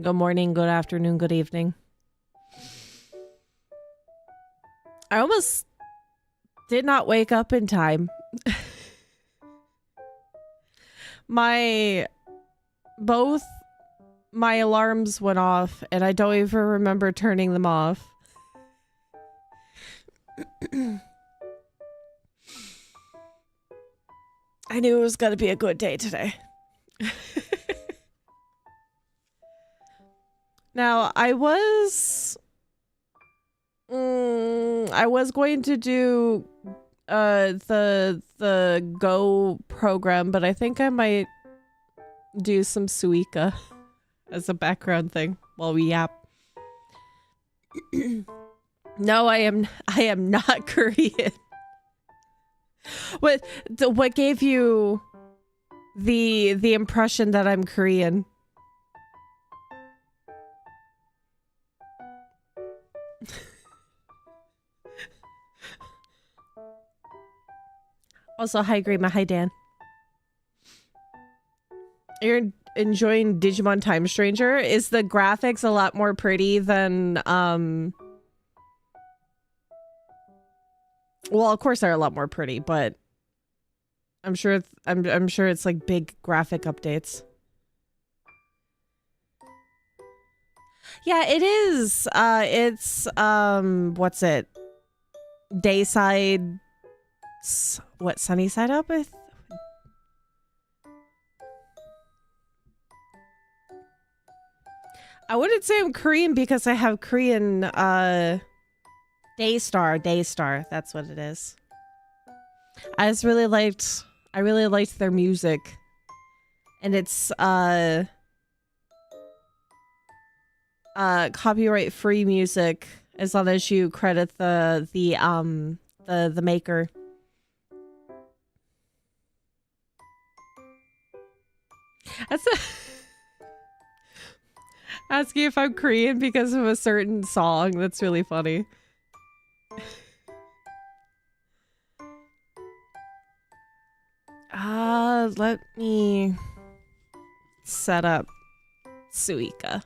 Good morning, good afternoon, good evening. I almost did not wake up in time. Both my alarms went off and I don't even remember turning them off. I knew it was going to be a good day today. Now, I was going to do the Go program, but I think I might do some Suika as a background thing while we yap. No, I am not Korean. What gave you the impression that I'm Korean? Also, hi Grima, hi Dan. You're enjoying Digimon Time Stranger? Is the graphics a lot more pretty than well, of course they're a lot more pretty, but I'm sure I'm sure it's like big graphic updates. Yeah, it is. It's what's it? Dayside, what, sunny side up with? I wouldn't say I'm Korean because I have Korean Daystar, that's what it is. I really liked their music. And it's copyright free music as long as you credit the maker. That's asking if I'm Korean because of a certain song. That's really funny. Let me set up Suika.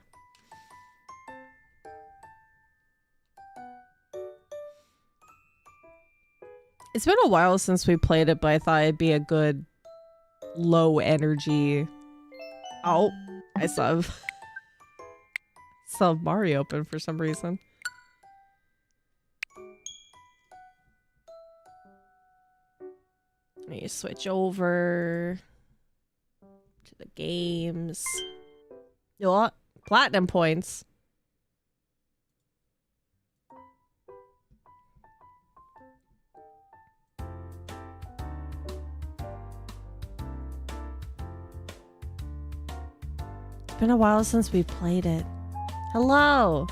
It's been a while since we played it, but I thought it'd be a good low energy. Oh, I still have Mario open for some reason. Let me switch over to the games. You want platinum points? It's been a while since we played it. Hello.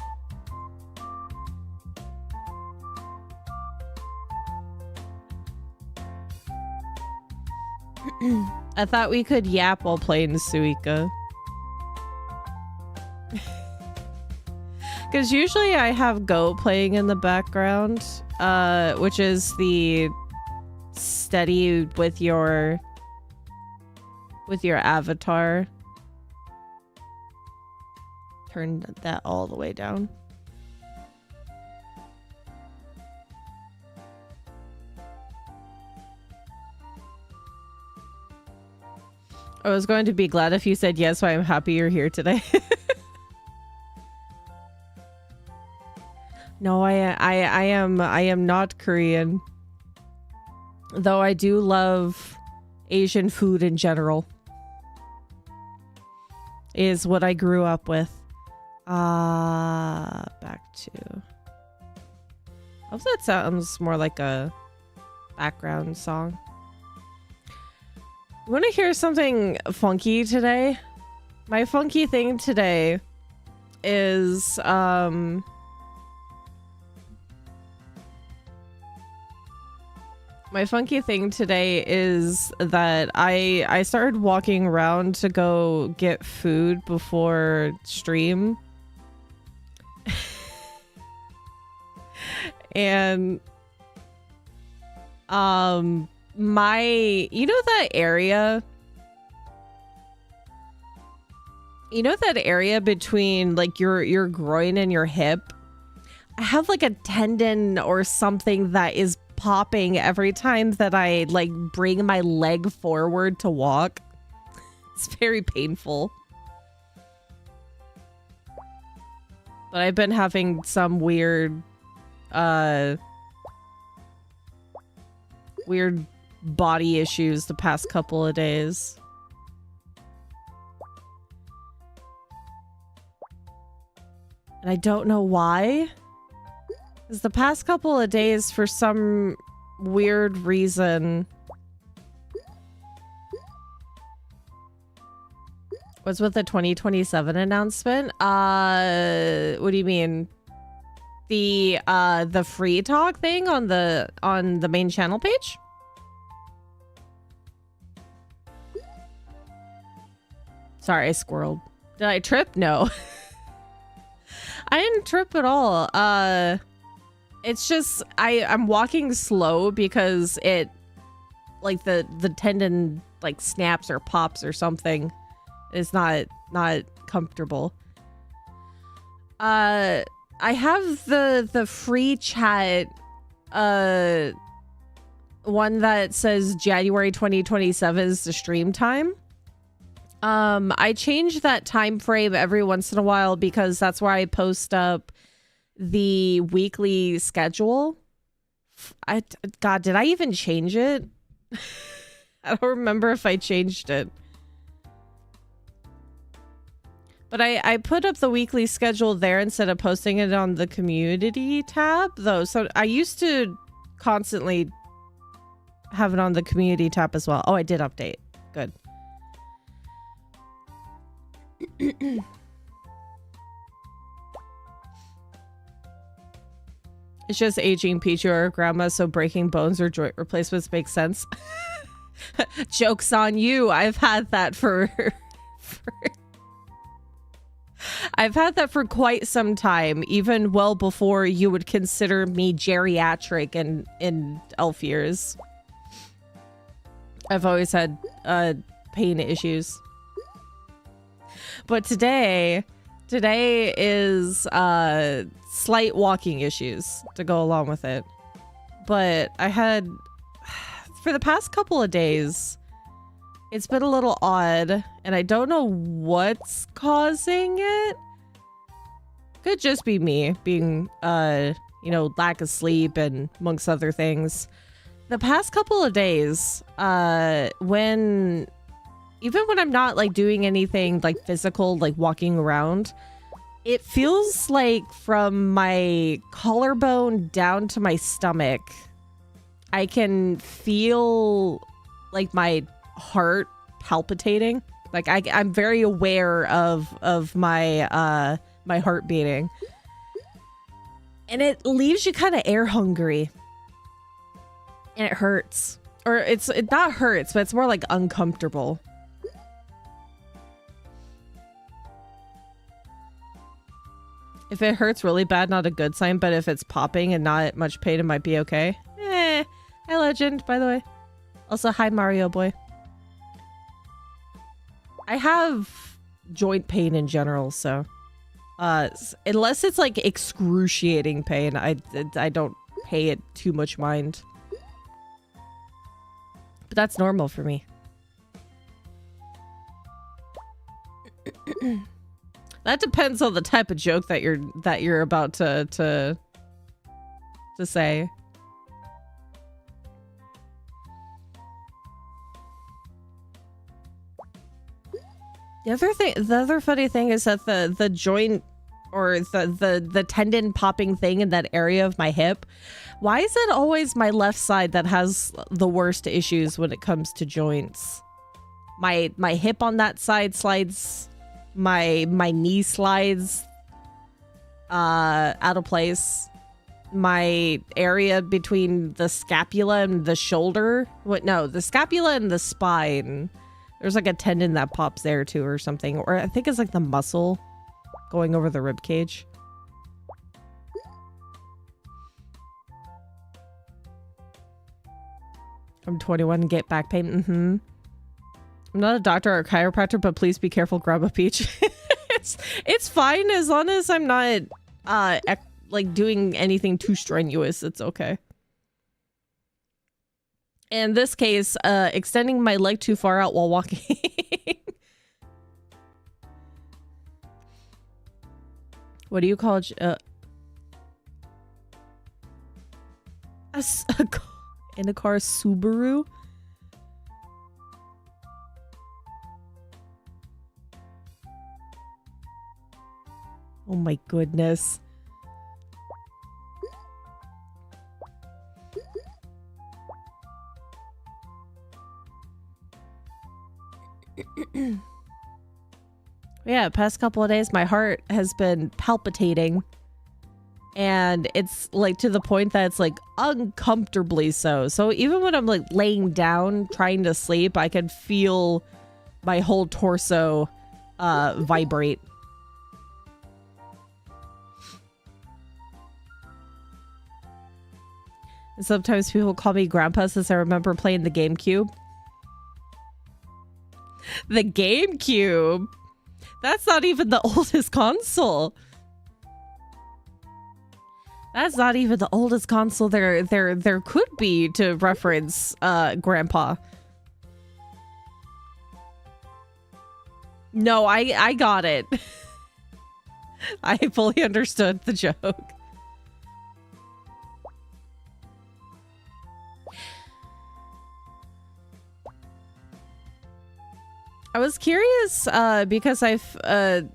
I thought we could yap while playing Suika. Because usually I have Go playing in the background, which is the steady with your avatar. Turn that all the way down. I was going to be glad if you said yes, so I'm happy you're here today. No, I am not Korean. Though I do love Asian food in general. Is what I grew up with. Back to... I hope that sounds more like a background song. You want to hear something funky today? My funky thing today is that I started walking around to go get food before stream. And you know that area You know that area between like your groin and your hip? I have like a tendon or something that is popping every time that I like bring my leg forward to walk. It's very painful. But I've been having some weird body issues the past couple of days. And I don't know why. Because the past couple of days, for some weird reason... What's with the 2027 announcement? What do you mean? The free talk thing on the main channel page? Sorry, I squirreled. Did I trip? No. I didn't trip at all. It's just I'm walking slow because it like the tendon like snaps or pops or something. It's not comfortable. I have the free chat one that says January 2027 is the stream time. I change that time frame every once in a while because that's where I post up the weekly schedule. God, did I even change it? I don't remember if I changed it. But I put up the weekly schedule there instead of posting it on the community tab, though. So I used to constantly have it on the community tab as well. Oh, I did update. Good. It's just aging Peachy or grandma, so breaking bones or joint replacements makes sense. Joke's on you. I've had that for I've had that for quite some time, even well before you would consider me geriatric in elf years. I've always had pain issues. But today is slight walking issues to go along with it. But I had, for the past couple of days, it's been a little odd, and I don't know what's causing it. Could just be me being, you know, lack of sleep and amongst other things. The past couple of days, even when I'm not like doing anything like physical, like walking around, it feels like from my collarbone down to my stomach, I can feel like my heart palpitating. Like I'm very aware of my my heart beating, and it leaves you kind of air hungry, and it hurts, or it not hurts, but it's more like uncomfortable. If it hurts really bad, not a good sign, but if it's popping and not much pain, it might be okay. Hi, Legend, by the way. Also, hi, Mario boy. I have joint pain in general, so... unless it's, like, excruciating pain, I don't pay it too much mind. But that's normal for me. That depends on the type of joke that you're about to say. The other funny thing is that the joint or the tendon popping thing in that area of my hip, why is it always my left side that has the worst issues when it comes to joints? My hip on that side slides. My knee slides out of place. My area between the scapula and the shoulder. The scapula and the spine. There's like a tendon that pops there too or something. Or I think it's like the muscle going over the rib cage. I'm 21 and get back pain. I'm not a doctor or a chiropractor, but please be careful, Grandma Peach. It's fine as long as I'm not like doing anything too strenuous. It's okay. In this case, extending my leg too far out while walking. What do you call it? In a car, Subaru? Oh my goodness. Yeah, past couple of days my heart has been palpitating, and it's like to the point that it's like uncomfortably so. So even when I'm like laying down trying to sleep, I can feel my whole torso vibrate. And sometimes people call me grandpa since I remember playing the GameCube. The GameCube? That's not even the oldest console. That's not even the oldest console there could be to reference grandpa. No, I got it. I fully understood the joke. I was curious because I've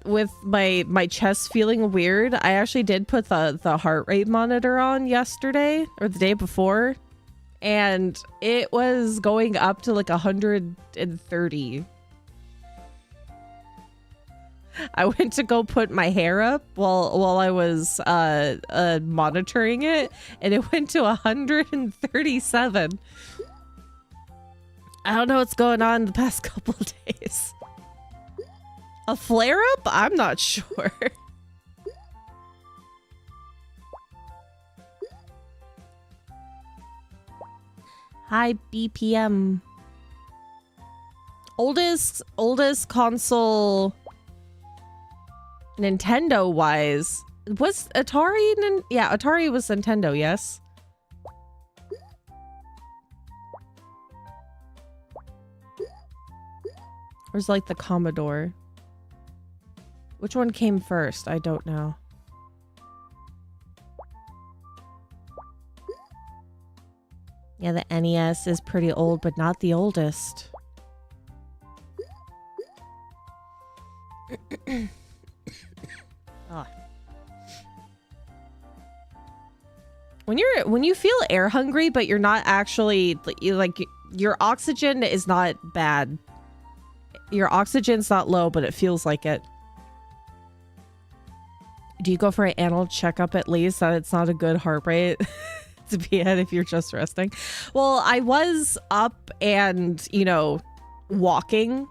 with my chest feeling weird, I actually did put the heart rate monitor on yesterday or the day before, and it was going up to like 130. I went to go put my hair up while I was monitoring it, and it went to 137. I don't know what's going on the past couple of days. A flare-up? I'm not sure. High BPM. Oldest console Nintendo-wise. Was Atari? Yeah, Atari was Nintendo, yes. Where's like the Commodore? Which one came first? I don't know. Yeah, the NES is pretty old, but not the oldest. Oh. When you feel air hungry, but you're not actually like your oxygen is not bad. Your oxygen's not low, but it feels like it. Do you go for an annual checkup at least? That it's not a good heart rate to be at if you're just resting. Well, I was up and, you know, walking.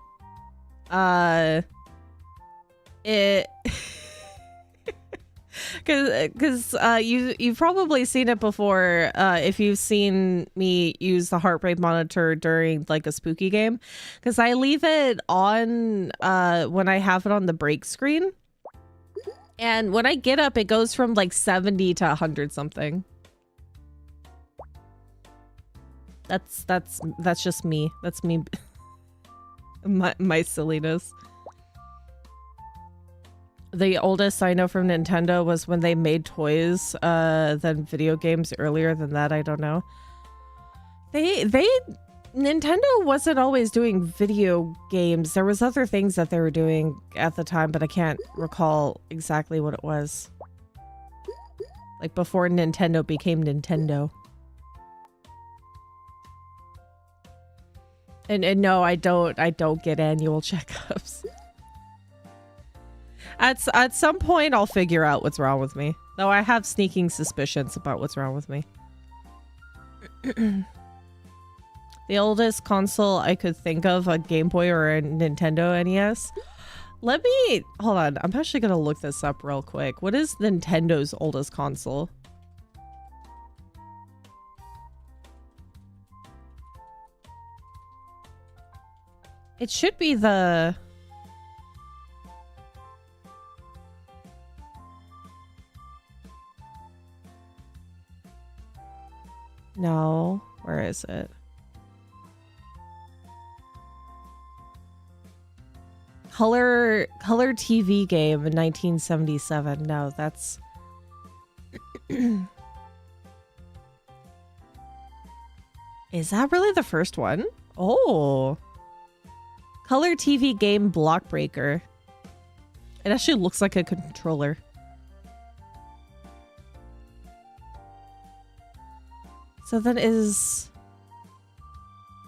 Because you've probably seen it before if you've seen me use the heart rate monitor during like a spooky game, because I leave it on when I have it on the break screen, and when I get up it goes from like 70 to 100 something. That's just me. That's me. my silliness. The oldest I know from Nintendo was when they made toys, than video games. Earlier than that, I don't know. Nintendo wasn't always doing video games. There was other things that they were doing at the time, but I can't recall exactly what it was. Like before Nintendo became Nintendo. And no, I don't get annual checkups. At some point, I'll figure out what's wrong with me. Though I have sneaking suspicions about what's wrong with me. The oldest console I could think of, a Game Boy or a Nintendo NES. Let me... Hold on. I'm actually going to look this up real quick. What is Nintendo's oldest console? It should be the... No. Where is it? Color TV game in 1977. No, that's... Is that really the first one? Oh. Color TV game Block Breaker. It actually looks like a controller. So then is...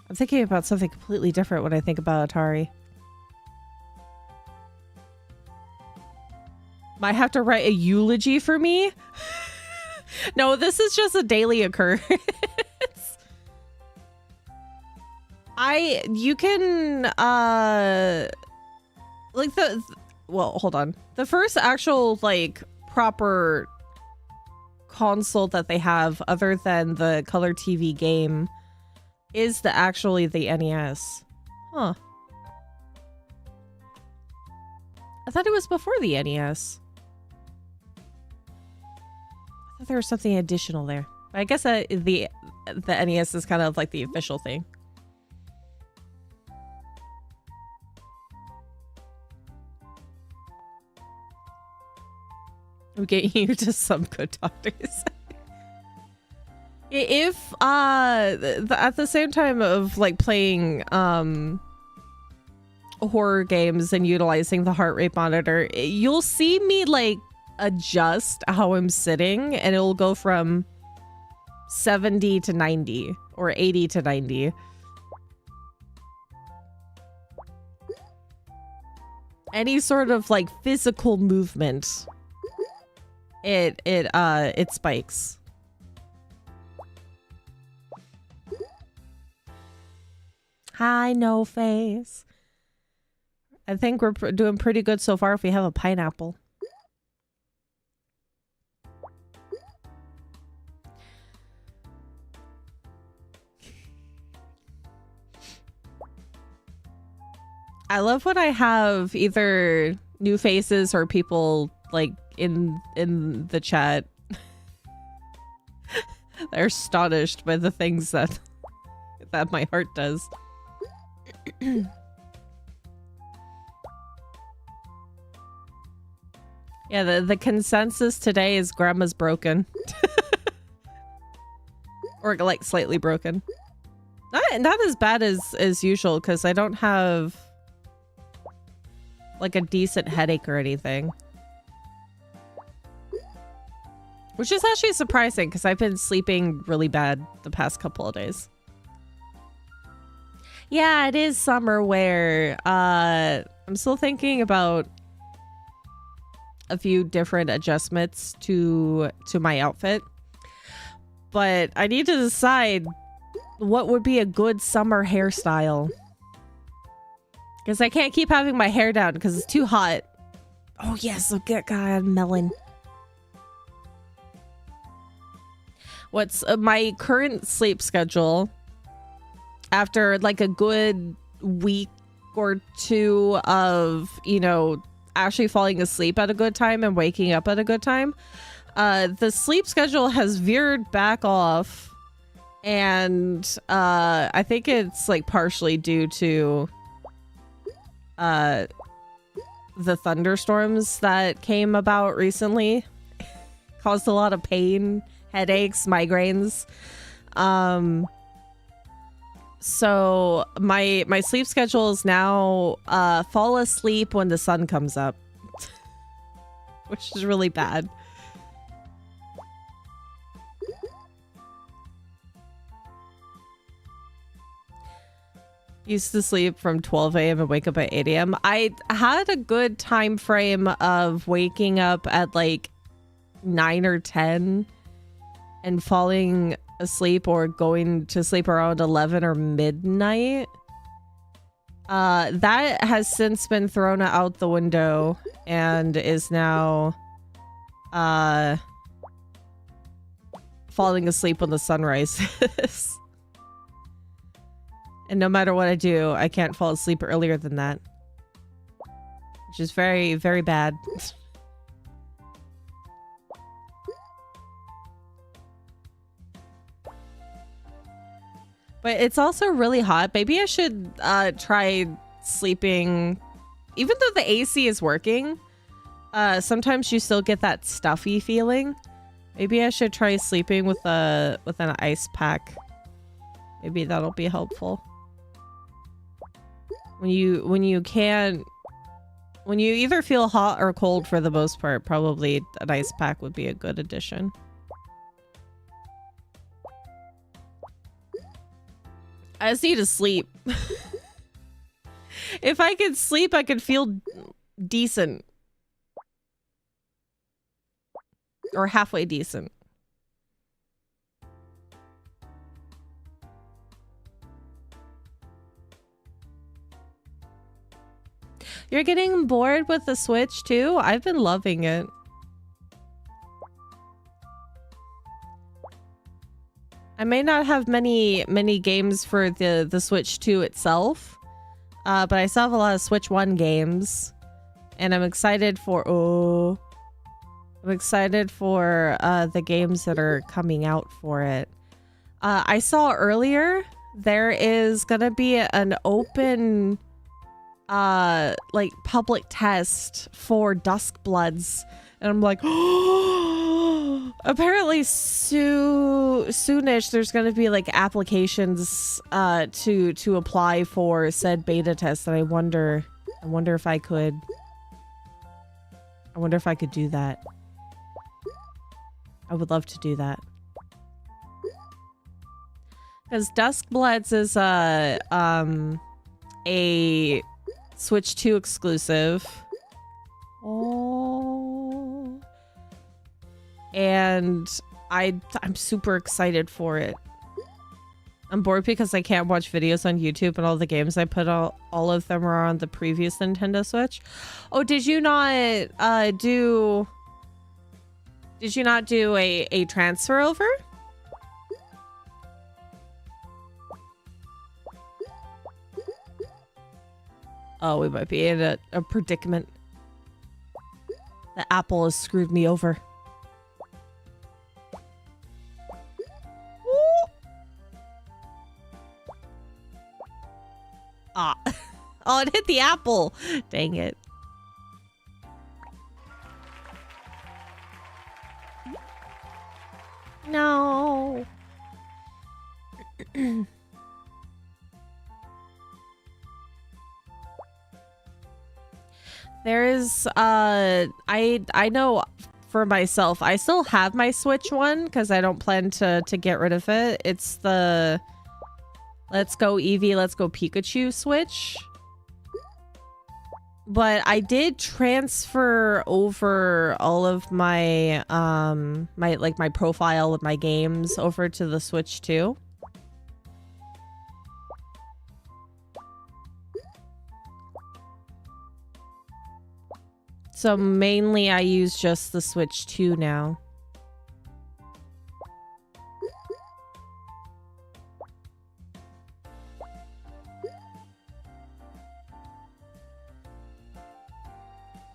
I'm thinking about something completely different when I think about Atari. Might have to write a eulogy for me? No, this is just a daily occurrence. You can, like well, hold on. The first actual, like, proper console that they have other than the color TV game is actually the NES. Huh. I thought it was before the NES. I thought there was something additional there. I guess the NES is kind of like the official thing. I'm getting you to some good doctors. If at the same time of like playing horror games and utilizing the heart rate monitor, you'll see me like adjust how I'm sitting, and it'll go from 70 to 90 or 80 to 90. Any sort of like physical movement, it spikes. Hi, no face. I think we're doing pretty good so far if we have a pineapple. I love when I have either new faces or people like in the chat. They're astonished by the things that my heart does. Yeah, the consensus today is grandma's broken. Or like slightly broken. Not as bad as usual, because I don't have like a decent headache or anything. Which is actually surprising, because I've been sleeping really bad the past couple of days. Yeah, it is summer wear. I'm still thinking about a few different adjustments to my outfit. But I need to decide what would be a good summer hairstyle. Because I can't keep having my hair down because it's too hot. Oh yes, look at God, melon. What's my current sleep schedule after like a good week or two of, you know, actually falling asleep at a good time and waking up at a good time? The sleep schedule has veered back off, and I think it's like partially due to the thunderstorms that came about recently. Caused a lot of pain, headaches, migraines. So my sleep schedule is now fall asleep when the sun comes up, which is really bad. Used to sleep from 12 a.m. and wake up at 8 a.m. I had a good time frame of waking up at like 9 or 10 and falling asleep or going to sleep around 11 or midnight. That has since been thrown out the window and is now falling asleep when the sun rises. And no matter what I do, I can't fall asleep earlier than that. Which is very, very bad. But it's also really hot. Maybe I should try sleeping, even though the AC is working. Sometimes you still get that stuffy feeling. Maybe I should try sleeping with an ice pack. Maybe that'll be helpful. When you either feel hot or cold for the most part, probably an ice pack would be a good addition. I just need to sleep. If I could sleep, I could feel decent. Or halfway decent. You're getting bored with the Switch too? I've been loving it. I may not have many games for the Switch 2 itself, but I still have a lot of Switch 1 games, and I'm excited for the games that are coming out for it. I saw earlier there is gonna be an open like public test for Duskbloods, and I'm like, oh, apparently soonish there's gonna be like applications to apply for said beta test, and I wonder if I could do that. I would love to do that. Because Duskbloods is a Switch 2 exclusive. Oh. And I'm super excited for it. I'm bored because I can't watch videos on YouTube, and all the games I put all of them are on the previous Nintendo Switch. Oh, did you not do a transfer over? Oh, we might be in a predicament. The Apple has screwed me over. Ooh. Ah. Oh, it hit the apple. Dang it. No. There is I know for myself, I still have my Switch 1 because I don't plan to get rid of it. It's the Let's Go Eevee, Let's Go Pikachu Switch. But I did transfer over all of my my profile with my games over to the Switch 2. So mainly I use just the Switch 2 now.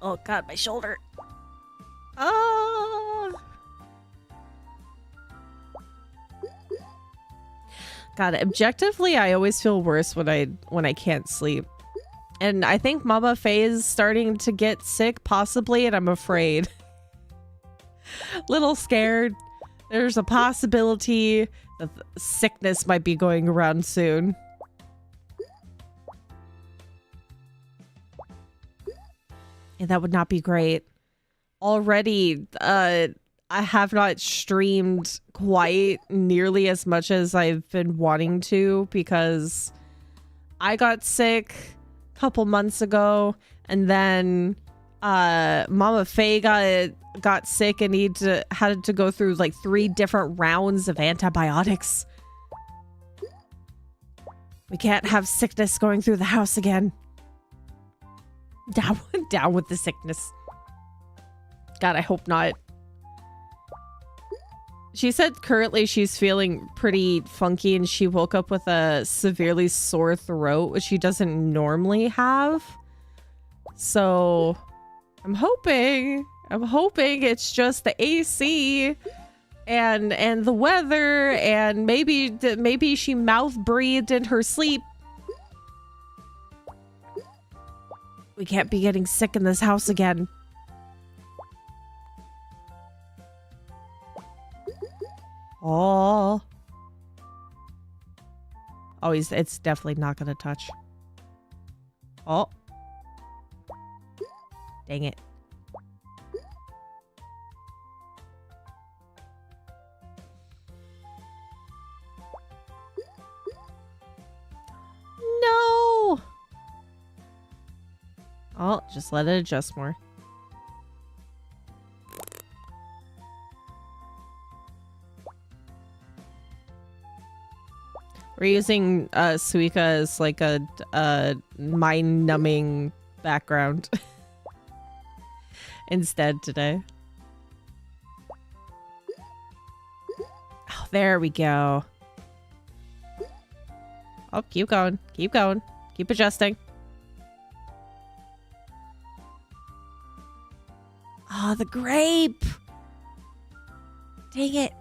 Oh god, my shoulder. Ah. God, objectively I always feel worse when I can't sleep. And I think Mama Faye is starting to get sick, possibly, and I'm afraid. Little scared. There's a possibility that sickness might be going around soon. And that would not be great. Already, I have not streamed quite nearly as much as I've been wanting to because I got sick couple months ago, and then Mama Faye got sick and had to go through like 3 different rounds of antibiotics. We can't have sickness going through the house again. Down with the sickness. God, I hope not. She said currently she's feeling pretty funky, and she woke up with a severely sore throat, which she doesn't normally have. So I'm hoping it's just the AC. and the weather, and maybe she mouth breathed in her sleep. We can't be getting sick in this house again. Oh. Oh, it's definitely not gonna touch. Oh. Dang it. No. Oh, just let it adjust more. We're using Suika as like a mind-numbing background instead today. Oh, there we go. Oh, keep going. Keep going. Keep adjusting. Oh, the grape. Dang it.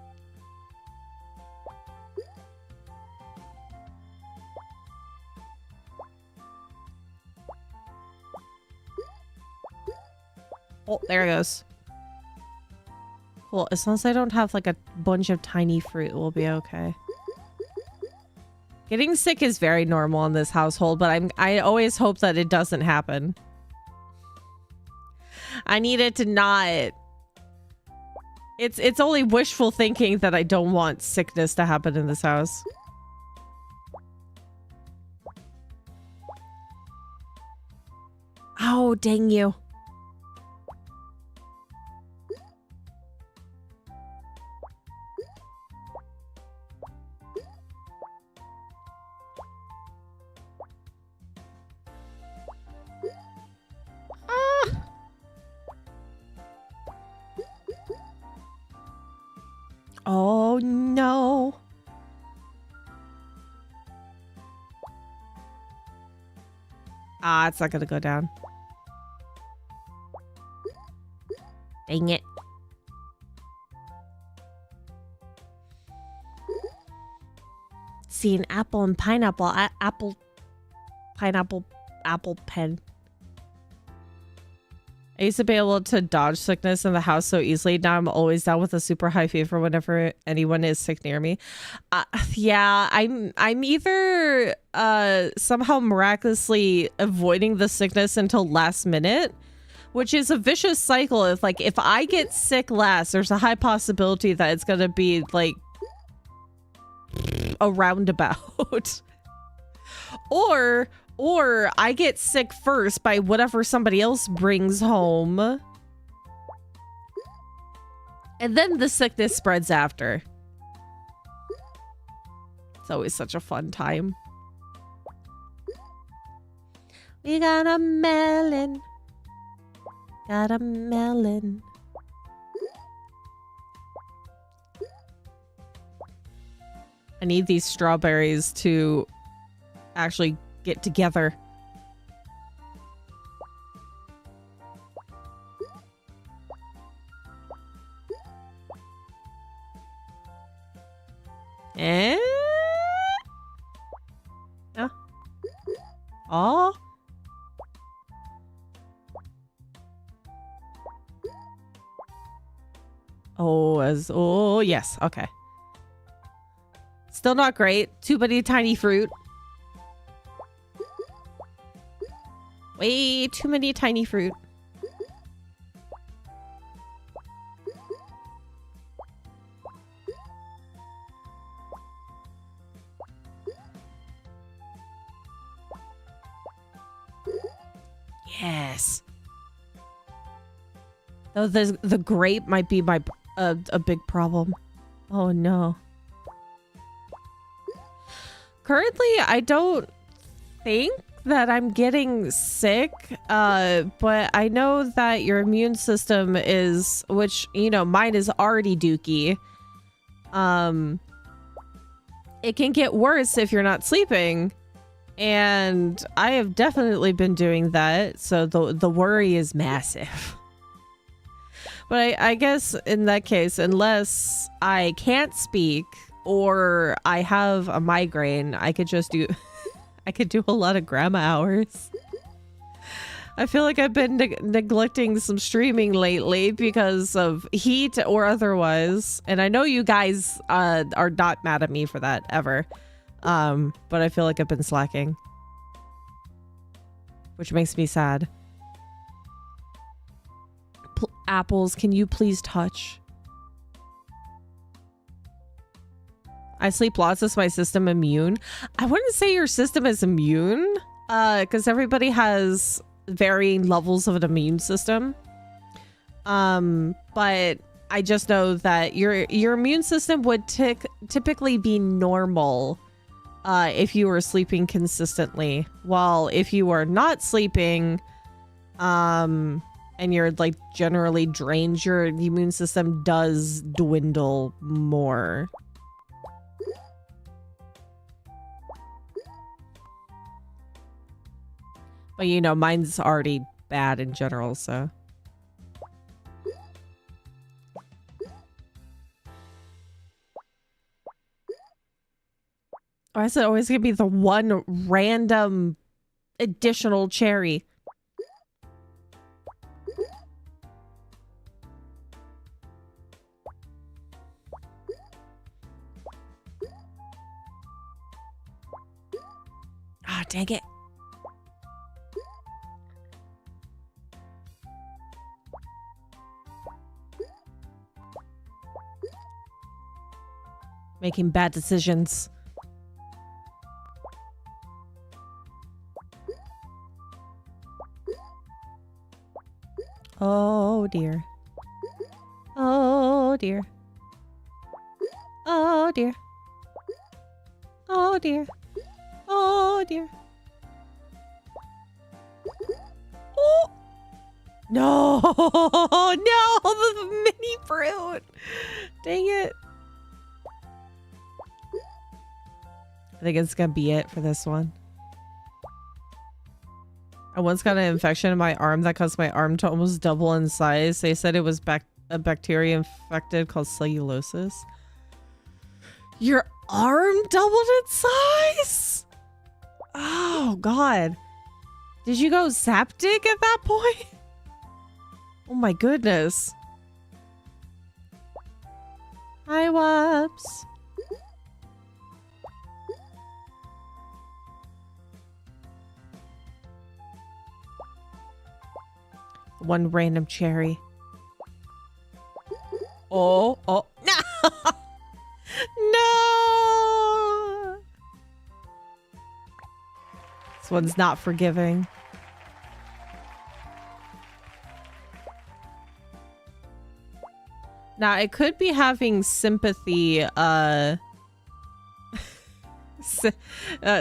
Oh, there it goes. Cool. As long as I don't have like a bunch of tiny fruit, we'll be okay. Getting sick is very normal in this household, but I always hope that it doesn't happen. I need it to not. It's only wishful thinking that I don't want sickness to happen in this house. Oh, dang you. Oh no. Ah, it's not gonna go down. Dang it. See, an apple and pineapple. Apple, pineapple, apple pen. I used to be able to dodge sickness in the house so easily. Now I'm always down with a super high fever whenever anyone is sick near me. Yeah, I'm either somehow miraculously avoiding the sickness until last minute, which is a vicious cycle. If I get sick last, there's a high possibility that it's gonna be like a roundabout. Or I get sick first by whatever somebody else brings home. And then the sickness spreads after. It's always such a fun time. We got a melon. Got a melon. I need these strawberries to actually get together. Eh? Yeah. Oh. Oh, yes. Okay. Still not great. Too many tiny fruit. Way too many tiny fruit. Yes. Though the grape might be a big problem. Oh no. Currently, I don't think that I'm getting sick, but I know that your immune system is, which, you know, mine is already dookie. It can get worse if you're not sleeping, and I have definitely been doing that, so the worry is massive. But I guess in that case, unless I can't speak or I have a migraine, I could just do I could do a lot of grandma hours. I feel like I've been neglecting some streaming lately because of heat or otherwise. And I know you guys are not mad at me for that ever. But I feel like I've been slacking. Which makes me sad. Apples, can you please touch? I sleep lots. Is my system immune? I wouldn't say your system is immune. Because everybody has varying levels of an immune system. But I just know that your immune system would typically be normal if you were sleeping consistently. While if you are not sleeping, and you're like generally drained, your immune system does dwindle more. But you know, mine's already bad in general, so. Or is it always gonna be the one random additional cherry? Ah, dang it. Making bad decisions. Oh dear. Oh dear. Oh dear. Oh dear. Oh dear. Oh no. No, the mini fruit. Dang it. I think it's gonna be it for this one. I once got an infection in my arm that caused my arm to almost double in size. They said it was a bacteria infected called cellulosis. Your arm doubled in size? Oh, God. Did you go septic at that point? Oh, my goodness. Hi, Whoops. One random cherry. Oh, oh, no! No! This one's not forgiving. Now, it could be having sympathy,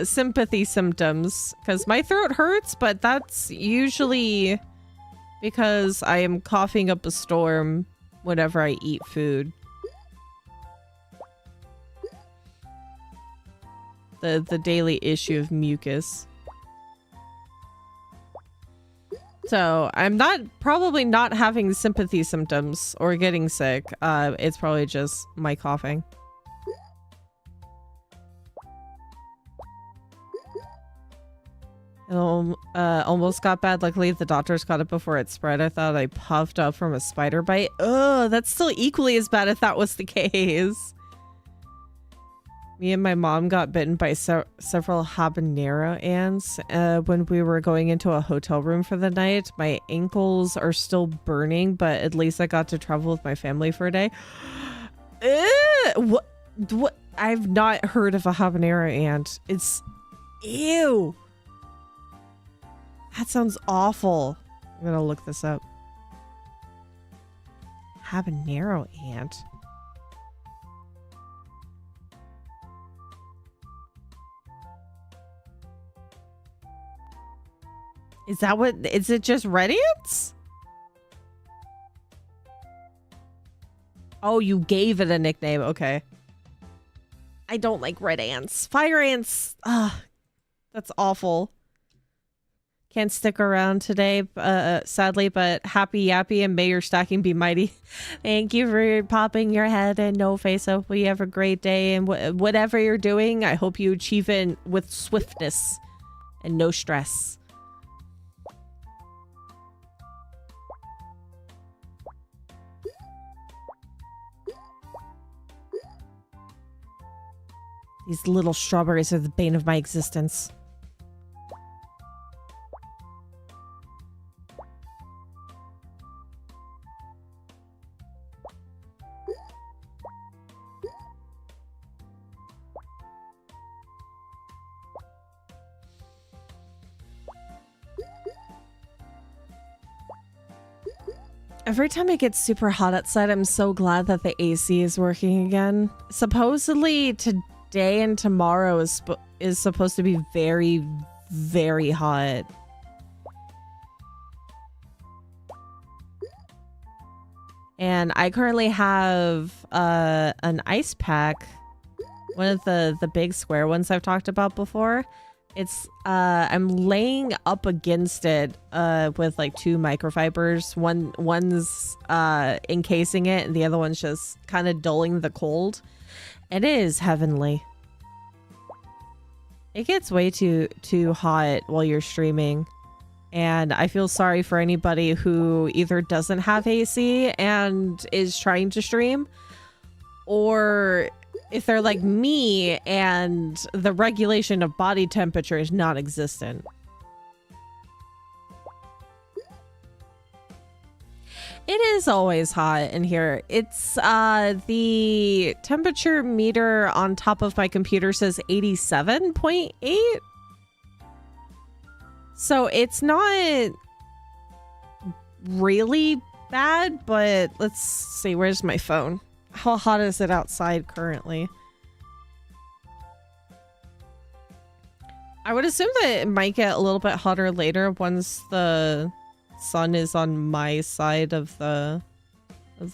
sympathy symptoms, because my throat hurts, but that's usually because I am coughing up a storm whenever I eat food. The daily issue of mucus. So I'm probably not having sympathy symptoms or getting sick. It's probably just my coughing. Almost got bad. Luckily, the doctors got it before it spread. I thought I puffed up from a spider bite. Oh, that's still equally as bad if that was the case. Me and my mom got bitten by several habanero ants when we were going into a hotel room for the night. My ankles are still burning, but at least I got to travel with my family for a day. What? I've not heard of a habanero ant. It's... Ew. That sounds awful. I'm gonna look this up. Habanero ant. Is that what... Is it just red ants? Oh, you gave it a nickname. Okay. I don't like red ants. Fire ants. Ugh. That's awful. Can't stick around today, sadly, but happy yappy and may your stacking be mighty. Thank you for popping your head and no face. Hope you have a great day, and whatever you're doing, I hope you achieve it with swiftness and no stress. These little strawberries are the bane of my existence. Every time it gets super hot outside, I'm so glad that the AC is working again. Supposedly today and tomorrow is supposed to be very, very hot. And I currently have an ice pack, one of the big square ones I've talked about before. It's I'm laying up against it with like 2 microfibers. One's encasing it and the other one's just kind of dulling the cold. It is heavenly. It gets way too hot while you're streaming. And I feel sorry for anybody who either doesn't have AC and is trying to stream, or if they're like me and the regulation of body temperature is non-existent. It is always hot in here. It's the temperature meter on top of my computer says 87.8. So it's not really bad, but let's see, where's my phone? How hot is it outside currently? I would assume that it might get a little bit hotter later once the sun is on my side of the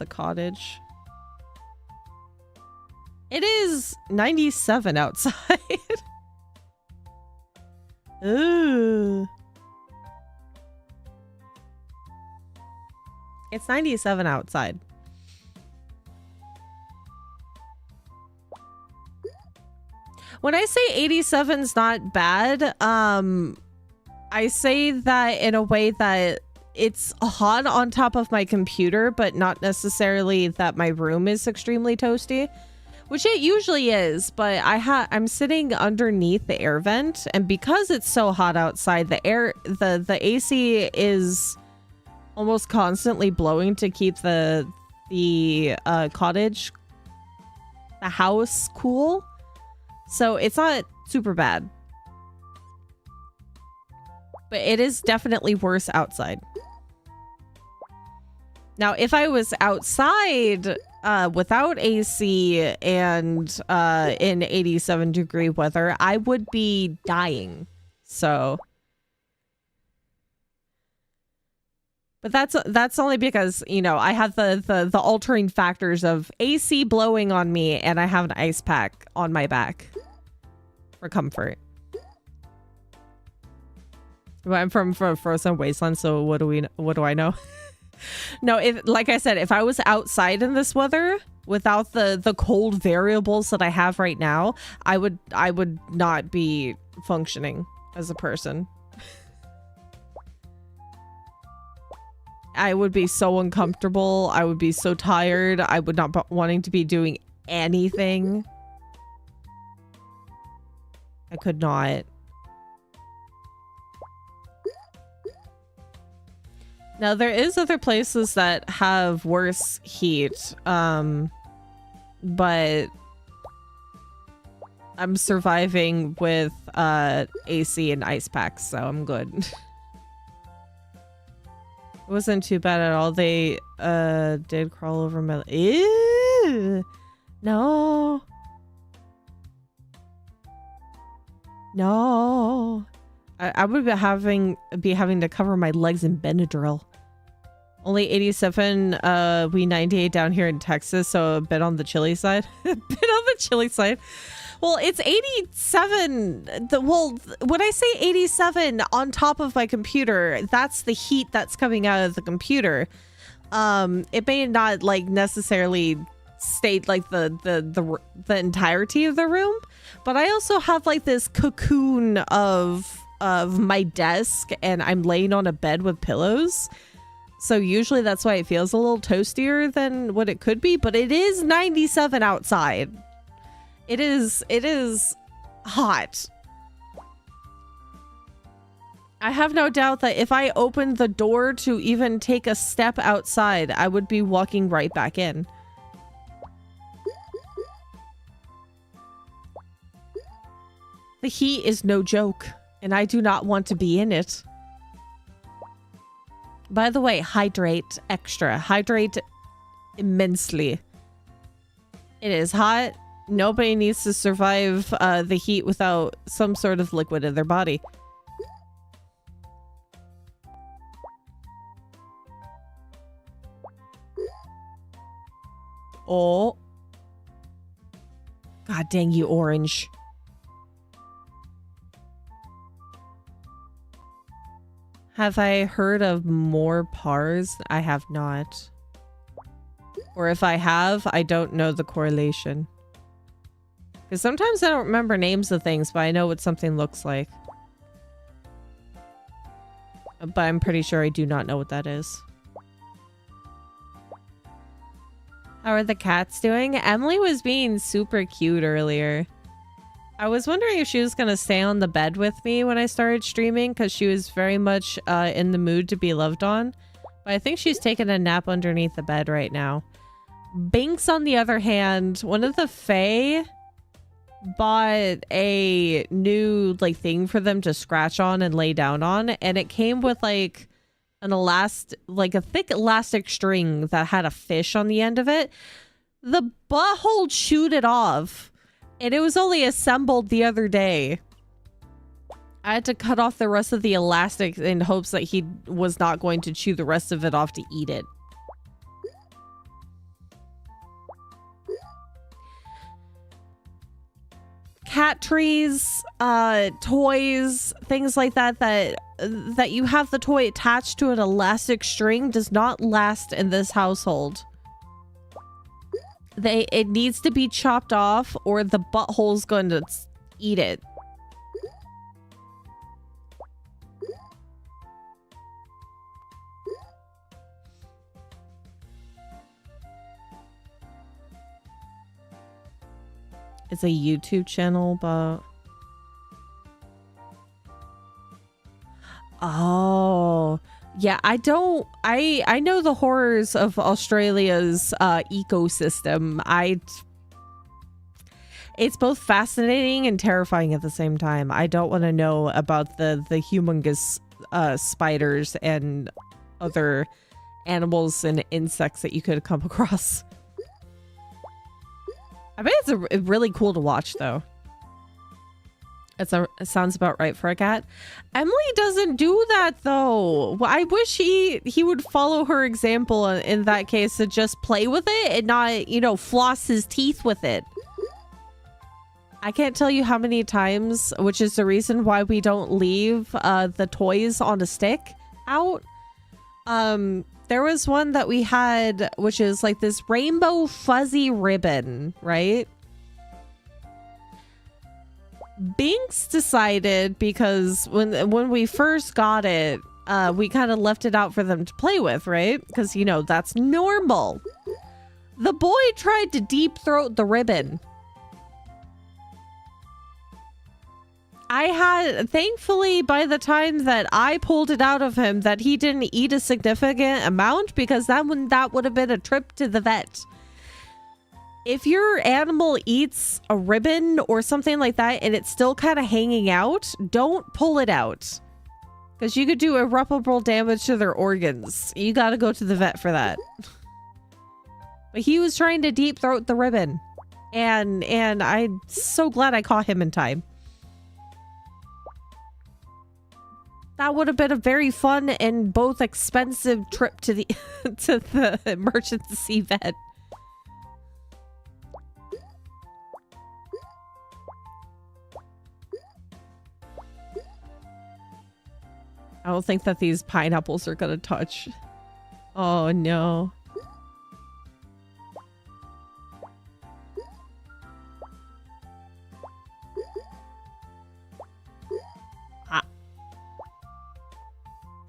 cottage. It is 97 outside. Ooh. It's 97 outside. When I say 87's not bad, I say that in a way that it's hot on top of my computer, but not necessarily that my room is extremely toasty, which it usually is. But I'm sitting underneath the air vent, and because it's so hot outside, the AC is almost constantly blowing to keep the cottage, the house cool. So it's not super bad. But it is definitely worse outside. Now, if I was outside without AC and in 87-degree weather, I would be dying. So, but that's only because, you know, I have the altering factors of AC blowing on me, and I have an ice pack on my back for comfort. Well, I'm from Frozen Wasteland, so what do I know? No, if, like I said, if I was outside in this weather without the cold variables that I have right now, I would not be functioning as a person. I would be so uncomfortable. I would be so tired. I would not be wanting to be doing anything. I could not. Now, there is other places that have worse heat, but I'm surviving with AC and ice packs, so I'm good. It wasn't too bad at all. They did crawl over my... Ew! No. No. I would be having to cover my legs in Benadryl. Only 87, we 98 down here in Texas, so a bit on the chilly side. A bit on the chilly side. Well, it's 87. When I say 87 on top of my computer, that's the heat that's coming out of the computer. It may not like necessarily state like the entirety of the room, but I also have like this cocoon of my desk, and I'm laying on a bed with pillows. So usually that's why it feels a little toastier than what it could be, but it is 97 outside. It is hot. I have no doubt that if I opened the door to even take a step outside, I would be walking right back in. The heat is no joke, and I do not want to be in it. By the way, hydrate extra. Hydrate immensely. It is hot. Nobody needs to survive the heat without some sort of liquid in their body. Oh. God dang you, orange. Have I heard of more pars? I have not. Or if I have, I don't know the correlation. Because sometimes I don't remember names of things, but I know what something looks like. But I'm pretty sure I do not know what that is. How are the cats doing? Emily was being super cute earlier. I was wondering if she was going to stay on the bed with me when I started streaming, because she was very much in the mood to be loved on. But I think she's taking a nap underneath the bed right now. Binks, on the other hand, one of the Fae bought a new like thing for them to scratch on and lay down on, and it came with like a thick elastic string that had a fish on the end of it. The butthole chewed it off. And it was only assembled the other day. I had to cut off the rest of the elastic in hopes that he was not going to chew the rest of it off to eat it. Cat trees, toys, things like that you have the toy attached to an elastic string does not last in this household. It needs to be chopped off, or the butthole's going to eat it. It's a YouTube channel, but... Oh... Yeah, I know the horrors of Australia's ecosystem. It's both fascinating and terrifying at the same time. I don't want to know about the humongous spiders and other animals and insects that you could come across. I bet it's really cool to watch, though. It sounds about right for a cat. Emily doesn't do that, though. Well, I wish he would follow her example in that case, to just play with it and not, you know, floss his teeth with it. I can't tell you how many times, which is the reason why we don't leave the toys on a stick out. There was one that we had, which is like this rainbow fuzzy ribbon, right? Binks decided, because when we first got it, we kind of left it out for them to play with, right? Because, you know, that's normal. The boy tried to deep throat the ribbon. Thankfully, by the time that I pulled it out of him, that he didn't eat a significant amount, because that would have been a trip to the vet. If your animal eats a ribbon or something like that and it's still kind of hanging out, don't pull it out. Because you could do irreparable damage to their organs. You gotta go to the vet for that. But he was trying to deep throat the ribbon. And I'm so glad I caught him in time. That would have been a very fun and both expensive trip to the to the emergency vet. I don't think that these pineapples are gonna touch. Oh no.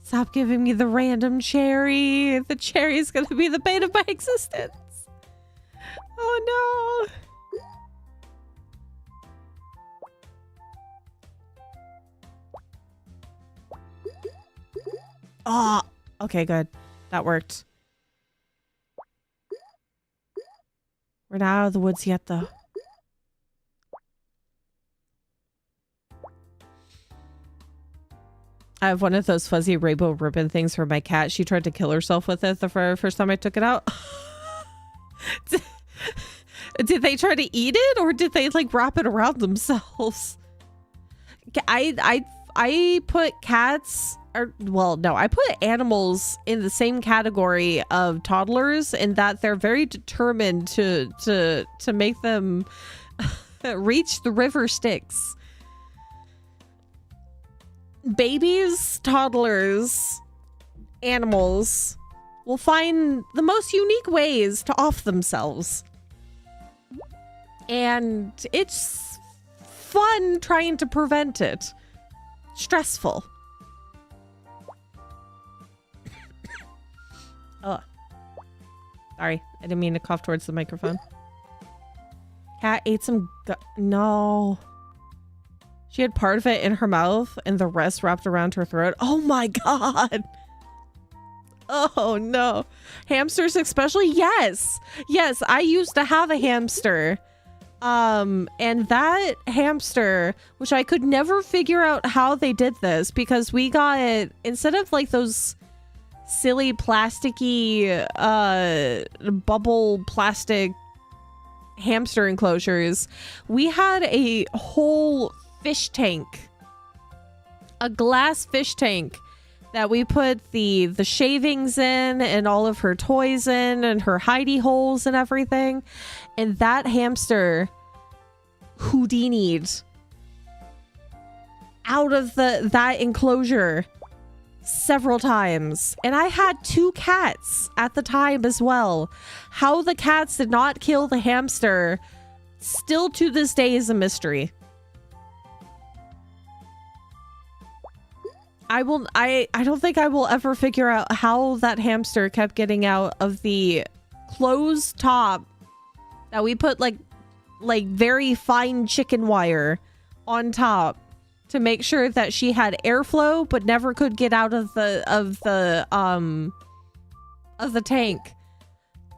Stop giving me the random cherry. The cherry is going to be the bane of my existence. Oh no. Oh, okay, good. That worked. We're not out of the woods yet, though. I have one of those fuzzy rainbow ribbon things for my cat. She tried to kill herself with it the first time I took it out. Did they try to eat it, or did they like wrap it around themselves? I put cats, or well, no, I put animals in the same category of toddlers in that they're very determined to make them reach the river Styx. Babies, toddlers, animals will find the most unique ways to off themselves. And it's fun trying to prevent it. Stressful. Oh. Sorry, I didn't mean to cough towards the microphone. Cat ate some no. She had part of it in her mouth and the rest wrapped around her throat. Oh my god. Oh no. Hamsters especially? Yes. Yes, I used to have a hamster. And that hamster, which I could never figure out how they did this, because we got, instead of like those silly plasticky bubble plastic hamster enclosures, we had a whole fish tank, a glass fish tank that we put the shavings in and all of her toys in and her hidey holes and everything. And that hamster Houdini'd out of that enclosure several times. And I had 2 cats at the time as well. How the cats did not kill the hamster still to this day is a mystery. I don't think I will ever figure out how that hamster kept getting out of the closed top that we put like very fine chicken wire on top to make sure that she had airflow but never could get out of the tank.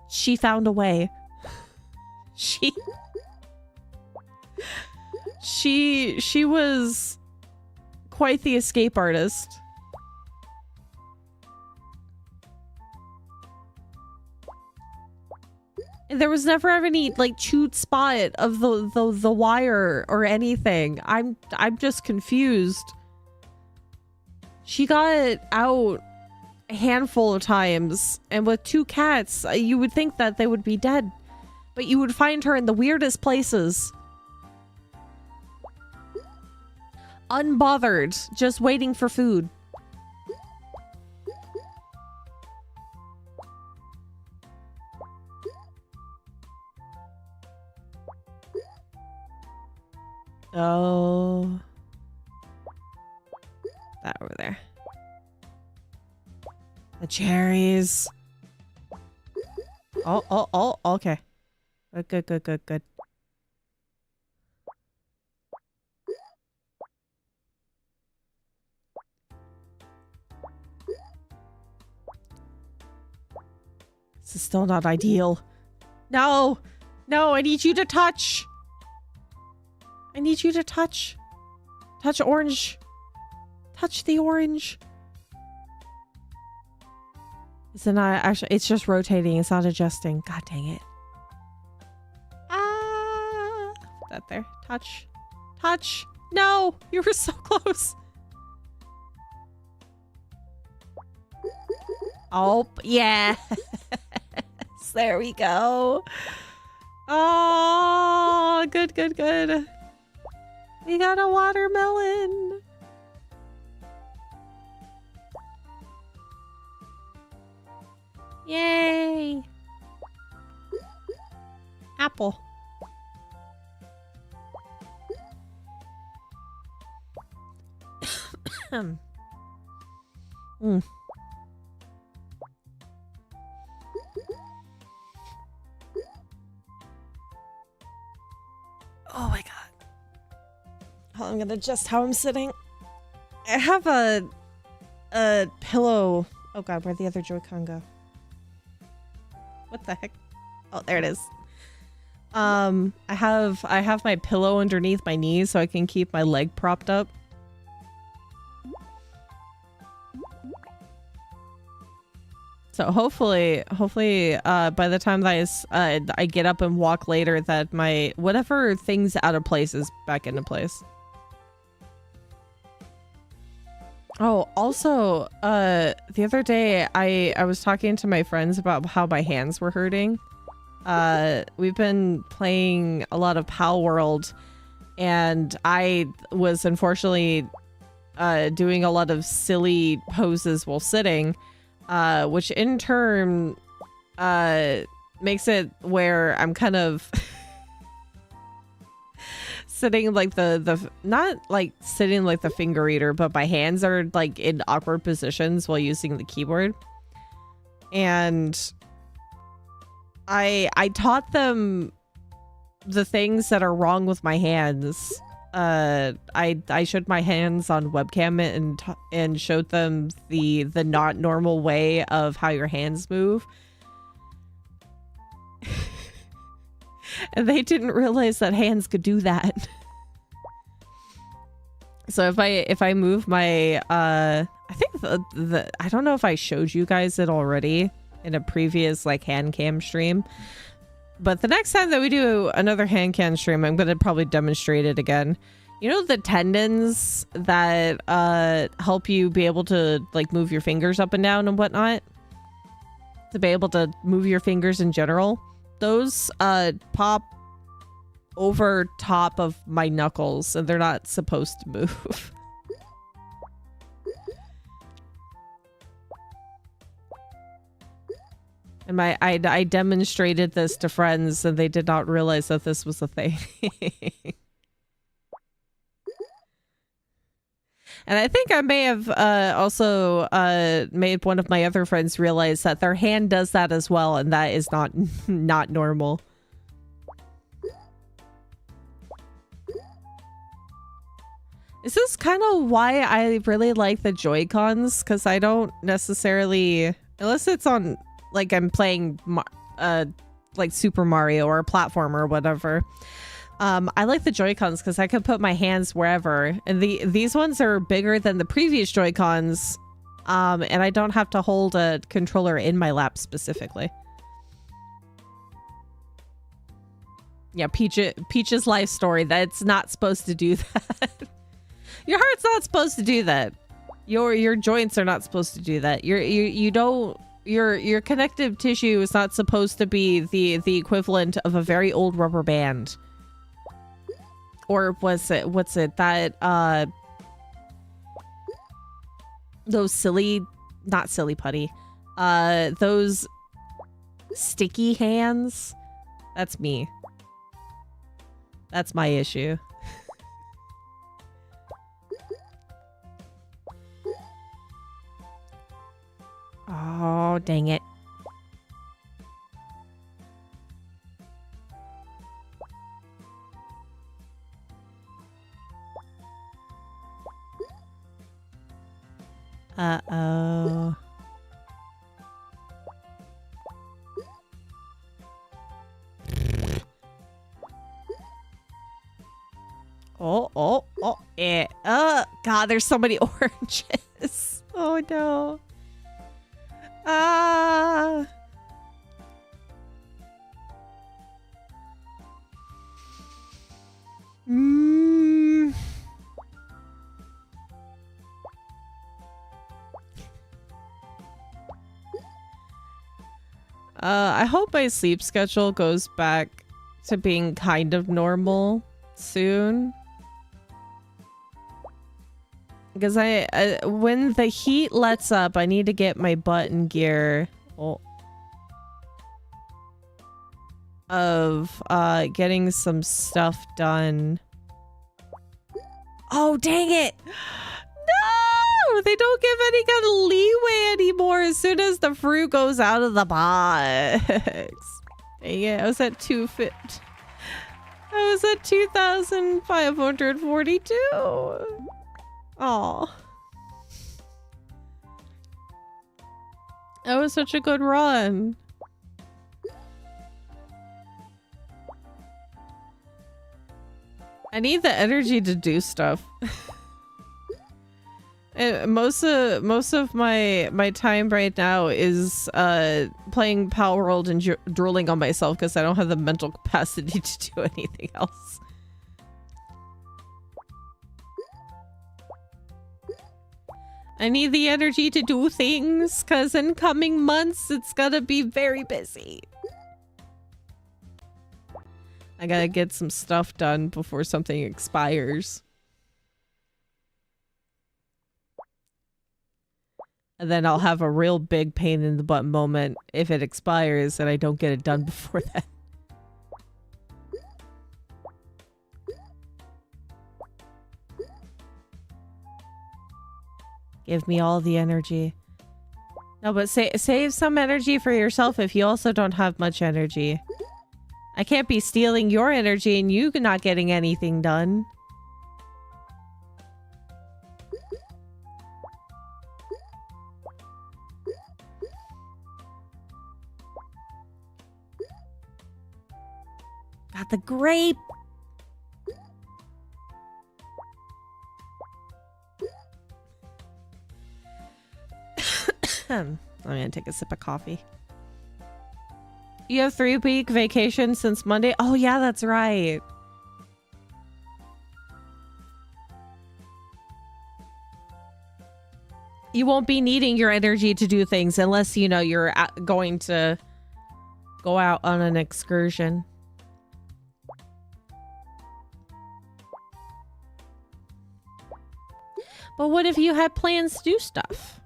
She found a way. She was quite the escape artist. And there was never any like chewed spot of the wire or anything. I'm just confused. She got out a handful of times, and with 2 cats, you would think that they would be dead, but you would find her in the weirdest places. Unbothered, just waiting for food. Oh. That over there. The cherries. Oh, okay. Good. This is still not ideal. No, I need you to touch. I need you to touch. Touch orange. Touch the orange. Is it not actually? It's just rotating. It's not adjusting. God dang it. Ah. Put that there. Touch. Touch. No, you were so close. Oh, yeah. There we go. Oh, good. We got a watermelon. Yay! Apple. Mm. Oh my god. I'm gonna adjust how I'm sitting. I have a pillow. Oh god, where'd the other Joy-Con go? What the heck? Oh, there it is. I have my pillow underneath my knees so I can keep my leg propped up. So hopefully, by the time that I get up and walk later, that my whatever thing's out of place is back into place. Oh, also, the other day I was talking to my friends about how my hands were hurting. We've been playing a lot of PAL and I was unfortunately doing a lot of silly poses while sitting. Which in turn makes it where I'm kind of sitting like the not like sitting like the finger eater, but my hands are like in awkward positions while using the keyboard. And I taught them the things that are wrong with my hands. I showed my hands on webcam and showed them the not normal way of how your hands move. And they didn't realize that hands could do that. So if I move my I think I don't know if I showed you guys it already in a previous like hand cam stream. But the next time that we do another hand cam stream, I'm going to probably demonstrate it again. You know the tendons that help you be able to like move your fingers up and down and whatnot? To be able to move your fingers in general? Those pop over top of my knuckles and they're not supposed to move. And I demonstrated this to friends and they did not realize that this was a thing. And I think I may have also made one of my other friends realize that their hand does that as well, and that is not normal. This is kind of why I really like the Joy-Cons, because I don't necessarily, unless it's on, like I'm playing like Super Mario or a platformer or whatever. I like the Joy-Cons because I could put my hands wherever, and these ones are bigger than the previous Joy-Cons, and I don't have to hold a controller in my lap specifically. Yeah, Peach's life story. That's not supposed to do that. Your heart's not supposed to do that. Your joints are not supposed to do that. Your connective tissue is not supposed to be the equivalent of a very old rubber band. Or what's it that those not silly putty, those sticky hands? That's me. That's my issue. Oh, dang it. Uh-oh. Oh, yeah. God, there's so many oranges. Oh, no. Ah. I hope my sleep schedule goes back to being kind of normal soon. Because when the heat lets up, I need to get my butt in gear. Oh, of getting some stuff done. Oh, dang it! No! They don't give any kind of leeway anymore as soon as the fruit goes out of the box. Dang it, I was at 2,542. Aw. That was such a good run. I need the energy to do stuff. And most of my time right now is playing Power World and drooling on myself because I don't have the mental capacity to do anything else. I need the energy to do things because in coming months it's gonna be very busy. I gotta get some stuff done before something expires. And then I'll have a real big pain in the butt moment if it expires and I don't get it done before then. Give me all the energy. No, but save some energy for yourself if you also don't have much energy. I can't be stealing your energy and you not getting anything done. Got the grape. I'm gonna take a sip of coffee. You have 3-week vacation since Monday? Oh yeah, that's right. You won't be needing your energy to do things unless, you know, you're going to go out on an excursion. But what if you had plans to do stuff?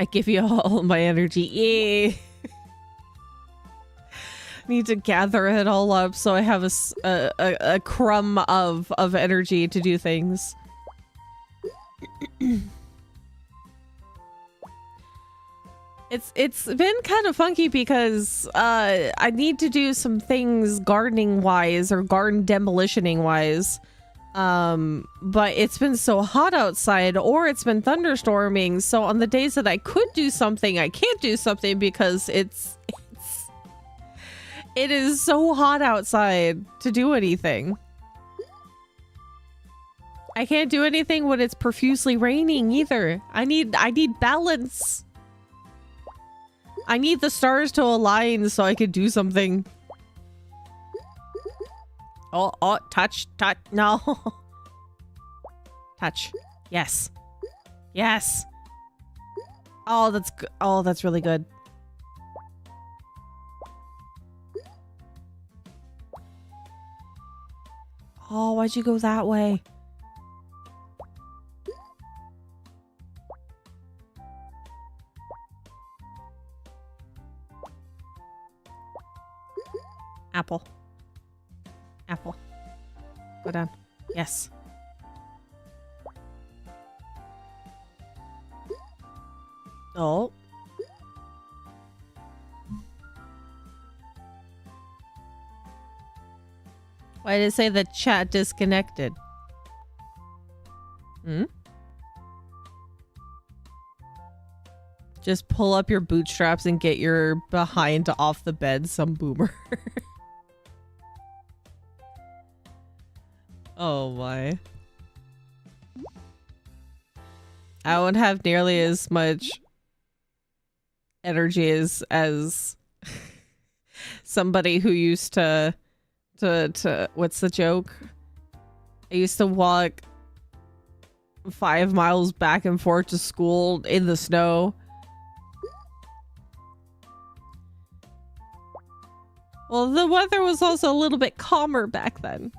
I give you all my energy. Yeah. Need to gather it all up so I have a crumb of energy to do things. It's been kind of funky because I need to do some things gardening wise or garden demolitioning wise. But it's been so hot outside or it's been thunderstorming, so on the days that I could do something I can't do something because it is so hot outside to do anything. I can't do anything when it's profusely raining either. I need balance. I need the stars to align so I could do something. Oh, touch, no. Touch. Yes. Yes. Oh, that's good. Oh, that's really good. Oh, why'd you go that way? Apple. Apple. Go down. Yes. Oh. Why did it say the chat disconnected? Hmm? Just pull up your bootstraps and get your behind off the bed, some boomer. Oh my. I won't have nearly as much energy as somebody who used to what's the joke? I used to walk 5 miles back and forth to school in the snow. Well, the weather was also a little bit calmer back then.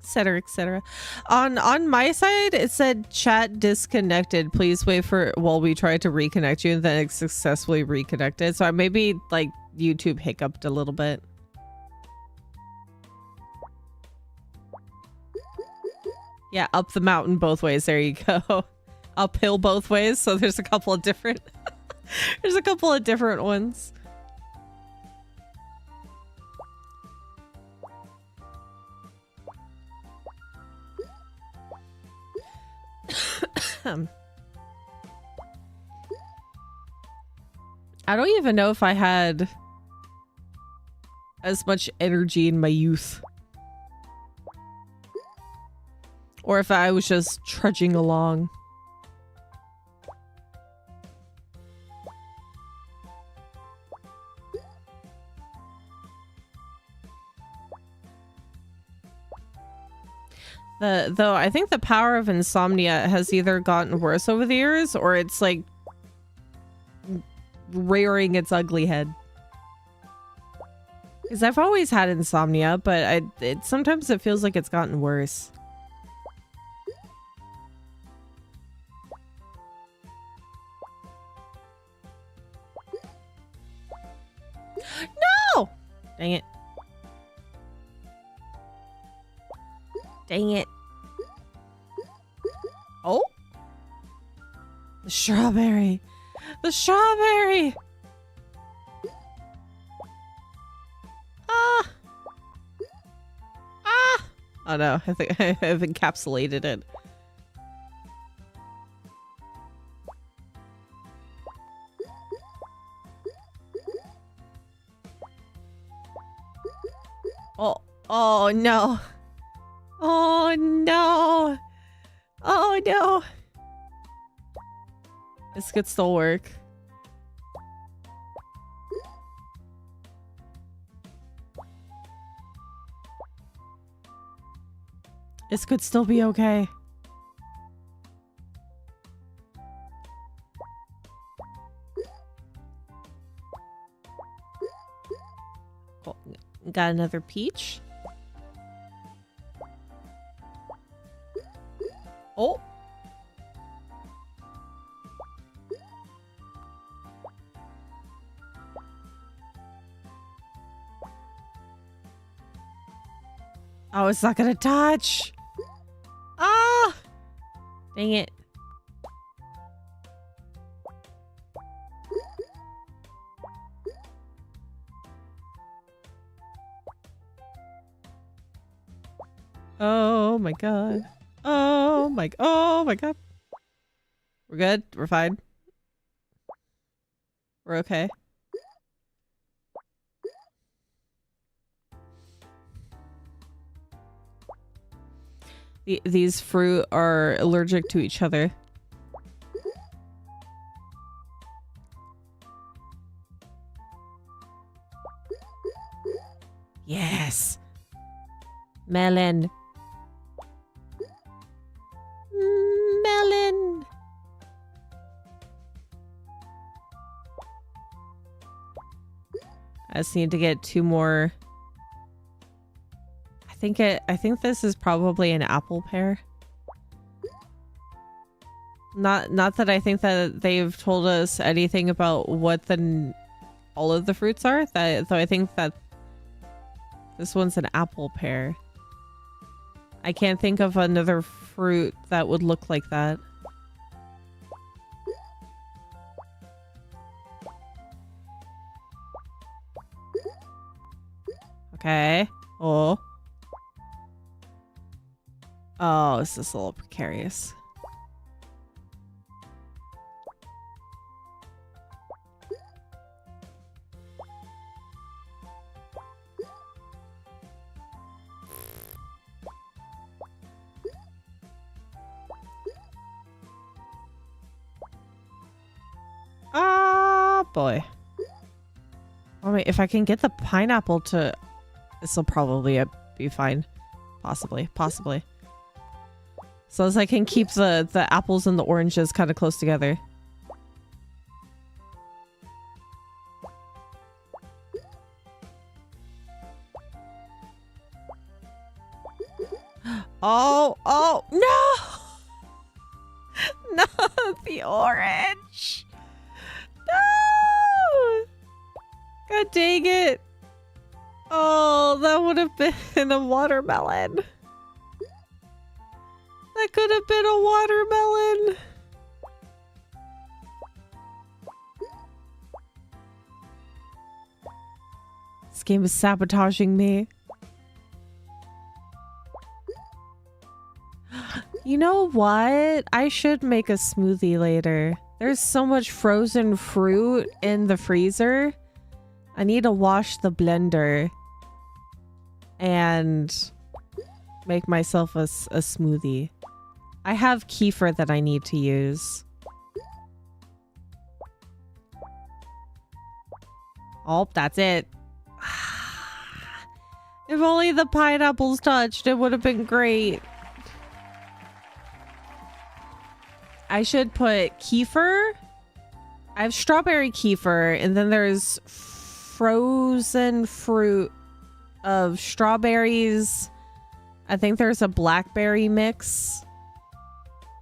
Etc, etc. On my side, it said chat disconnected. Please wait for while we try to reconnect you, and then it successfully reconnected. So I maybe like YouTube hiccuped a little bit. Yeah, up the mountain both ways. There you go. Uphill both ways. So there's a couple of different there's a couple of different ones. I don't even know if I had as much energy in my youth. Or if I was just trudging along. Though I think the power of insomnia has either gotten worse over the years or it's like rearing its ugly head. Because I've always had insomnia, but sometimes it feels like it's gotten worse. No! Dang it. Dang it. Oh? The strawberry. The strawberry! Ah! Ah! Oh no, I think I've encapsulated it. Oh, oh no. Oh no. Oh no. This could still work. This could still be okay. Cool. Got another peach. Oh. Oh, it's not gonna touch. Ah! Dang it. Oh my god. Oh my god. We're good? We're fine? We're okay? These fruit are allergic to each other. Yes. Melon. Melon. I just need to get 2 more. I think this is probably an apple pear. Not that I think that they've told us anything about what all of the fruits are. Though I think that this one's an apple pear. I can't think of another fruit that would look like that. Okay. Oh. Oh, this is a little precarious. Ah, boy. Oh wait, if I can get the pineapple to... This will probably be fine. Possibly. So as I can keep the apples and the oranges kind of close together. Oh, oh, no! Not the orange! No! God dang it! Oh, that would have been a watermelon. That could have been a watermelon. This game is sabotaging me. You know what? I should make a smoothie later. There's so much frozen fruit in the freezer. I need to wash the blender and make myself a smoothie. I have kefir that I need to use. Oh, that's it. If only the pineapples touched, it would have been great. I should put kefir. I have strawberry kefir, and then there's frozen fruit of strawberries. I think there's a blackberry mix.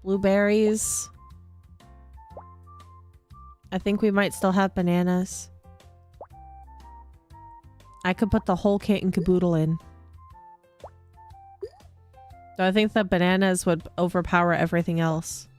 Blueberries. I think we might still have bananas. I could put the whole kit and caboodle in. So I think the bananas would overpower everything else.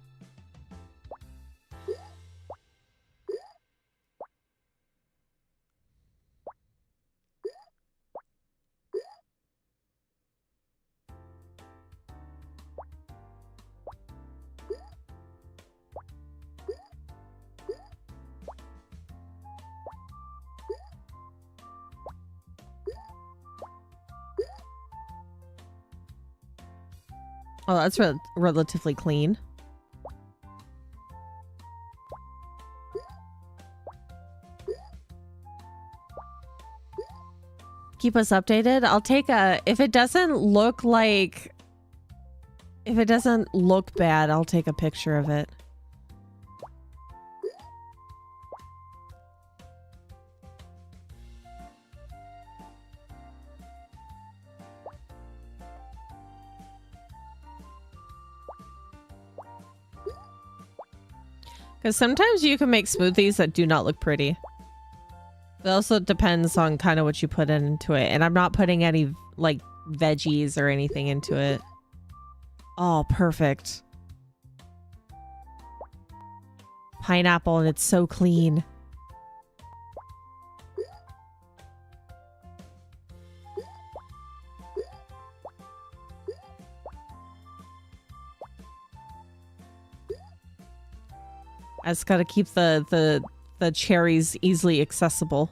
Oh, that's relatively clean. Keep us updated. I'll take a... If it doesn't look like... If it doesn't look bad, I'll take a picture of it. Because sometimes you can make smoothies that do not look pretty. It also depends on kind of what you put into it. And I'm not putting any, like, veggies or anything into it. Oh, perfect. Pineapple, and it's so clean. I just gotta keep the cherries easily accessible.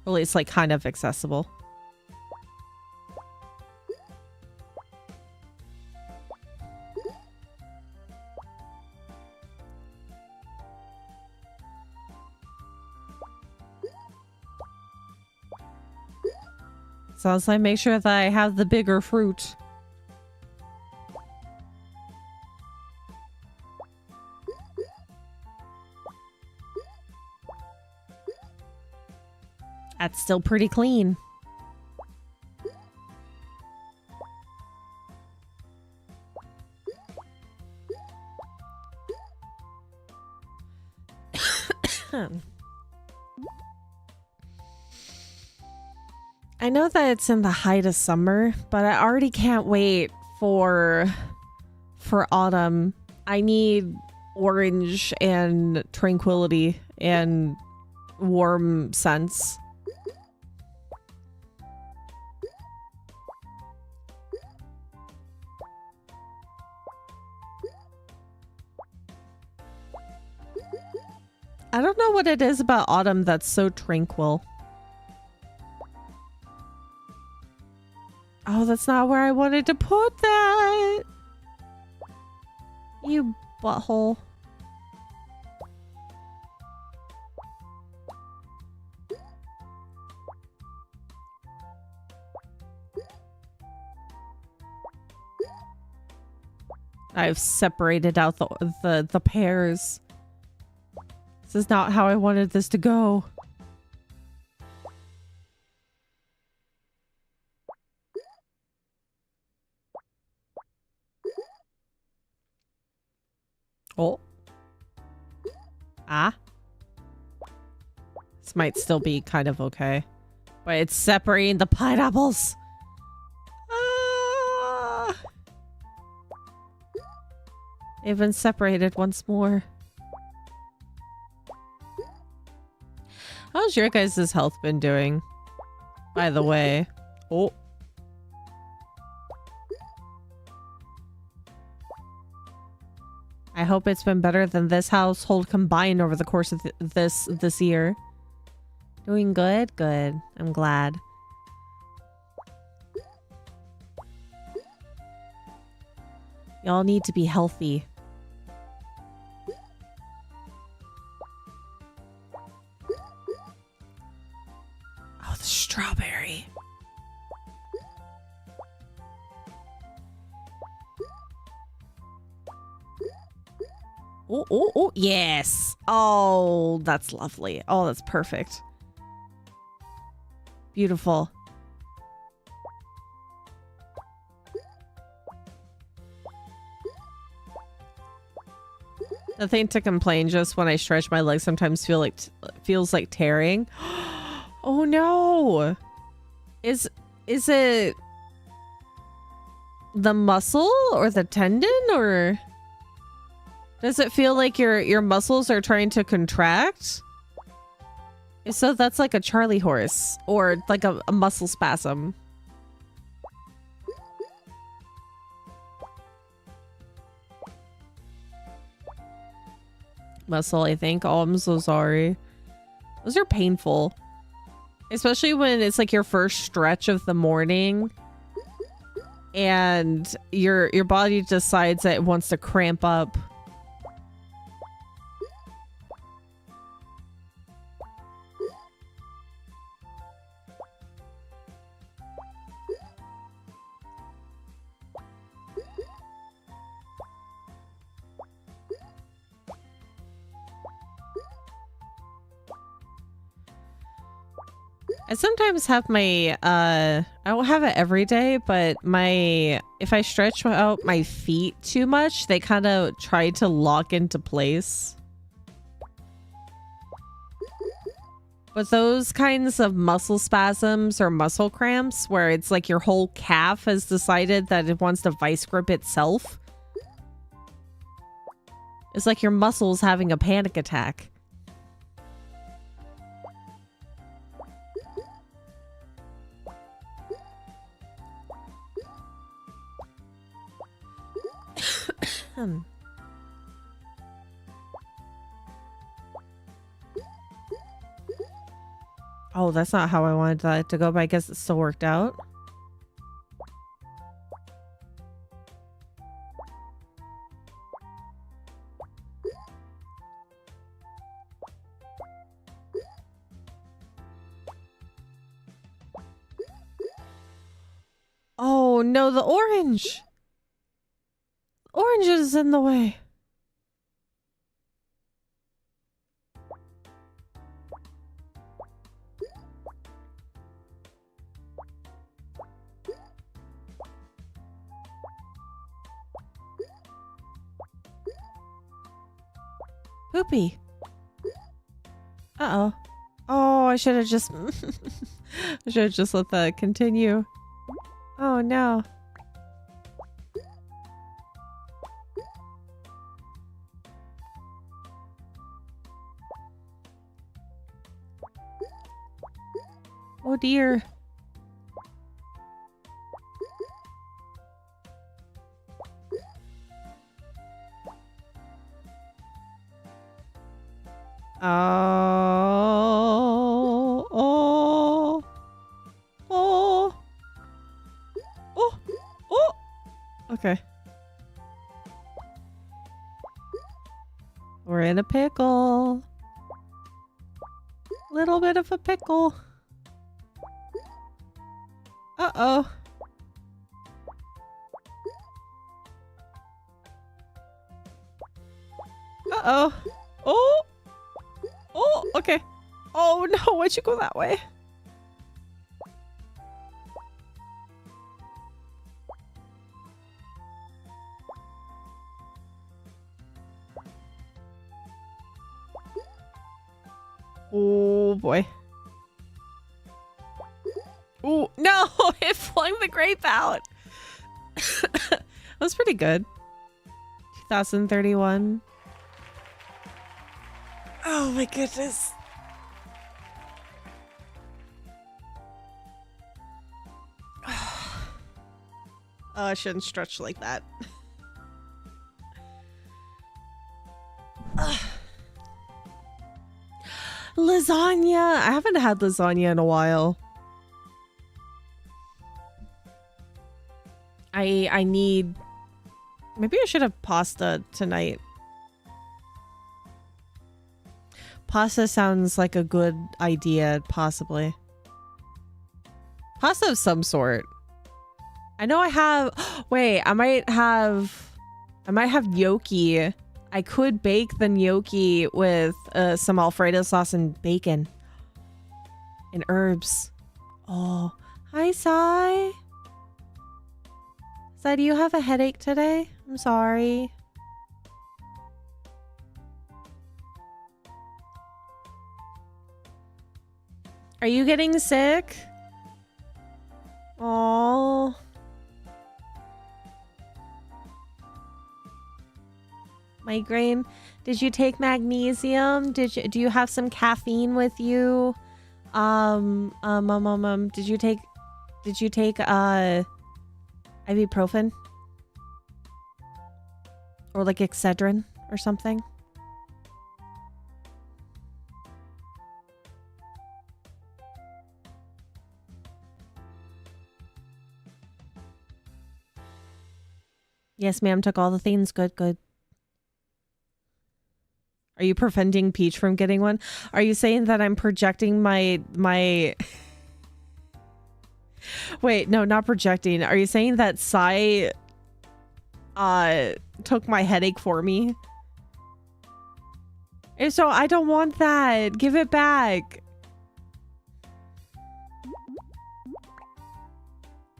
Well, it's like kind of accessible. So as I make sure that I have the bigger fruit. That's still pretty clean. I know that it's in the height of summer, but I already can't wait for autumn. I need orange and tranquility and warm scents. I don't know what it is about autumn that's so tranquil. Oh, that's not where I wanted to put that. You butthole. I've separated out the pears. This is not how I wanted this to go. Oh. Ah. This might still be kind of okay. But it's separating the pineapples. Ah. They've been separated once more. How's your guys' health been doing? By the way. Oh. I hope it's been better than this household combined over the course of this year. Doing good? Good. I'm glad. Y'all need to be healthy. Oh, the strawberry. Oh, oh, oh, yes. Oh, that's lovely. Oh, that's perfect. Beautiful. The thing to complain, just when I stretch my legs sometimes feels like tearing. Oh no. Is it the muscle or the tendon, or does it feel like your muscles are trying to contract? If so, that's like a Charlie horse or like a muscle spasm. Muscle, I think. Oh, I'm so sorry. Those are painful. Especially when it's like your first stretch of the morning and your body decides that it wants to cramp up. I sometimes have my, I don't have it every day, but if I stretch out my feet too much, they kind of try to lock into place. But those kinds of muscle spasms or muscle cramps, where it's like your whole calf has decided that it wants to vice grip itself. It's like your muscles having a panic attack. Oh, that's not how I wanted that to go, but I guess it still worked out. Oh no, the orange! Orange is in the way. Poopy. Uh-oh. Oh, I should have just... I should have just let that continue. Oh, no. Oh, dear. Oh, oh, oh, oh, oh. Okay. We're in a pickle. Little bit of a pickle. Uh-oh. Uh-oh. Oh. Oh, okay. Oh, no. Why'd you go that way? Oh, boy. Oh, no. It flung the grape out. That was pretty good. 2031. Oh my goodness. Oh, I shouldn't stretch like that. Lasagna. I haven't had lasagna in a while. I need... Maybe I should have pasta tonight. Pasta sounds like a good idea, possibly. Pasta of some sort. I know I have... Wait, I might have gnocchi. I could bake the gnocchi with some Alfredo sauce and bacon. And herbs. Oh, hi, Sai. Sai, do you have a headache today? I'm sorry. Are you getting sick? Oh. Migraine. Did you take magnesium? Do you have some caffeine with you? Did you take ibuprofen? Or like Excedrin or something? Yes, ma'am, took all the things. Good, good. Are you preventing Peach from getting one? Are you saying that I'm projecting my... Wait, no, not projecting. Are you saying that Sai took my headache for me? If so, I don't want that. Give it back.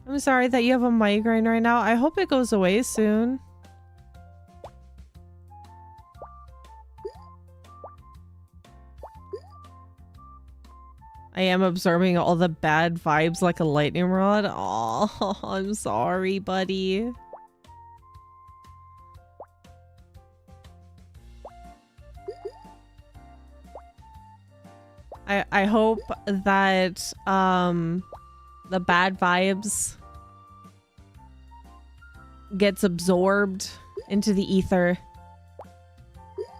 I'm sorry that you have a migraine right now. I hope it goes away soon. I am absorbing all the bad vibes like a lightning rod. Oh, I'm sorry, buddy. I hope that the bad vibes gets absorbed into the ether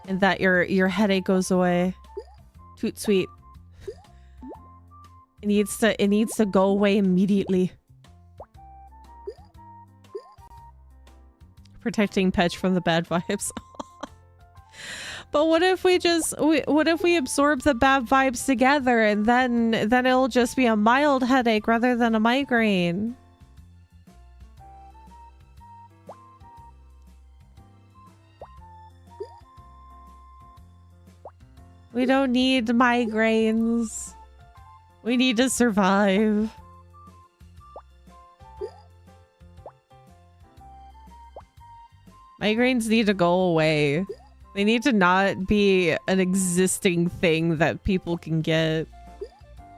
and that your headache goes away. Toot sweet. It needs to go away immediately. Protecting Petch from the bad vibes. But what if we absorb the bad vibes together and then it'll just be a mild headache rather than a migraine? We don't need migraines. We need to survive. Migraines need to go away. They need to not be an existing thing that people can get.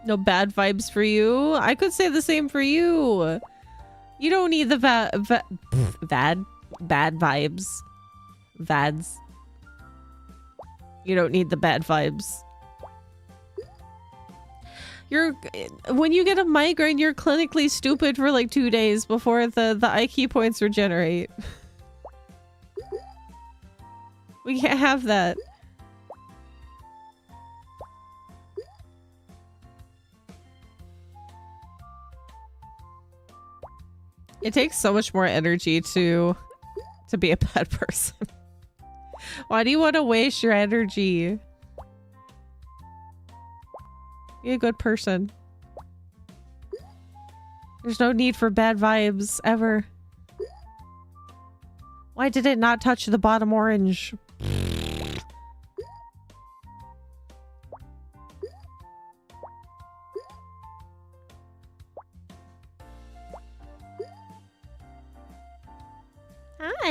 No bad vibes for you. I could say the same for you. You don't need the bad vibes. Vads. You don't need the bad vibes. When you get a migraine, you're clinically stupid for like 2 days before the IQ points regenerate. We can't have that. It takes so much more energy to be a bad person. Why do you want to waste your energy? Be a good person. There's no need for bad vibes ever. Why did it not touch the bottom orange?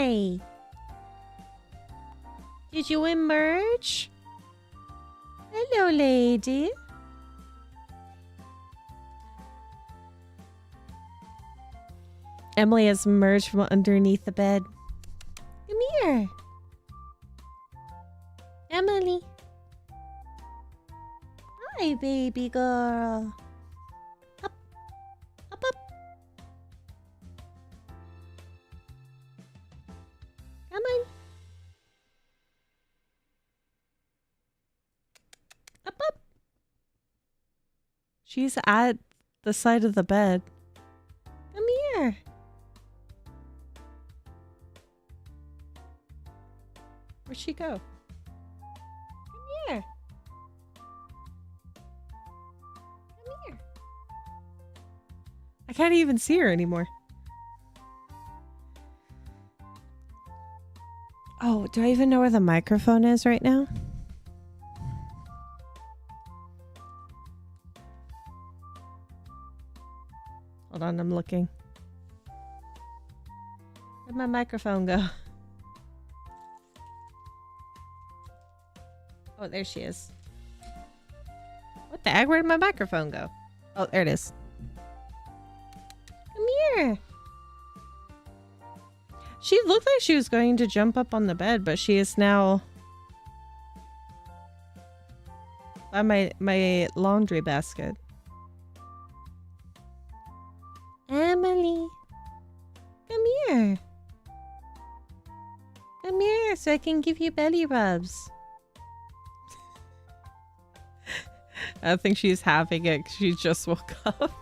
Hi. Did you emerge? Hello, lady. Emily has emerged from underneath the bed. Come here. Emily. Hi, baby girl. Up. Up, up. Come on. Up, up. She's at the side of the bed. Come here. Where'd she go? Come here. Come here. I can't even see her anymore. Oh, do I even know where the microphone is right now? Hold on, I'm looking. Where'd my microphone go? Oh, there she is. What the heck? Where did my microphone go? Oh, there it is. Come here. She looked like she was going to jump up on the bed, but she is now by my laundry basket. Emily, come here. Come here so I can give you belly rubs. I think she's having it 'cause she just woke up.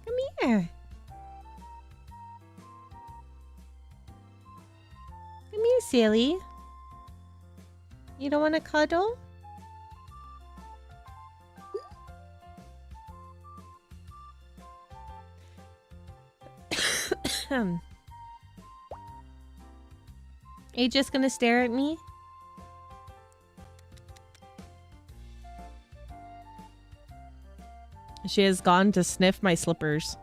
Come here. Come here, silly. You don't want to cuddle? Are you just gonna stare at me? She has gone to sniff my slippers.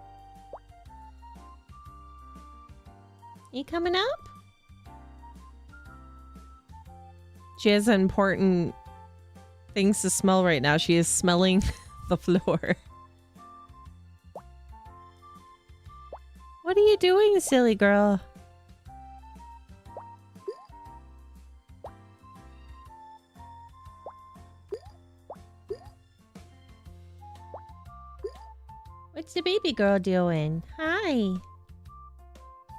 You coming up? She has important things to smell right now. She is smelling the floor. What are you doing, silly girl? What's the baby girl doing? Hi.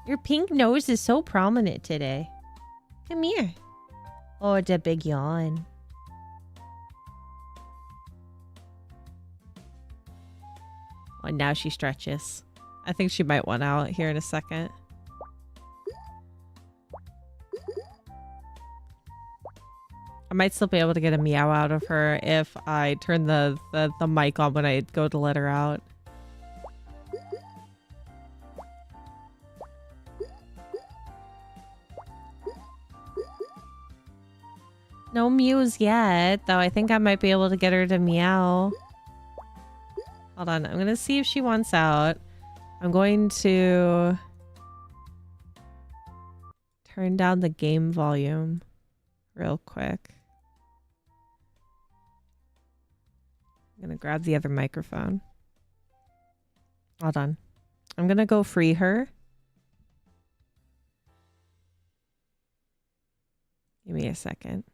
Your pink nose is so prominent today. Come here. Oh, it's a big yawn. Oh, now she stretches. I think she might want out here in a second. I might still be able to get a meow out of her if I turn the mic on when I go to let her out. No mews yet, though I think I might be able to get her to meow. Hold on, I'm gonna see if she wants out. I'm going to turn down the game volume real quick. I'm gonna grab the other microphone. Hold on. I'm gonna go free her. Give me a second.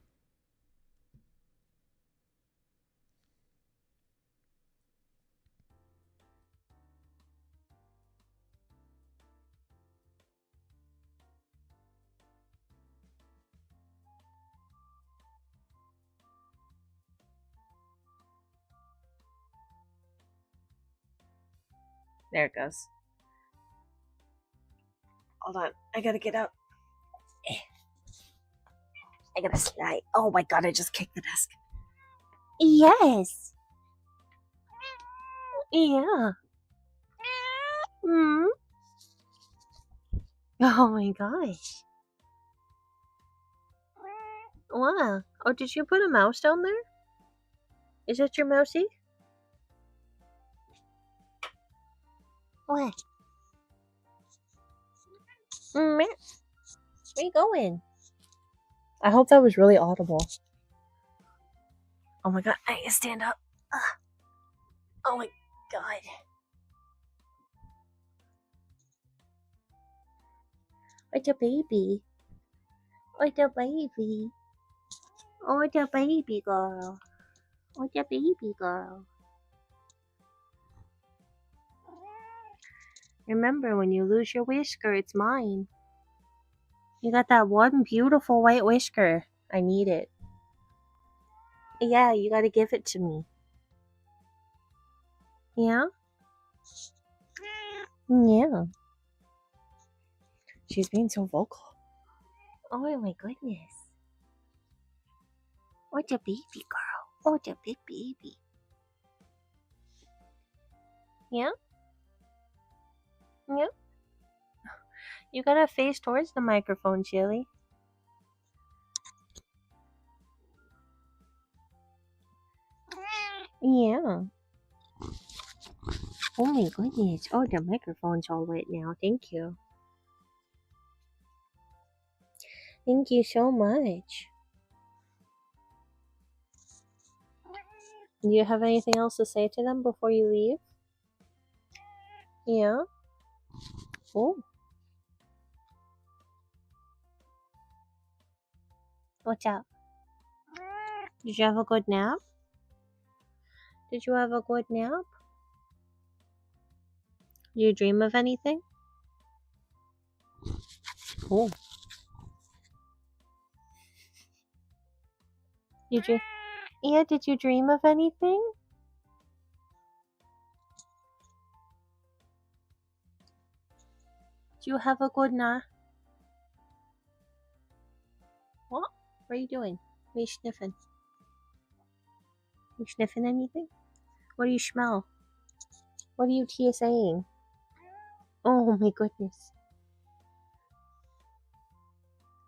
There it goes. Hold on. I gotta get out. I gotta slide. Oh my god, I just kicked the desk. Yes. Yeah. Hmm. Oh my gosh. Wow. Oh, did you put a mouse down there? Is that your mousey? What? Where you going? I hope that was really audible. Oh my god, I need to stand up. Ugh. Oh my god. It's a baby. It's a baby. Oh, it's a baby girl. Oh, it's a baby girl. Remember, when you lose your whisker, it's mine. You got that one beautiful white whisker. I need it. Yeah, you gotta give it to me. Yeah? Yeah. She's being so vocal. Oh my goodness. What a baby girl. Oh, the big baby. Yeah? Yeah? You gotta face towards the microphone, Chili. Yeah. Oh my goodness. Oh, the microphone's all wet now. Thank you. Thank you so much. Do you have anything else to say to them before you leave? Yeah? Oh. What's up? Did you have a good nap? Did you have a good nap? Did you dream of anything? Oh. Yeah, did you dream of anything? Did you have a good nap? What? What are you doing? What are you sniffing? You sniffing anything? What do you smell? What are you TSAing? Oh my goodness.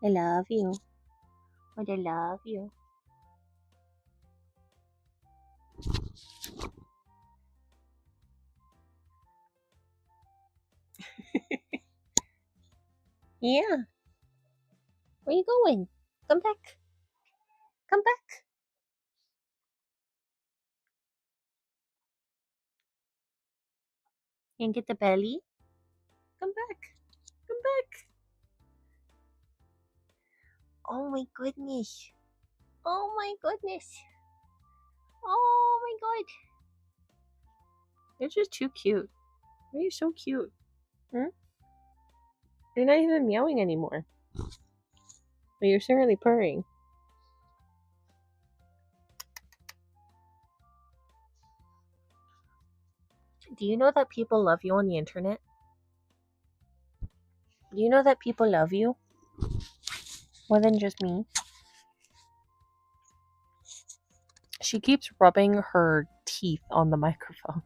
I love you. But I love you. Yeah. Where you going? Come back. Come back. And get the belly. Come back. Come back. Oh my goodness. Oh my goodness. Oh my god. You're just too cute. Why are you so cute? Hmm? You're not even meowing anymore. But you're certainly purring. Do you know that people love you on the internet? Do you know that people love you? More than just me? She keeps rubbing her teeth on the microphone.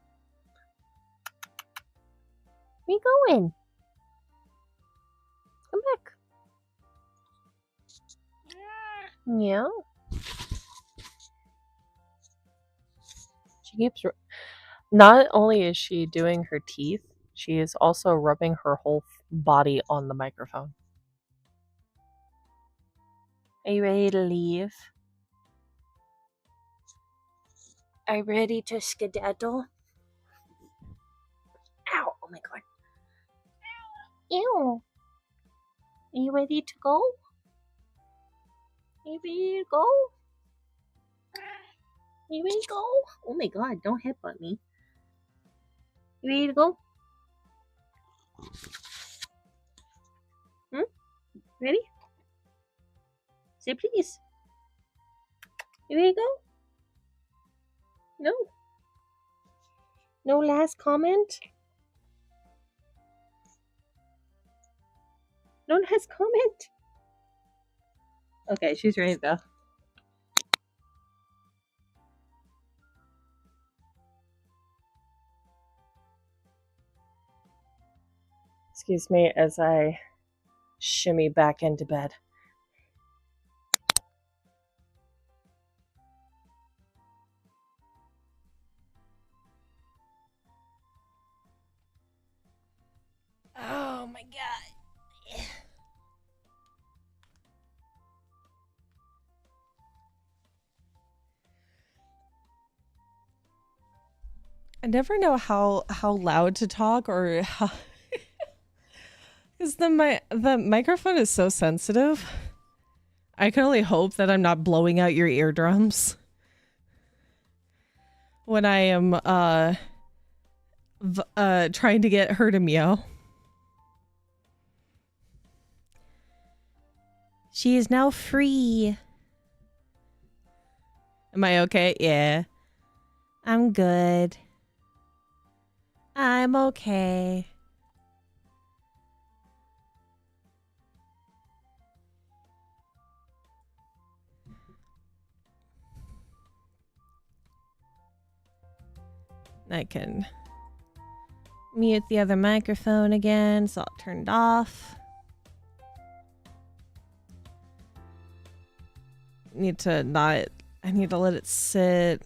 Where you going? Come back. Yeah. She keeps. Not only is she doing her teeth, she is also rubbing her whole body on the microphone. Are you ready to leave? Are you ready to skedaddle? Ow! Oh my god. Ew. Are you ready to go? Are you ready to go? Are you ready to go? Oh my god, don't headbutt me. You ready to go? Ready? Say please. You ready to go? No. No last comment? No last comment? Okay, she's ready to go. Excuse me as I shimmy back into bed. Oh my god. I never know how loud to talk or how because the microphone is so sensitive. I can only hope that I'm not blowing out your eardrums when I am trying to get her to meow. She is now free. Am I okay? Yeah. I'm good. I'm okay. I can mute the other microphone again, so I'll turn it off. I need to let it sit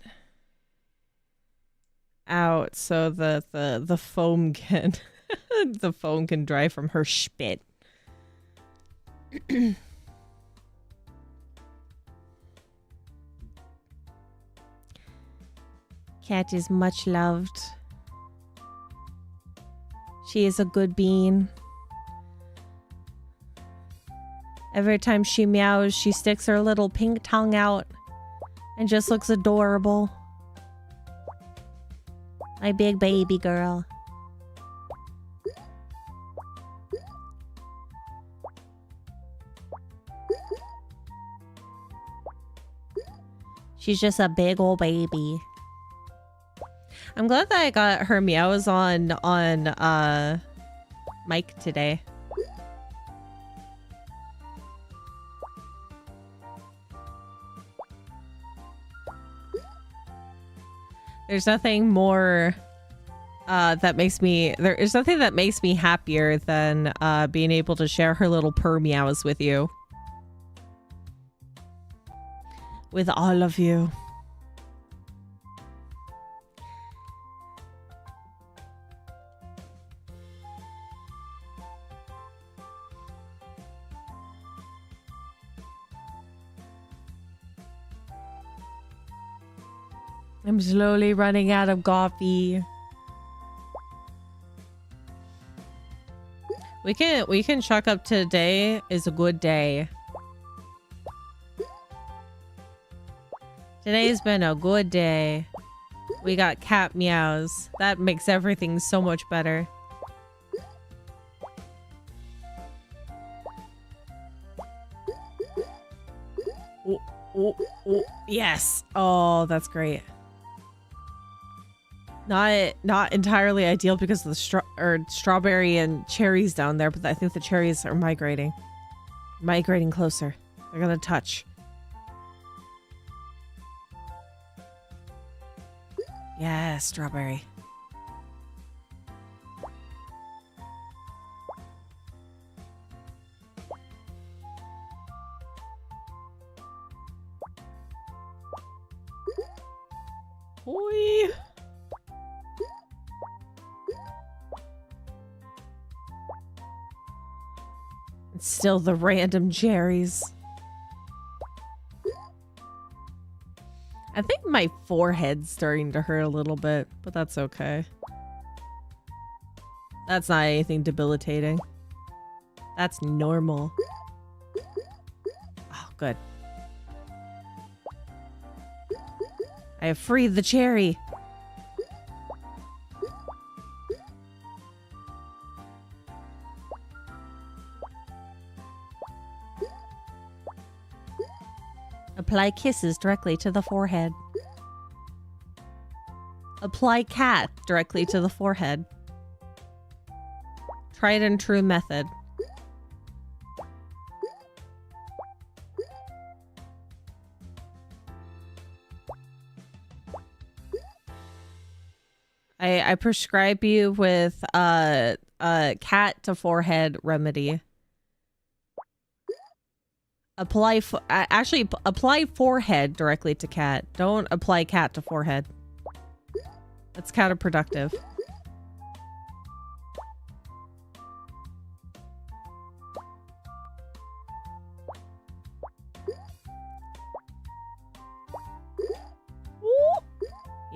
out so that the foam can the foam can dry from her spit. Cat is much loved. She is a good bean. Every time she meows, she sticks her little pink tongue out and just looks adorable. My big baby girl. She's just a big old baby. I'm glad that I got her meows on mic today. There's nothing more there's nothing that makes me happier than being able to share her little purr meows with you. With all of you. I'm slowly running out of coffee. We can chalk up today is a good day. Today's been a good day. We got cat meows. That makes everything so much better. Oh, oh, oh, yes. Oh, that's great. Not entirely ideal because of the strawberry and cherries down there, but I think the cherries are migrating closer. They're gonna touch. Yeah, strawberry. Boy. It's still the random cherries. I think my forehead's starting to hurt a little bit, but that's okay. That's not anything debilitating. That's normal. Oh, good. I have freed the cherry. Apply kisses directly to the forehead. Apply cat directly to the forehead. Tried and true method. I prescribe you with cat to forehead remedy. Apply forehead directly to cat. Don't apply cat to forehead. That's counterproductive.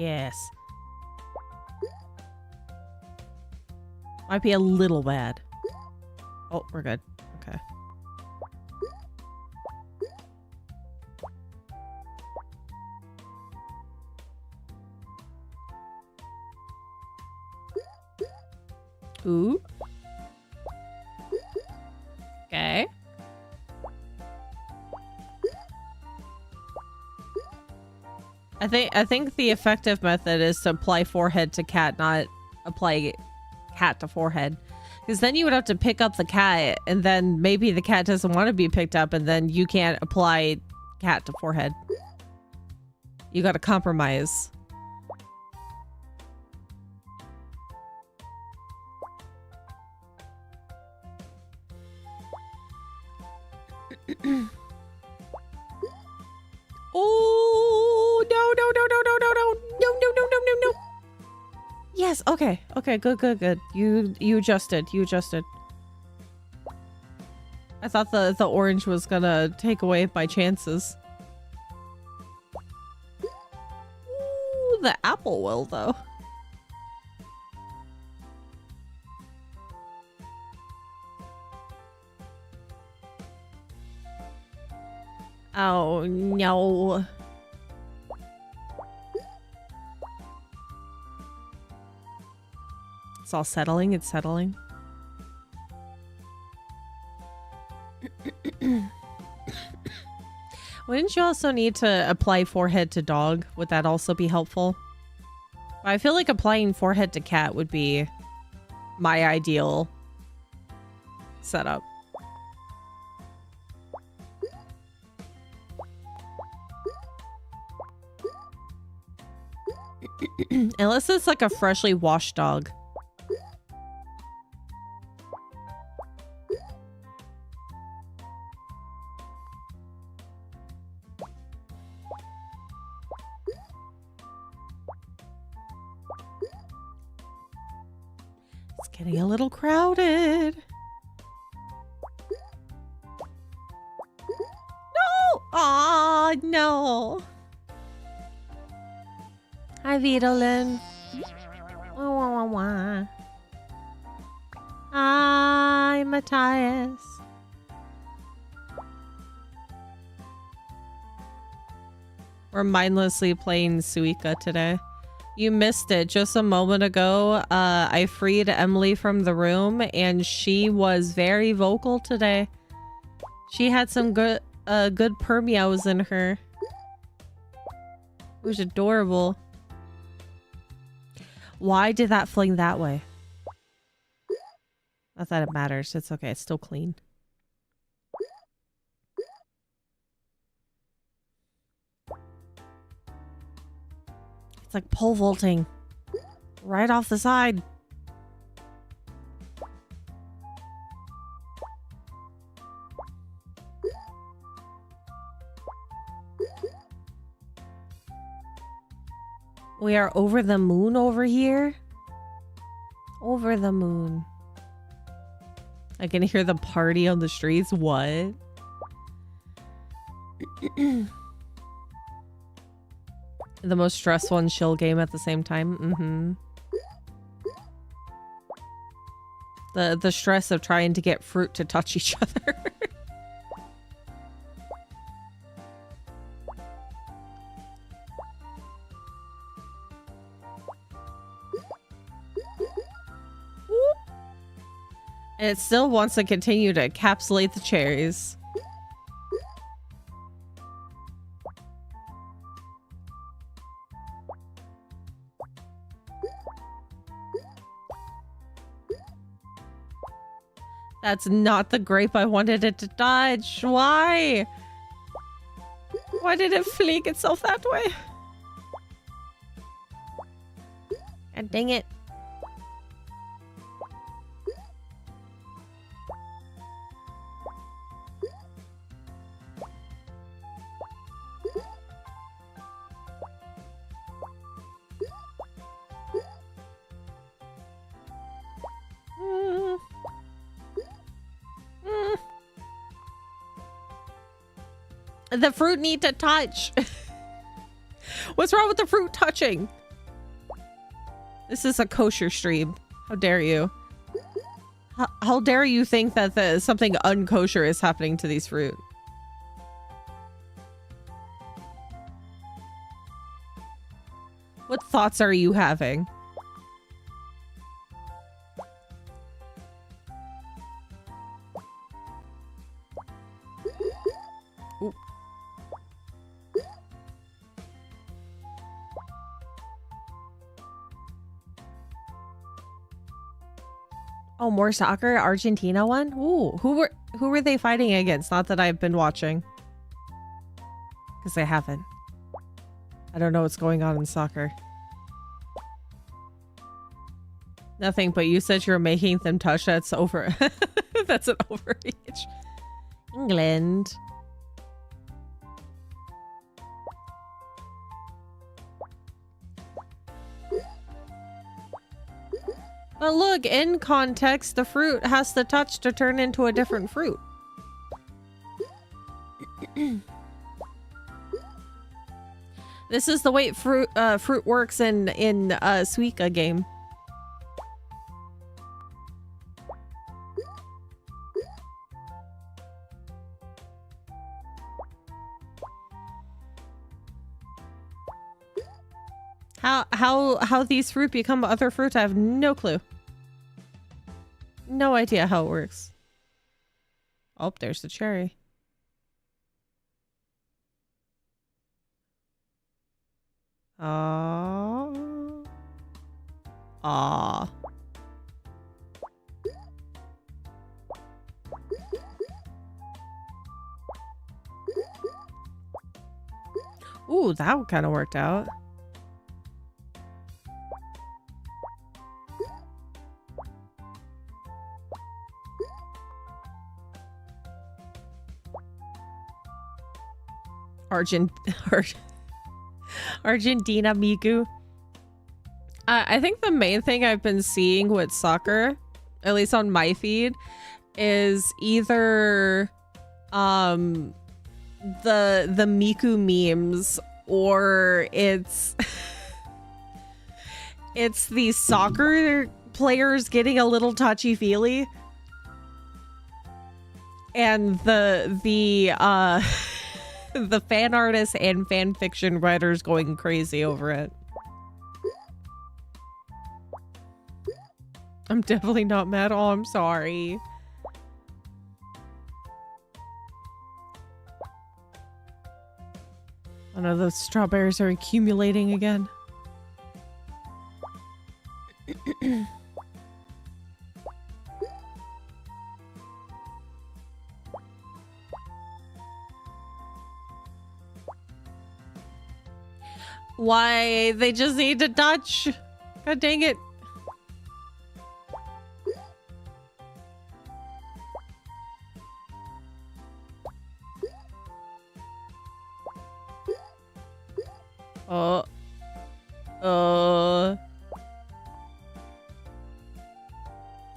Yes. Might be a little bad. Oh, we're good. Okay. Ooh. Okay. I think the effective method is to apply forehead to cat, not apply cat to forehead. Because then you would have to pick up the cat, and then maybe the cat doesn't want to be picked up, and then you can't apply cat to forehead. You gotta compromise. Oh, no. Yes, okay. Okay, good. You adjusted. I thought the orange was gonna take away my chances. Ooh, the apple will, though. Oh, no. It's all settling. It's settling. Wouldn't you also need to apply forehead to dog? Would that also be helpful? I feel like applying forehead to cat would be my ideal setup. Unless it's like a freshly washed dog. It's getting a little crowded. No! Aw, no. Hi, Vidolin. Hi, Matthias. We're mindlessly playing Suika today. You missed it. Just a moment ago, I freed Emily from the room, and she was very vocal today. She had some good purr meows in her. It was adorable. Why did that fling that way? Not that it matters. It's okay. It's still clean. It's like pole vaulting. Right off the side. We are over the moon over here. Over the moon. I can hear the party on the streets. What? The most stressful and chill game at the same time. The stress of trying to get fruit to touch each other. And it still wants to continue to encapsulate the cherries. That's not the grape I wanted it to touch. Why? Why did it fleek itself that way? God dang it. The fruit need to touch. What's wrong with the fruit touching? This is a kosher stream. How dare you? How dare you think that something unkosher is happening to these fruit? What thoughts are you having? Ooh. Oh, more soccer? Argentina won? Ooh, who were they fighting against? Not that I've been watching. Because I haven't. I don't know what's going on in soccer. Nothing, but you said you're making them touch. That's over. That's an overreach. England. But look, in context, the fruit has to touch to turn into a different fruit. This is the way fruit works in Suika game. How these fruit become other fruit, I have no clue. No idea how it works. Oh, there's the cherry. Aww. Aww. Ooh, that kind of worked out. Argentina Miku. I think the main thing I've been seeing with soccer, at least on my feed, is either the Miku memes, or it's it's the soccer players getting a little touchy-feely, and the the fan artists and fan fiction writers going crazy over it. I'm definitely not mad. Oh, I'm sorry. Oh no, those strawberries are accumulating again. Why? They just need to touch. God dang it.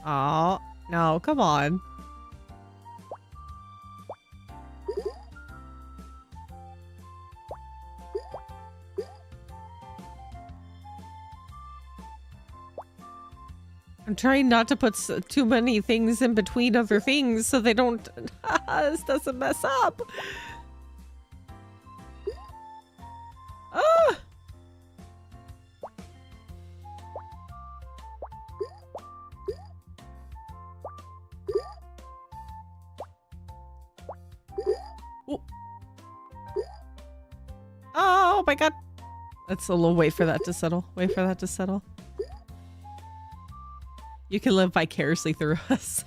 Oh, no, come on. I'm trying not to put too many things in between other things so they don't... this doesn't mess up. Ah! Ooh. Oh my god. Let's a little wait for that to settle. Wait for that to settle. You can live vicariously through us.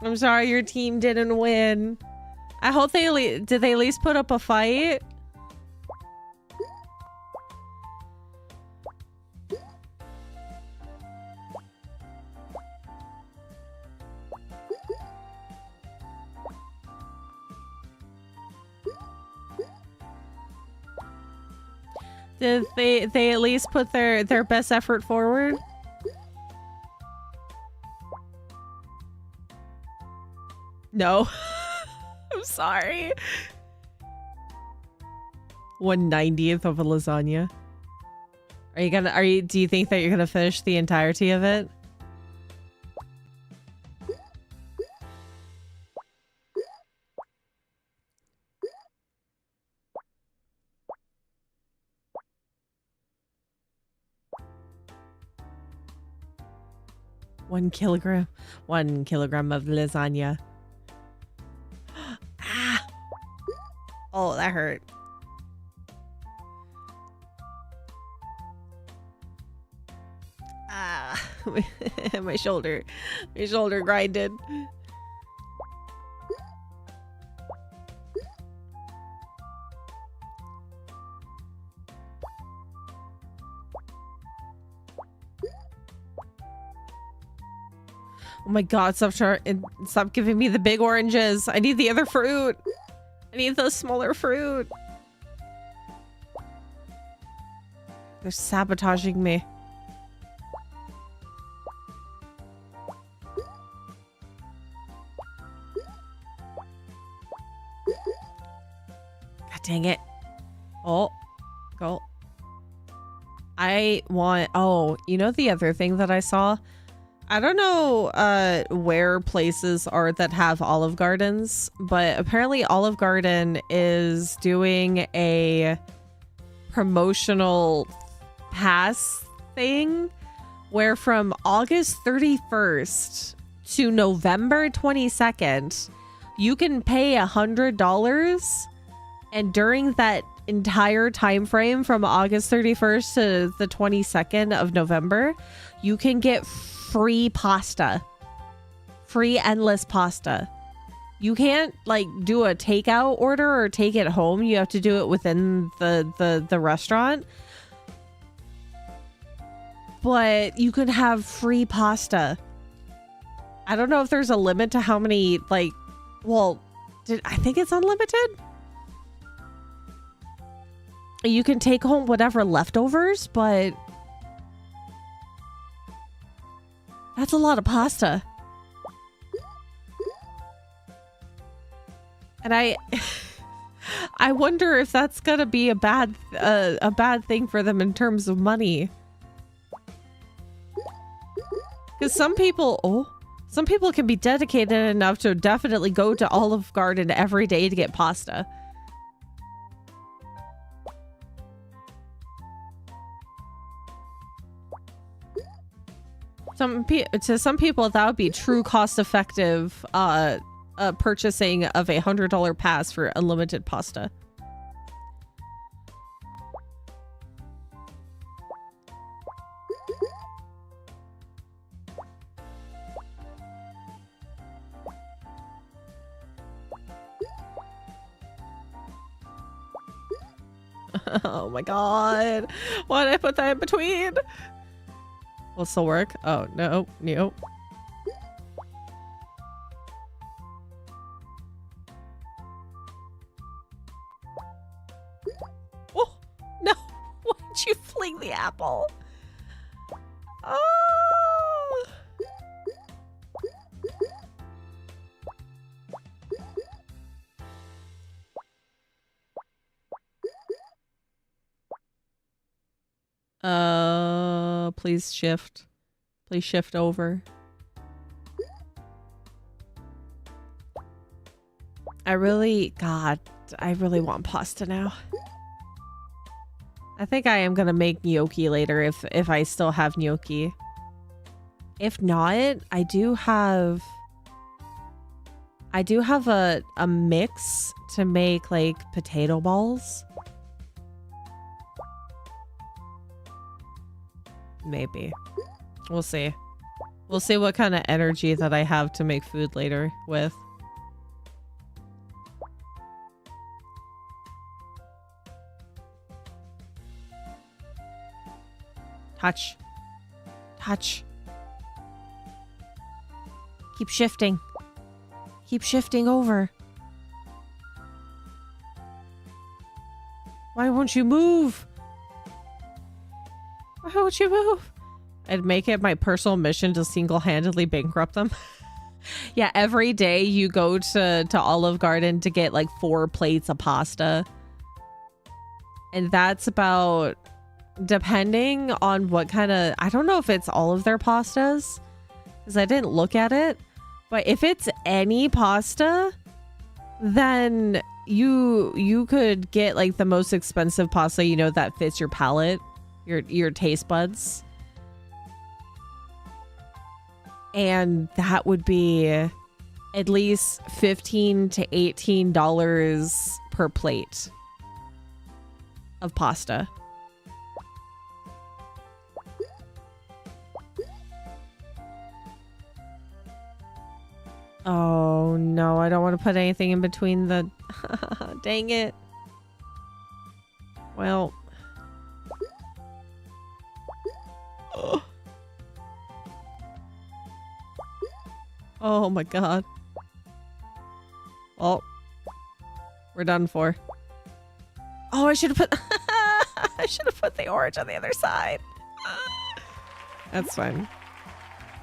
I'm sorry your team didn't win. I hope they did they at least put up a fight? Did they at least put their best effort forward? No. I'm sorry. 1/90th of a lasagna. Do you think that you're gonna finish the entirety of it? One kilogram of lasagna. Ah! Oh, that hurt. Ah, my shoulder grinded. Oh my god, stop giving me the big oranges. I need the other fruit. I need the smaller fruit. They're sabotaging me. God dang it. Oh, go. Oh, you know the other thing that I saw? I don't know where places are that have Olive Gardens, but apparently Olive Garden is doing a promotional pass thing where from August 31st to November 22nd, you can pay $100, and during that entire time frame from August 31st to the 22nd of November, you can get free pasta. Free endless pasta. You can't like do a takeout order or take it home. You have to do it within the restaurant. But you could have free pasta. I don't know if there's a limit to how many, like, well, I think it's unlimited. You can take home whatever leftovers, but that's a lot of pasta. And I wonder if that's gonna be a bad thing for them in terms of money. Because some people can be dedicated enough to definitely go to Olive Garden every day to get pasta. To some people, that would be true cost-effective purchasing of a $100 pass for unlimited pasta. Oh my god. Why did I put that in between? Will this still work? Oh, no. No. Oh, no. Why'd you fling the apple? Oh. Please shift. Please shift over. I really want pasta now. I think I am gonna make gnocchi later if I still have gnocchi. If not, I do have a mix to make like potato balls. Maybe. We'll see. We'll see what kind of energy that I have to make food later with. Touch. Touch. Keep shifting. Keep shifting over. Why won't you move? Why won't you move? I'd make it my personal mission to single-handedly bankrupt them. Yeah, every day you go to Olive Garden to get like 4 plates of pasta. And that's about depending on what kind of, I don't know if it's all of their pastas because I didn't look at it, but if it's any pasta, then you could get like the most expensive pasta, you know, that fits your palate, your taste buds. And that would be at least $15 to $18 per plate of pasta. Oh no, I don't want to put anything in between the... Dang it. Well... Oh my god. Well, we're done for. Oh, I should have put... I should have put the orange on the other side. That's fine.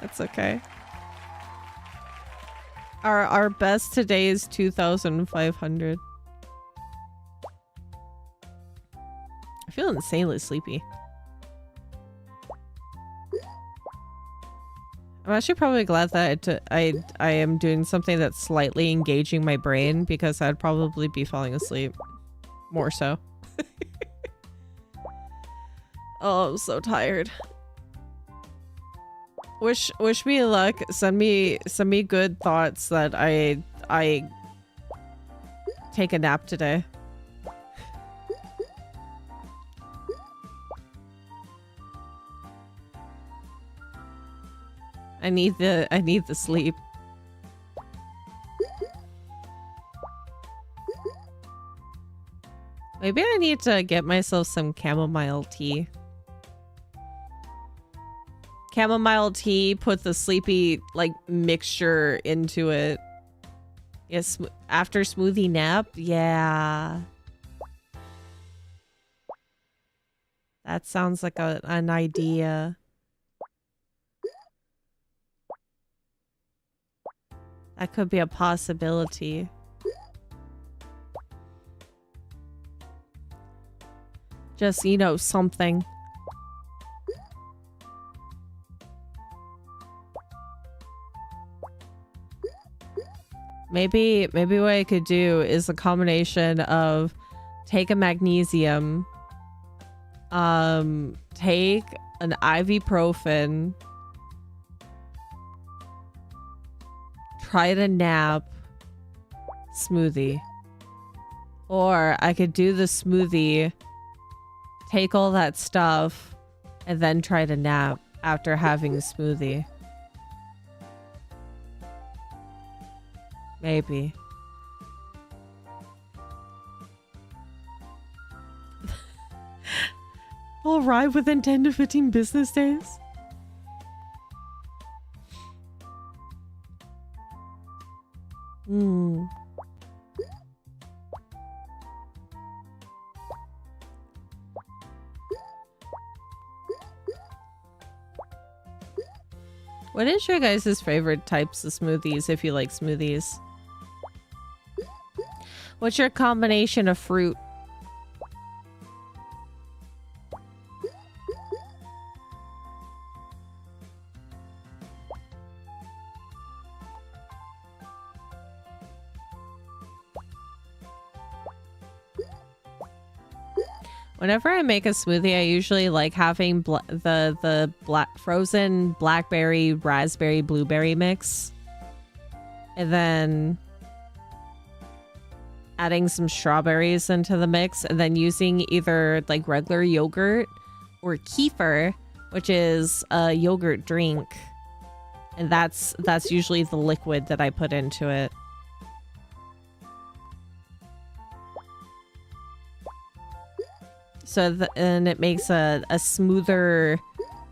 That's okay. Our best today is 2,500. I feel insanely sleepy. I'm actually probably glad that I am doing something that's slightly engaging my brain, because I'd probably be falling asleep more so. Oh, I'm so tired. Wish me luck. Send me good thoughts that I take a nap today. I need the sleep. Maybe I need to get myself some chamomile tea. Chamomile tea, put the sleepy like mixture into it. Yes, after smoothie nap. Yeah. That sounds like an idea. That could be a possibility. Just, you know, something. Maybe what I could do is a combination of take a magnesium, take an ibuprofen, try to nap, smoothie. Or I could do the smoothie, take all that stuff, and then try to nap after having a smoothie. Maybe. I'll arrive within 10 to 15 business days. Hmm. What is your guys' favorite types of smoothies, if you like smoothies? What's your combination of fruit? Whenever I make a smoothie, I usually like having the frozen blackberry, raspberry, blueberry mix. And then adding some strawberries into the mix, and then using either like regular yogurt or kefir, which is a yogurt drink. And that's usually the liquid that I put into it. So and it makes a smoother,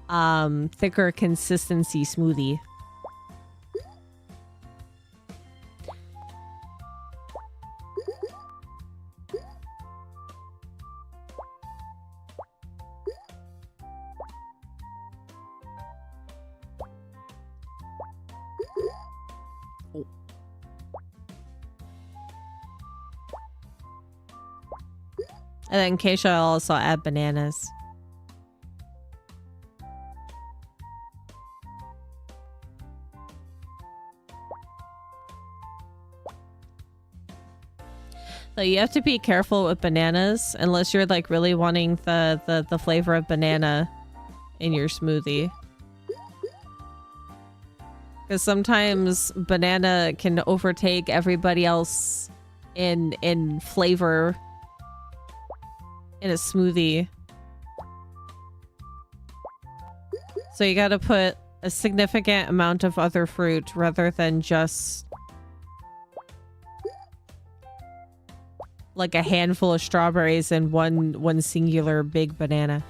thicker consistency smoothie. And then Keisha will also add bananas. So you have to be careful with bananas unless you're like really wanting the flavor of banana in your smoothie. Because sometimes banana can overtake everybody else in flavor in a smoothie. So you gotta put a significant amount of other fruit rather than just like a handful of strawberries and one singular big banana.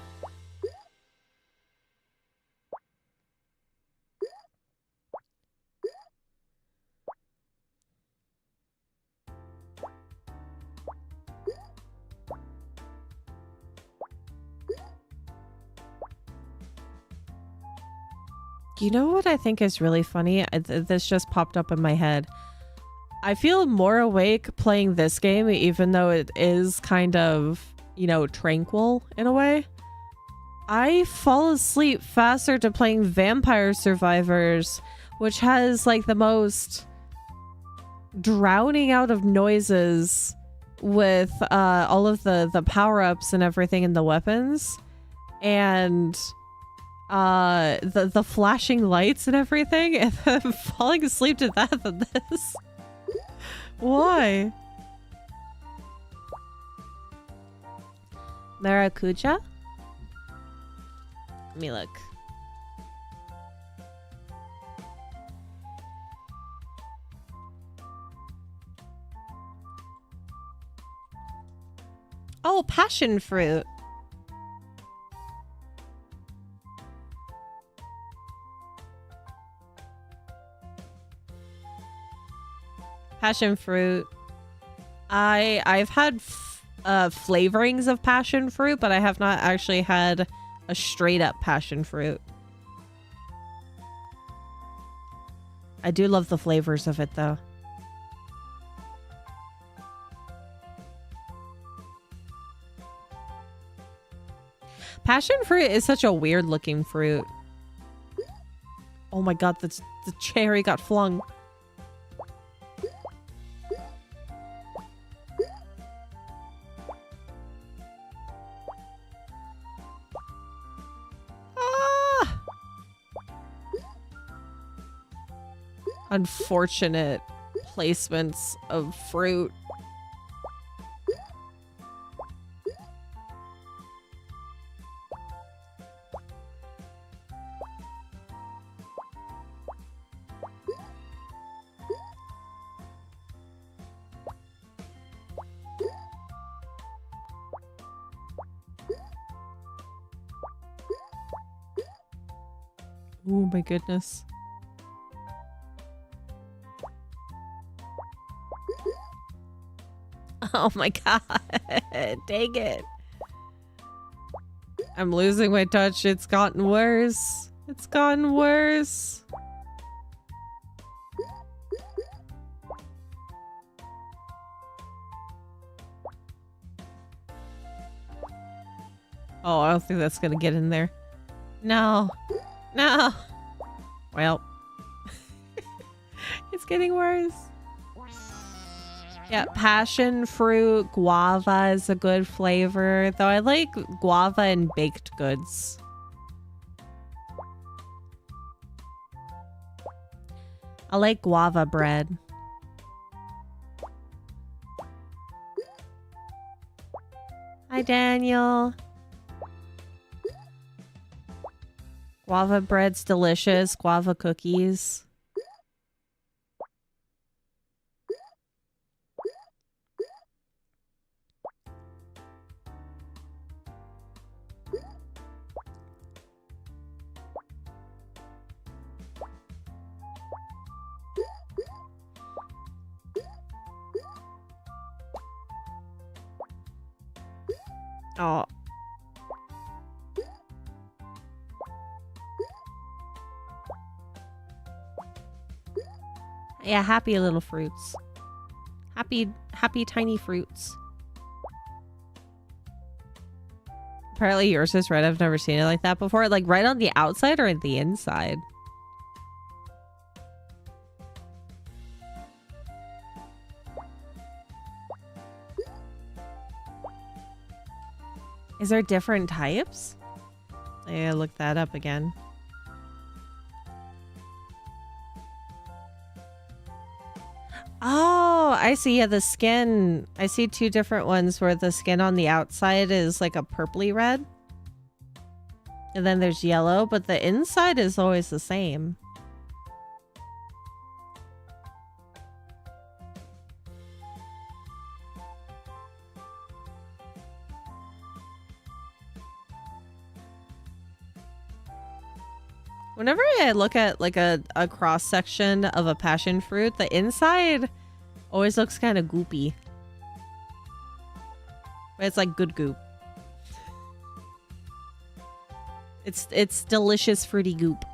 You know what I think is really funny? This just popped up in my head. I feel more awake playing this game, even though it is kind of, you know, tranquil in a way. I fall asleep faster to playing Vampire Survivors, which has like the most drowning out of noises with all of the power-ups and everything in the weapons. And the flashing lights and everything, and I'm falling asleep to that than this. Why? Maracuja? Let me look. Oh, passion fruit. Passion fruit. I've had flavorings of passion fruit, but I have not actually had a straight up passion fruit. I do love the flavors of it though. Passion fruit is such a weird looking fruit. Oh my god, the cherry got flung. Unfortunate placements of fruit. Oh my goodness. Oh my god. Dang it. I'm losing my touch. It's gotten worse. It's gotten worse. Oh, I don't think that's gonna get in there. No. No. Well. It's getting worse. Yeah, passion fruit, guava is a good flavor. Though I like guava in baked goods. I like guava bread. Hi, Daniel. Guava bread's delicious. Guava cookies. Oh. Yeah, happy little fruits. Happy tiny fruits. Apparently yours is red. I've never seen it like that before. Like right on the outside or the inside? Is there different types? I gotta look that up again. Oh, I see. Yeah, the skin. I see two different ones where the skin on the outside is like a purpley red. And then there's yellow, but the inside is always the same. Whenever I look at like a cross section of a passion fruit, the inside always looks kind of goopy. But it's like good goop. It's delicious fruity goop.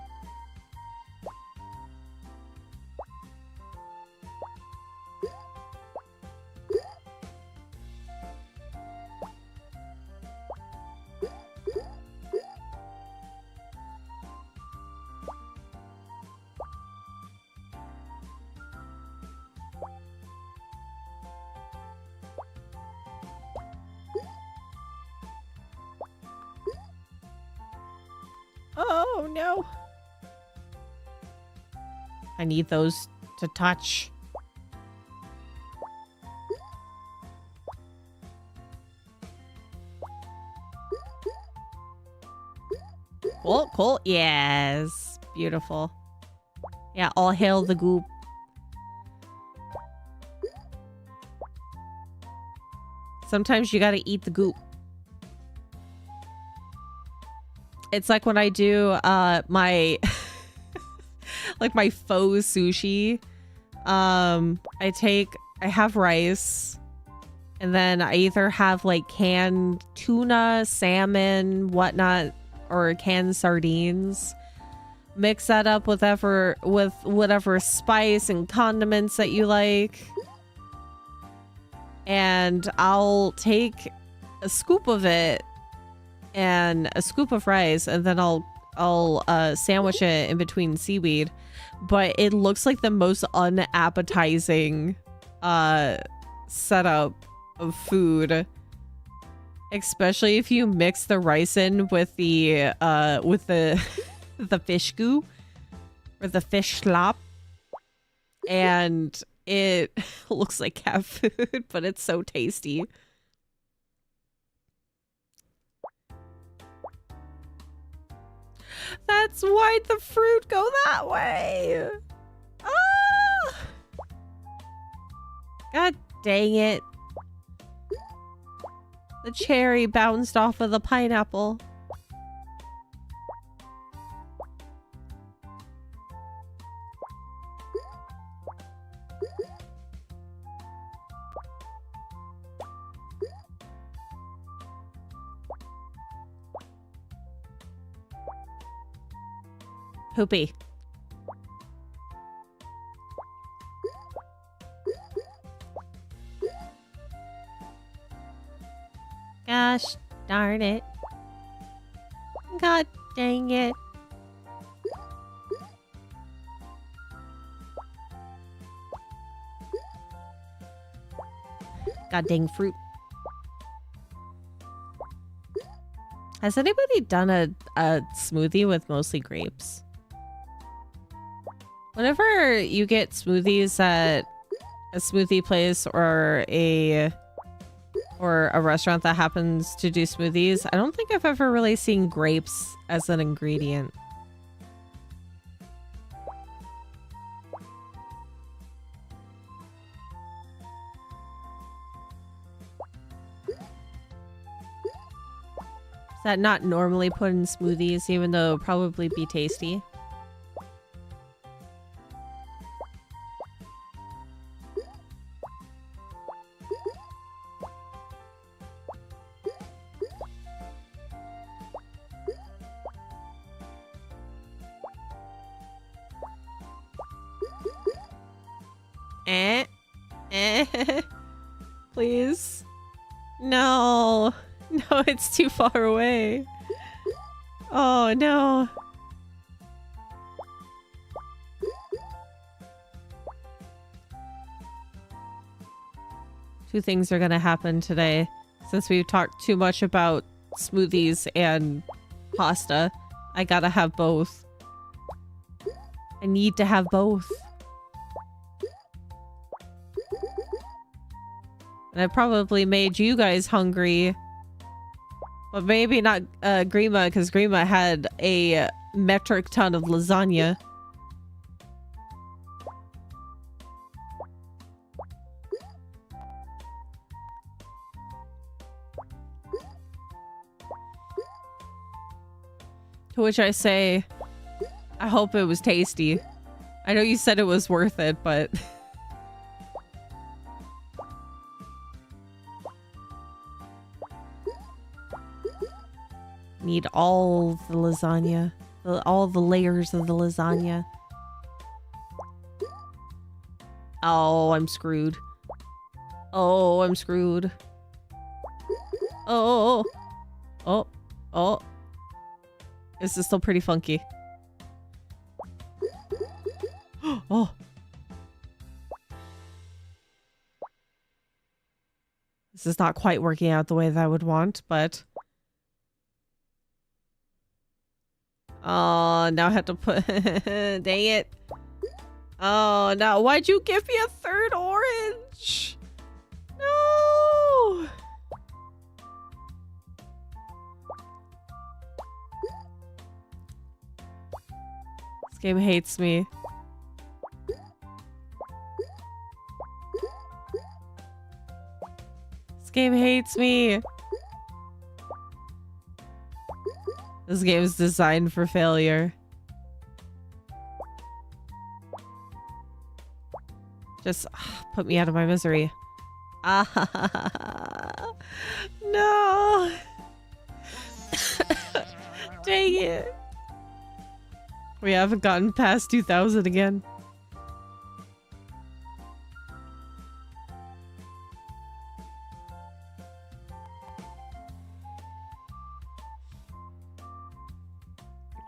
Oh no. I need those to touch. Cool, cool. Yes. Beautiful. Yeah, all hail the goop. Sometimes you gotta eat the goop. It's like when I do my like my faux sushi. I have rice, and then I either have like canned tuna, salmon, whatnot, or canned sardines. Mix that up with whatever spice and condiments that you like. And I'll take a scoop of it and a scoop of rice, and then I'll sandwich it in between seaweed. But it looks like the most unappetizing setup of food, especially if you mix the rice in with the the fish goo or the fish slop, and it looks like cat food, but it's so tasty. That's why the fruit go that way. Ah! God dang it. The cherry bounced off of the pineapple. Poopy. Gosh darn it. God dang it. God dang fruit. Has anybody done a smoothie with mostly grapes? Whenever you get smoothies at a smoothie place or a restaurant that happens to do smoothies, I don't think I've ever really seen grapes as an ingredient. Is that not normally put in smoothies, even though it would probably be tasty? Please. No. No, it's too far away. Oh, no. Two things are gonna happen today, since we've talked too much about smoothies and pasta. I gotta have both. I need to have both. And I probably made you guys hungry. But maybe not Grima, because Grima had a metric ton of lasagna. To which I say, I hope it was tasty. I know you said it was worth it, but... Need all the lasagna. All the layers of the lasagna. Oh, I'm screwed. Oh, I'm screwed. Oh. Oh. Oh. This is still pretty funky. Oh. This is not quite working out the way that I would want, but... Oh, now I have to put... Dang it. Oh, no. Why'd you give me a third orange? No! This game hates me. This game hates me. This game is designed for failure. Just put me out of my misery. Ah, no. Dang it. We haven't gotten past 2000 again.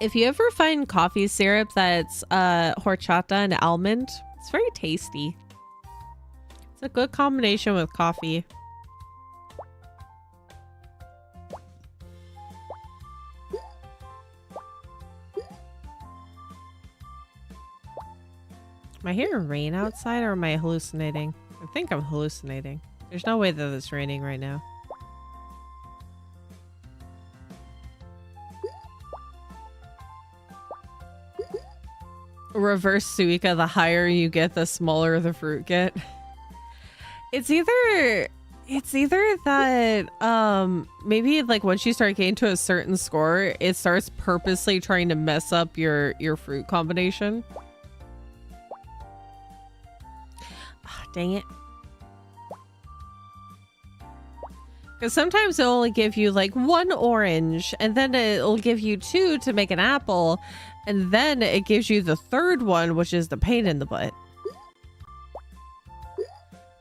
If you ever find coffee syrup that's horchata and almond, it's very tasty. It's a good combination with coffee. Am I hearing rain outside or am I hallucinating? I think I'm hallucinating. There's no way that it's raining right now. Reverse Suika, the higher you get, the smaller the fruit get. It's either that maybe like once you start getting to a certain score, it starts purposely trying to mess up your fruit combination. Oh, dang it. Because sometimes it'll only give you like one orange, and then it'll give you two to make an apple, and then it gives you the third one, which is the pain in the butt.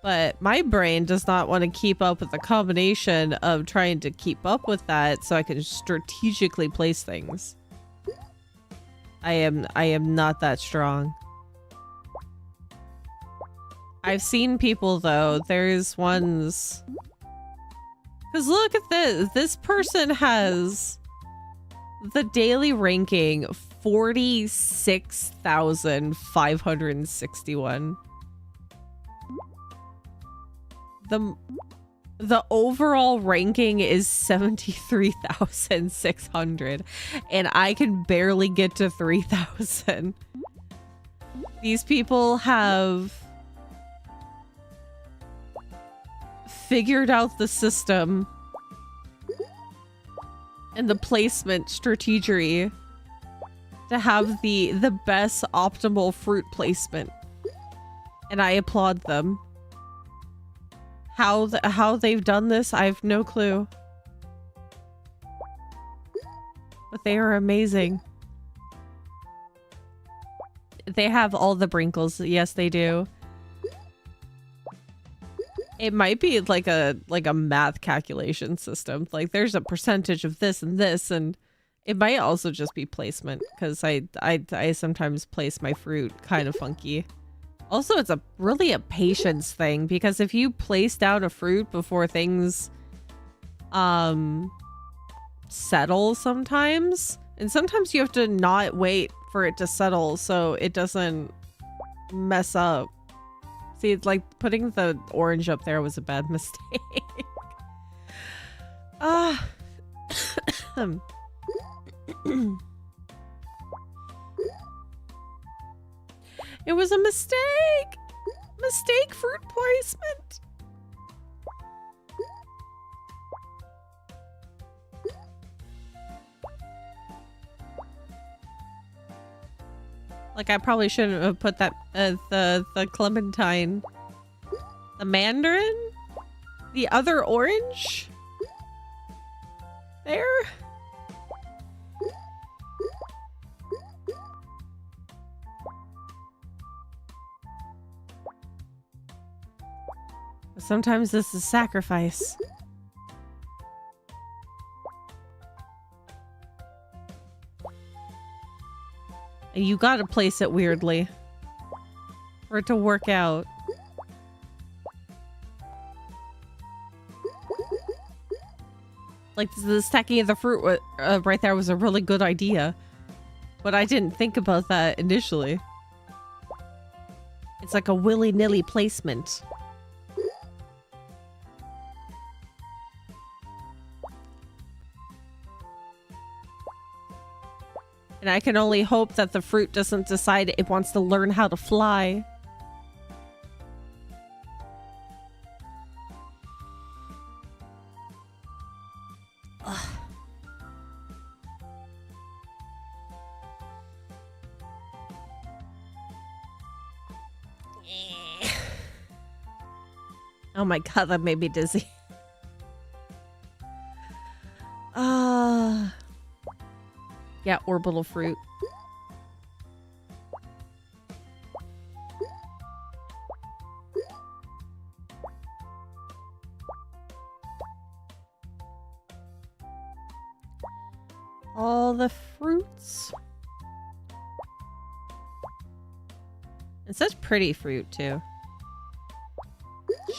But my brain does not want to keep up with the combination of trying to keep up with that so I can strategically place things. I am not that strong. I've seen people though, there's ones... Because look at this. This person has the daily ranking 46,561. The overall ranking is 73,600 and I can barely get to 3,000. These people have figured out the system and the placement strategy to have the best optimal fruit placement, and I applaud them. How they've done this, I have no clue, but they are amazing. They have all the Brinkles. Yes, they do. It might be like a math calculation system. Like there's a percentage of this, and it might also just be placement, because I sometimes place my fruit kind of funky. Also, it's really a patience thing, because if you place down a fruit before things are settle sometimes. And sometimes you have to not wait for it to settle so it doesn't mess up. See, it's like putting the orange up there was a bad mistake. It was a mistake! Mistake fruit placement! Like, I probably shouldn't have put that, the clementine. The mandarin? The other orange? There? Sometimes this is sacrifice. You gotta place it weirdly for it to work out. Like the stacking of the fruit right there was a really good idea, but I didn't think about that initially. It's like a willy-nilly placement. And I can only hope that the fruit doesn't decide it wants to learn how to fly. Ugh. Oh my god, that made me dizzy. Yeah, orbital fruit. All the fruits. It says pretty fruit too.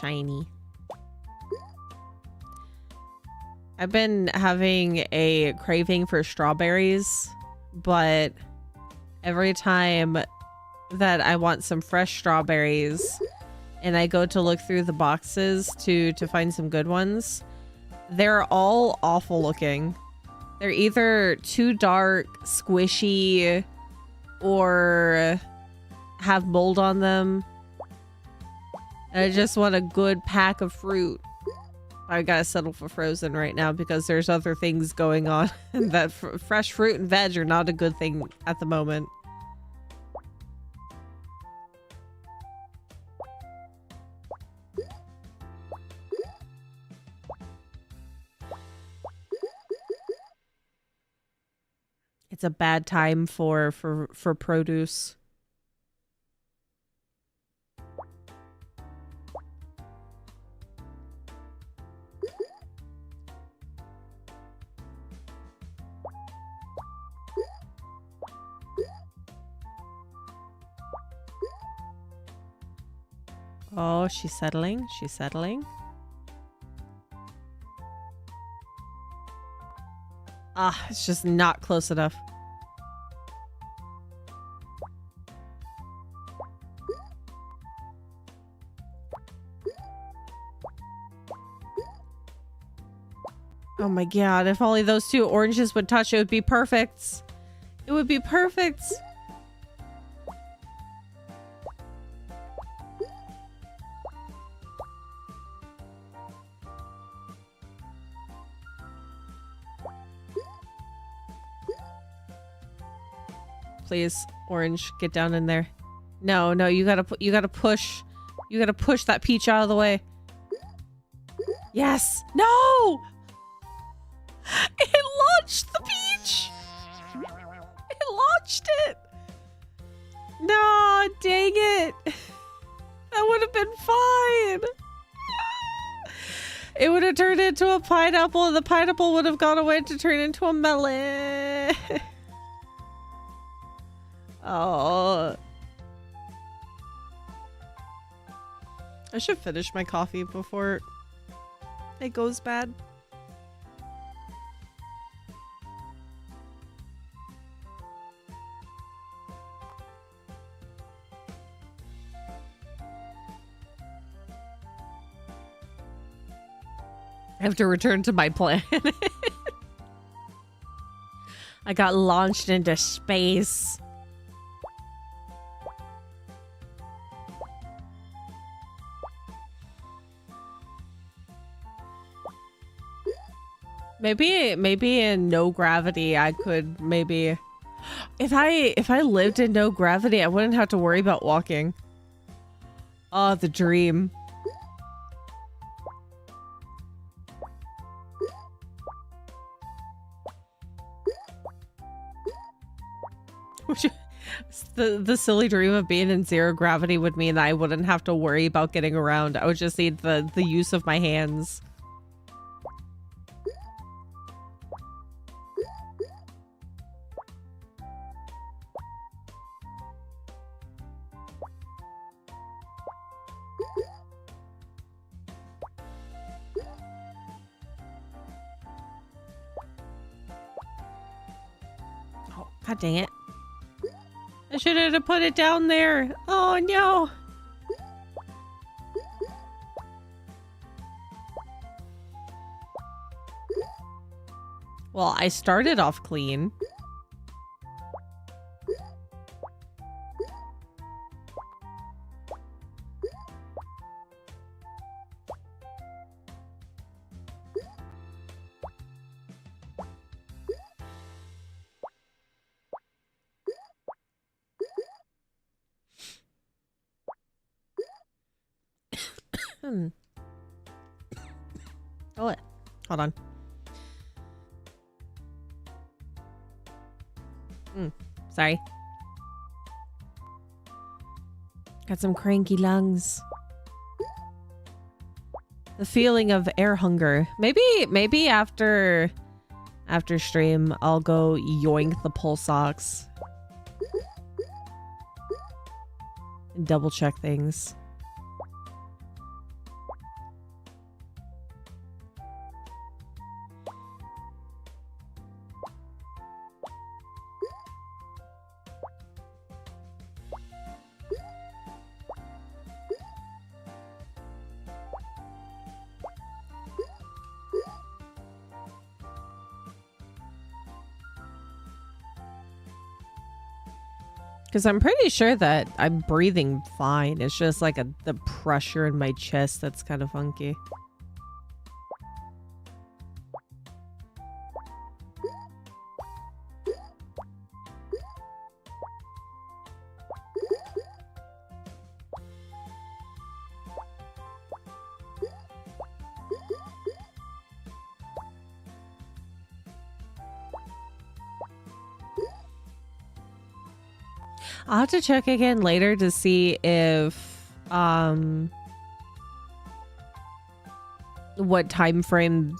Shiny. I've been having a craving for strawberries, but every time that I want some fresh strawberries and I go to look through the boxes to find some good ones, they're all awful looking. They're either too dark, squishy, or have mold on them. And I just want a good pack of fruit. I gotta settle for frozen right now because there's other things going on. And that fresh fruit and veg are not a good thing at the moment. It's a bad time for produce. Oh, she's settling. She's settling. Ah, it's just not close enough. Oh my god, if only those two oranges would touch, it would be perfect. It would be perfect. Please, orange, get down in there. No, no, you gotta push. You gotta push that peach out of the way. Yes! No! It launched the peach! It launched it! No, dang it! That would have been fine! It would have turned into a pineapple, and the pineapple would have gone away to turn into a melon. Oh. I should finish my coffee before it goes bad. I have to return to my planet. I got launched into space. Maybe in no gravity I could maybe if I lived in no gravity I wouldn't have to worry about walking. Oh, the dream. The silly dream of being in zero gravity would mean that I wouldn't have to worry about getting around. I would just need the use of my hands. Oh, god dang it. I should have put it down there. Oh no. Well, I started off clean. Oh, hold on. Sorry. Got some cranky lungs. The feeling of air hunger. Maybe after stream, I'll go yoink the pulse ox and double check things. Because I'm pretty sure that I'm breathing fine. It's just like the pressure in my chest that's kind of funky. I'll have to check again later to see if what time frame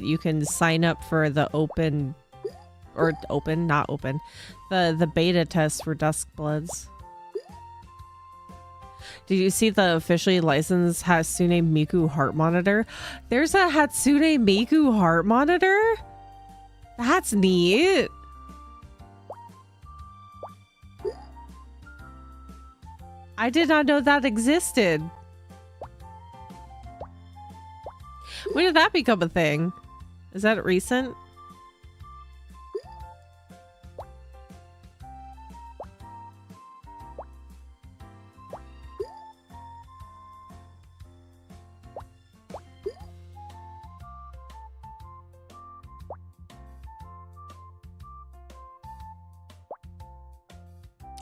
you can sign up for the the beta test for Duskbloods. Did you see the officially licensed Hatsune Miku heart monitor? There's a Hatsune Miku heart monitor? That's neat. I did not know that existed. When did that become a thing? Is that recent?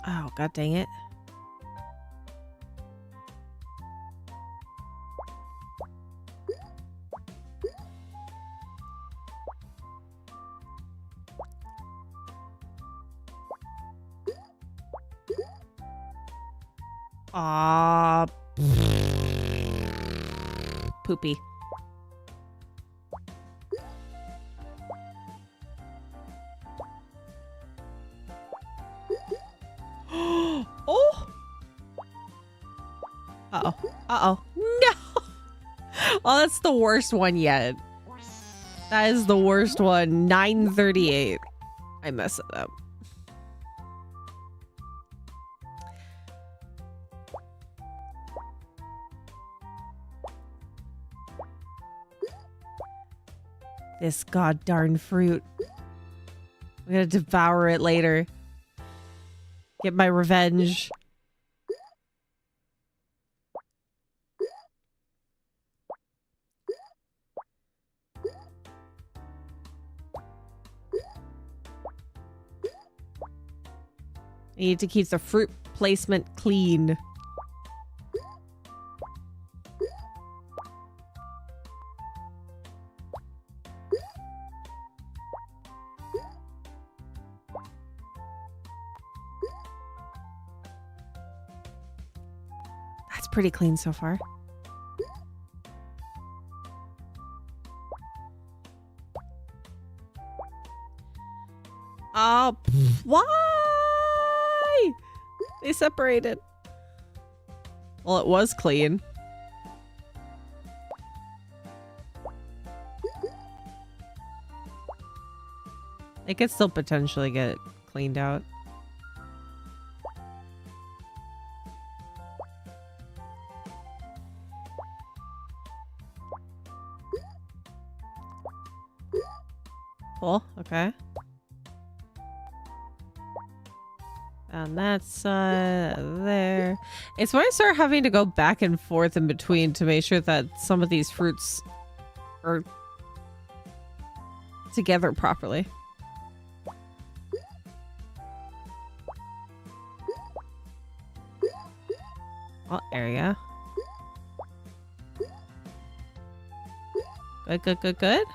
Oh, god dang it. Ah, poopy. Oh. Uh-oh. Uh-oh. No. Oh, that's the worst one yet. That is the worst one. 938. I messed it up. This god darn fruit. I'm gonna devour it later. Get my revenge. I need to keep the fruit placement clean. That's pretty clean so far. Oh, why? They separated. Well, it was clean. They could still potentially get it cleaned out. Cool, okay. And that's there. It's when I start having to go back and forth in between to make sure that some of these fruits are together properly. Oh, area. Good, good, good, good.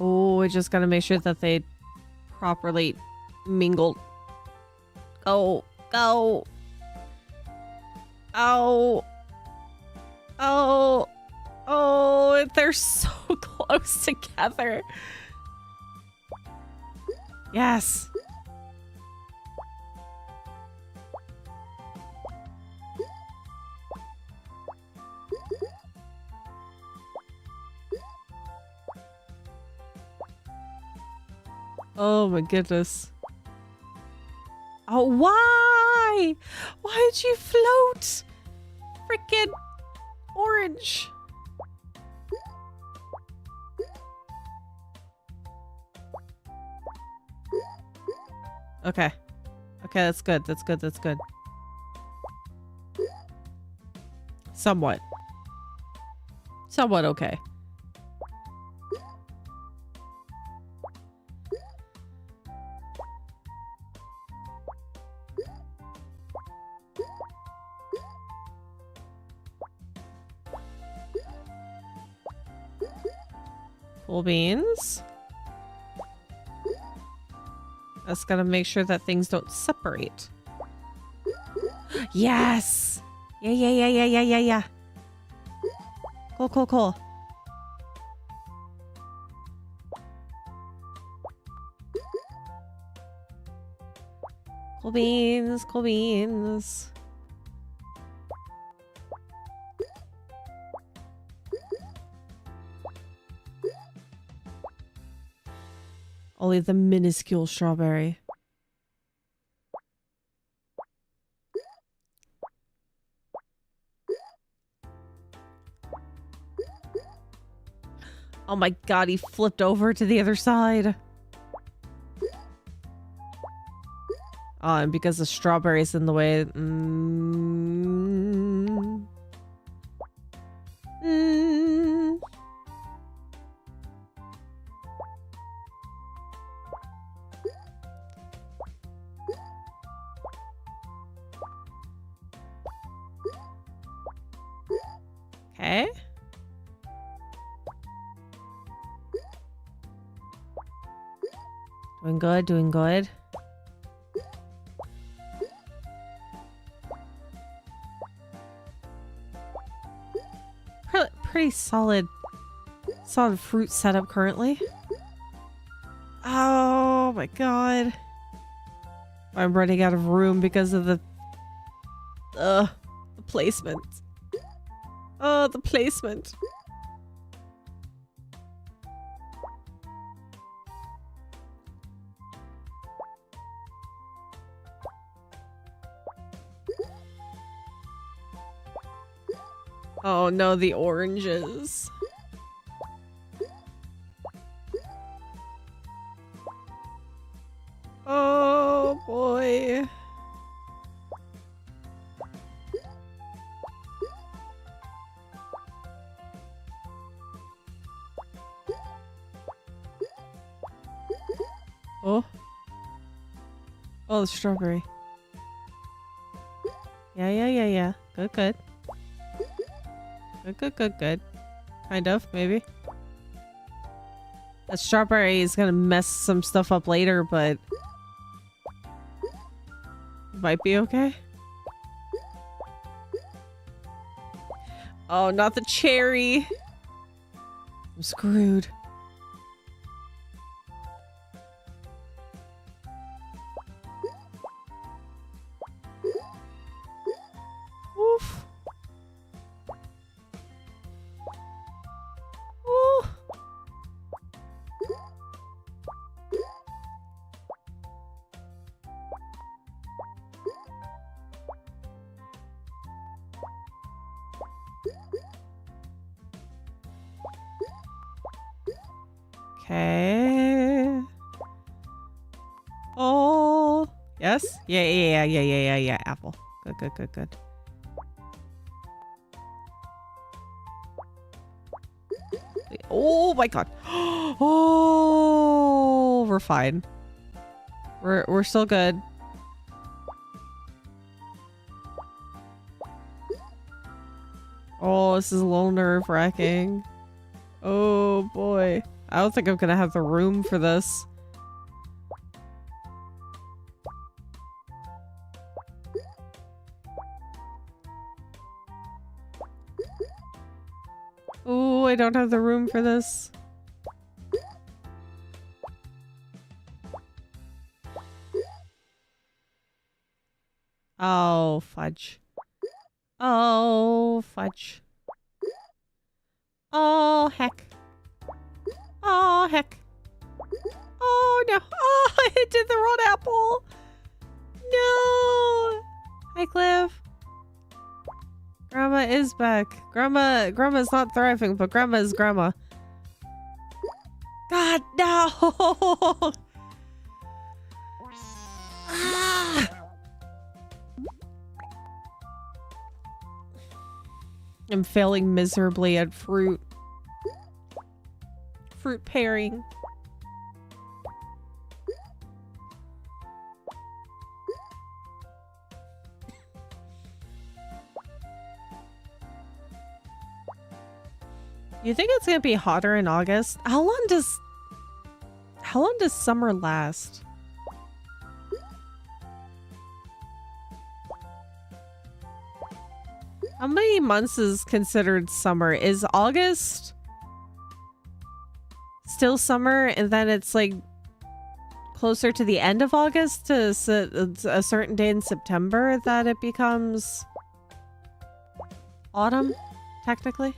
Oh, we just gotta make sure that they properly mingled. Go, go. Oh. Oh. Oh, they're so close together. Yes. Oh my goodness. Oh, why? Why did you float? Freaking orange. Okay. Okay, that's good. That's good. That's good. Somewhat. Somewhat okay. Full beans. Just gotta make sure that things don't separate. Yes! Yeah, yeah, yeah, yeah, yeah, yeah, yeah. Cool, cool, cool. Cool beans, cool beans. Only the minuscule strawberry. Oh my god, he flipped over to the other side. Oh, and because the strawberry's in the way. Okay. Doing good, doing good. Pretty solid fruit setup currently. Oh my god. I'm running out of room because of the placement. Oh, the placement. Oh no, the oranges. Oh boy. Oh. Oh, the strawberry. Yeah. Good. Good. Kind of, maybe. The strawberry is gonna mess some stuff up later, but might be okay. Oh, not the cherry. I'm screwed. Oof. Ooh. Okay. Oh. Yes? Yeah. Apple. Good. Oh my god. Oh, we're fine. We're still good. Oh, this is a little nerve-wracking. Oh boy. I don't think I'm gonna have the room for this. Oh, I don't have the room for this. Oh, fudge. Oh, fudge. Oh, heck. Oh, heck. Oh, no. Oh, I did the wrong apple. No. Hi, Cliff. Grandma is back. Grandma's not thriving, but Grandma is Grandma. God, no. Ah. I'm failing miserably at fruit pairing. You think it's gonna be hotter in August? How long does summer last? How many months is considered summer? Is August still summer, and then it's like closer to the end of August to a certain day in September that it becomes autumn, technically?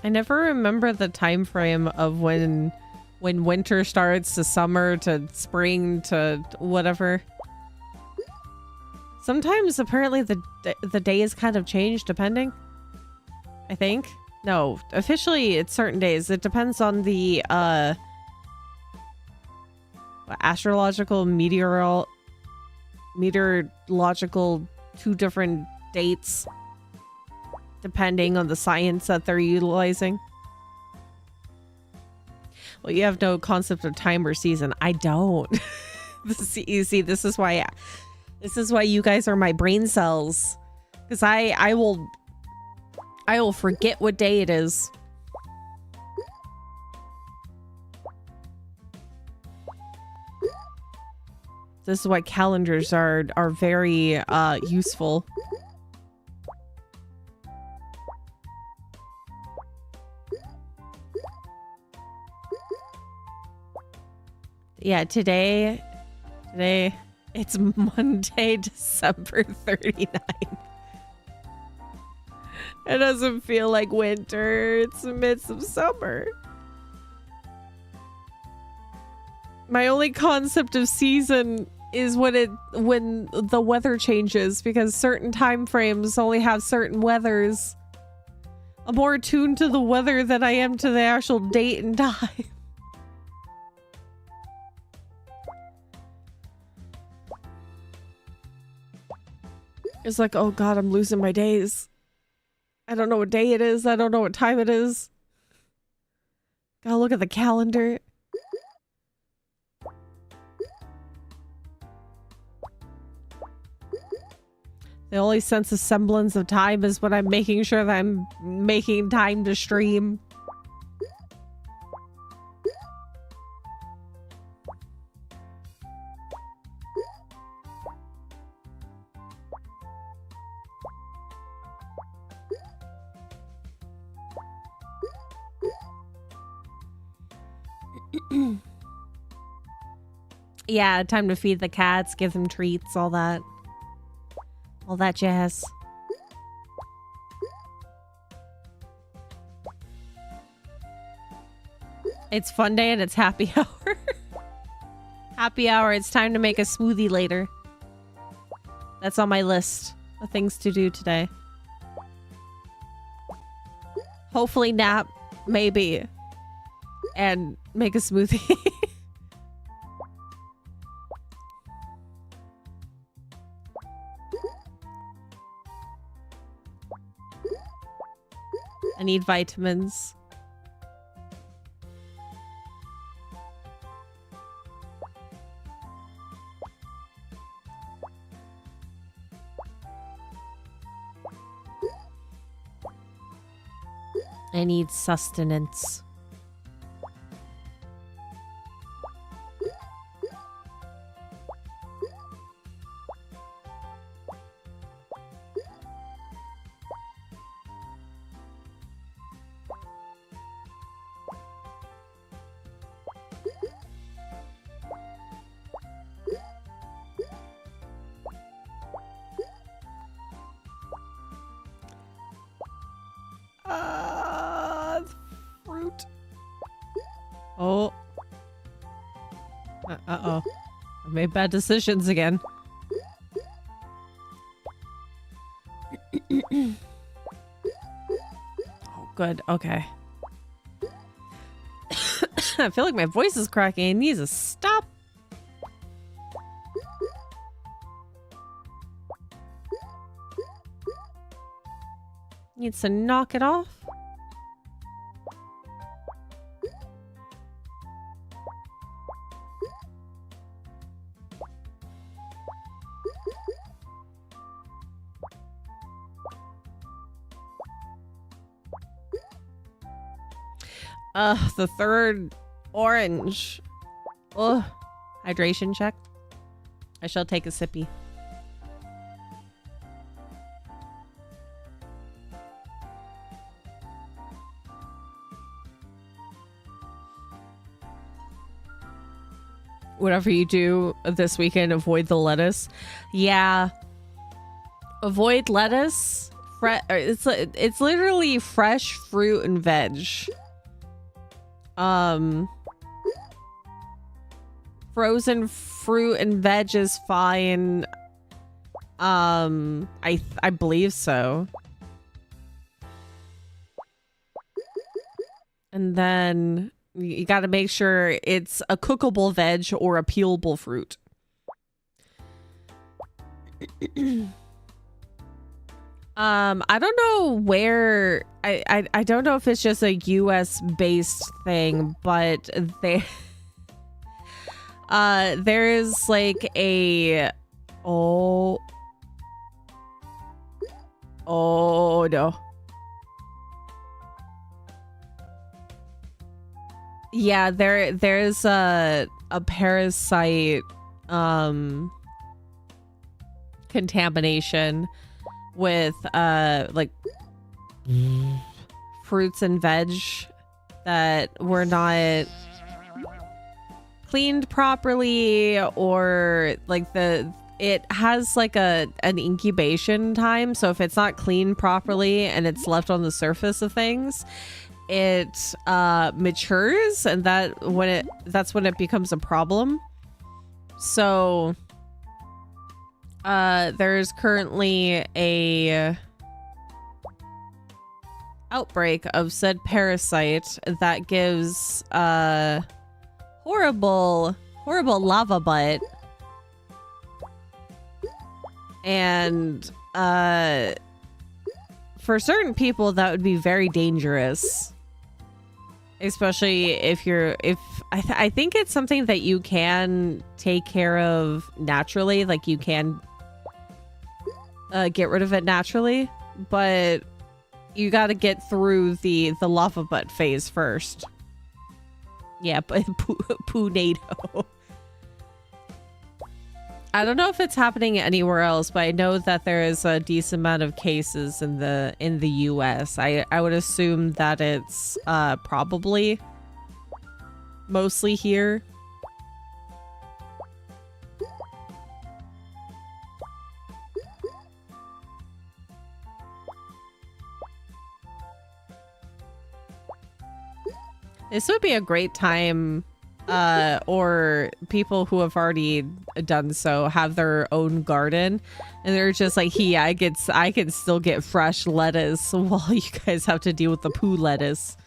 I never remember the time frame of when winter starts to summer to spring to whatever. Sometimes apparently the days kind of change depending. I think. No, officially it's certain days. It depends on the astrological meteorological two different dates depending on the science that they're utilizing. Well, you have no concept of time or season. I don't. You see, this is why you guys are my brain cells, because I will forget what day it is. This is why calendars are very useful. Yeah, today it's Monday, December 39th. It doesn't feel like winter. It's the midst of summer. My only concept of season is when the weather changes, because certain time frames only have certain weathers. I'm more attuned to the weather than I am to the actual date and time. It's like, oh god, I'm losing my days. I don't know what day it is. I don't know what time it is. Gotta look at the calendar. The only sense of semblance of time is when I'm making sure that I'm making time to stream. Yeah, time to feed the cats, give them treats, all that. All that jazz. It's fun day and it's happy hour. Happy hour, it's time to make a smoothie later. That's on my list of things to do today. Hopefully nap, maybe. And make a smoothie. I need vitamins. I need sustenance. Fruit. Oh. Uh-oh. I made bad decisions again. Oh, good. Okay. I feel like my voice is cracking. It needs to stop. Needs to knock it off. The third orange. Ugh. Hydration check. I shall take a sippy. Whatever you do this weekend, avoid the lettuce. Yeah. Avoid lettuce. It's literally fresh fruit and veg. Frozen fruit and veg is fine. I believe so. And then you got to make sure it's a cookable veg or a peelable fruit. I don't know where I don't know if it's just a US based thing, but there's like a oh no. Yeah, there's a parasite contamination with like fruits and veg that were not cleaned properly, or like it has like an incubation time. So if it's not cleaned properly and it's left on the surface of things, it matures, and that's when it becomes a problem. So there's currently a outbreak of said parasite that gives horrible lava butt, and for certain people that would be very dangerous, especially if I think it's something that you can take care of naturally, like you can get rid of it naturally, but you got to get through the lava butt phase first. Yeah, but poo-nado. I don't know if it's happening anywhere else, but I know that there is a decent amount of cases in the US. I would assume that it's probably mostly here. This would be a great time, or people who have already done so have their own garden, and they're just like, yeah, I can still get fresh lettuce while you guys have to deal with the poo lettuce.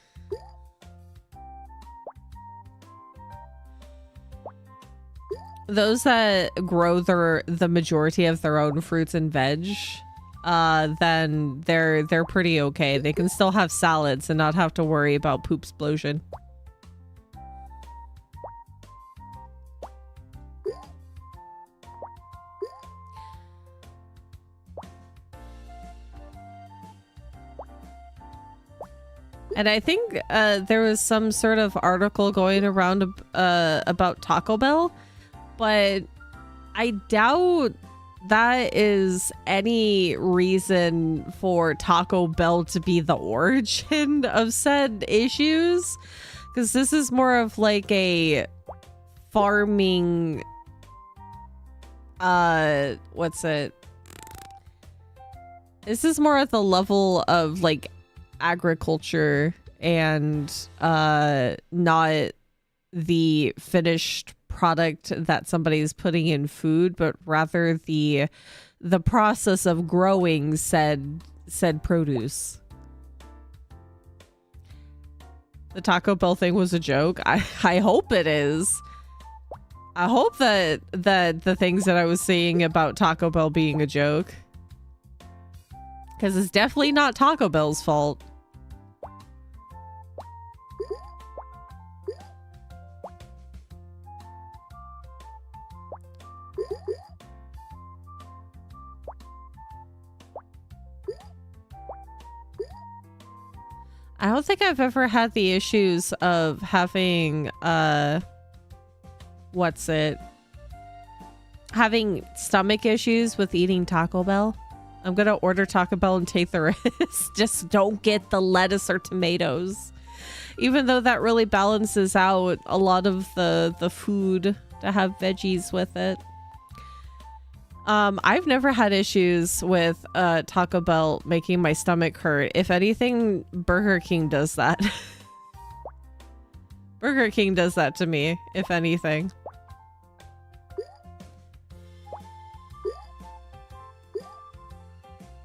Those that grow the majority of their own fruits and veg, then they're pretty okay. They can still have salads and not have to worry about poop explosion. And I think there was some sort of article going around about Taco Bell, but I doubt that is any reason for Taco Bell to be the origin of said issues, because this is more of like a farming, what's it? This is more at the level of like agriculture and not the finished product that somebody's putting in food, but rather the process of growing said produce. The Taco Bell thing was a joke. I hope it is. I hope that the things that I was saying about Taco Bell being a joke, because it's definitely not Taco Bell's fault. I don't think I've ever had the issues of having, having stomach issues with eating Taco Bell. I'm gonna order Taco Bell and take the risk. Just don't get the lettuce or tomatoes. Even though that really balances out a lot of the food to have veggies with it. I've never had issues with Taco Bell making my stomach hurt. If anything, Burger King does that. Burger King does that to me, if anything.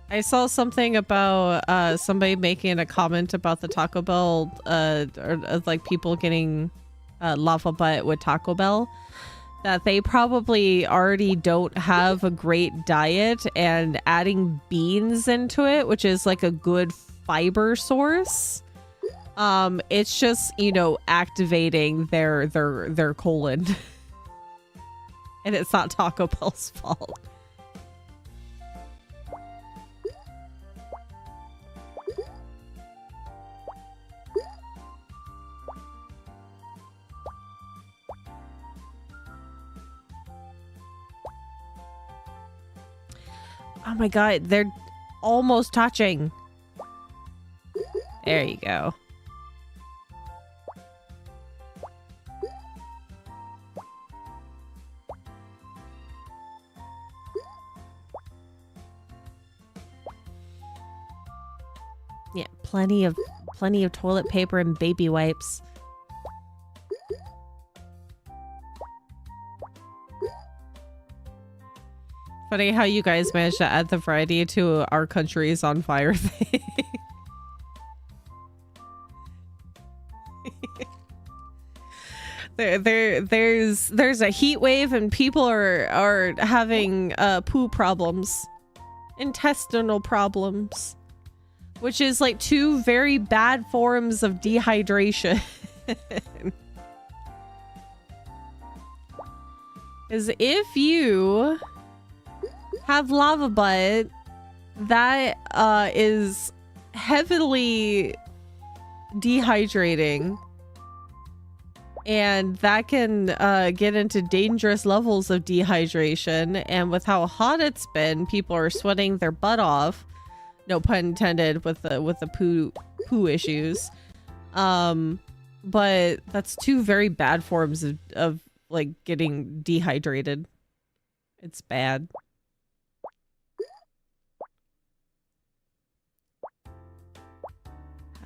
I saw something about somebody making a comment about the Taco Bell, or like people getting lava butt with Taco Bell, that they probably already don't have a great diet, and adding beans into it, which is like a good fiber source, it's just, you know, activating their colon. And it's not Taco Bell's fault. Oh my god, they're almost touching. There you go. plenty of toilet paper and baby wipes. Funny how you guys managed to add the variety to our country is on fire thing. There's a heat wave and people are having poo problems, intestinal problems, which is like two very bad forms of dehydration. Is if you have lava butt, that is heavily dehydrating, and that can get into dangerous levels of dehydration. And with how hot it's been, people are sweating their butt off, no pun intended, with the poo issues. But that's two very bad forms of like getting dehydrated. It's bad.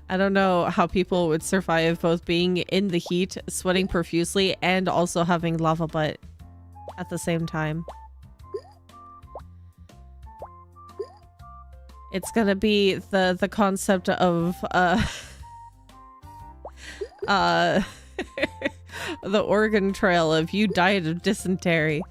I don't know how people would survive both being in the heat, sweating profusely, and also having lava butt at the same time. It's gonna be the concept of the Oregon Trail of you died of dysentery.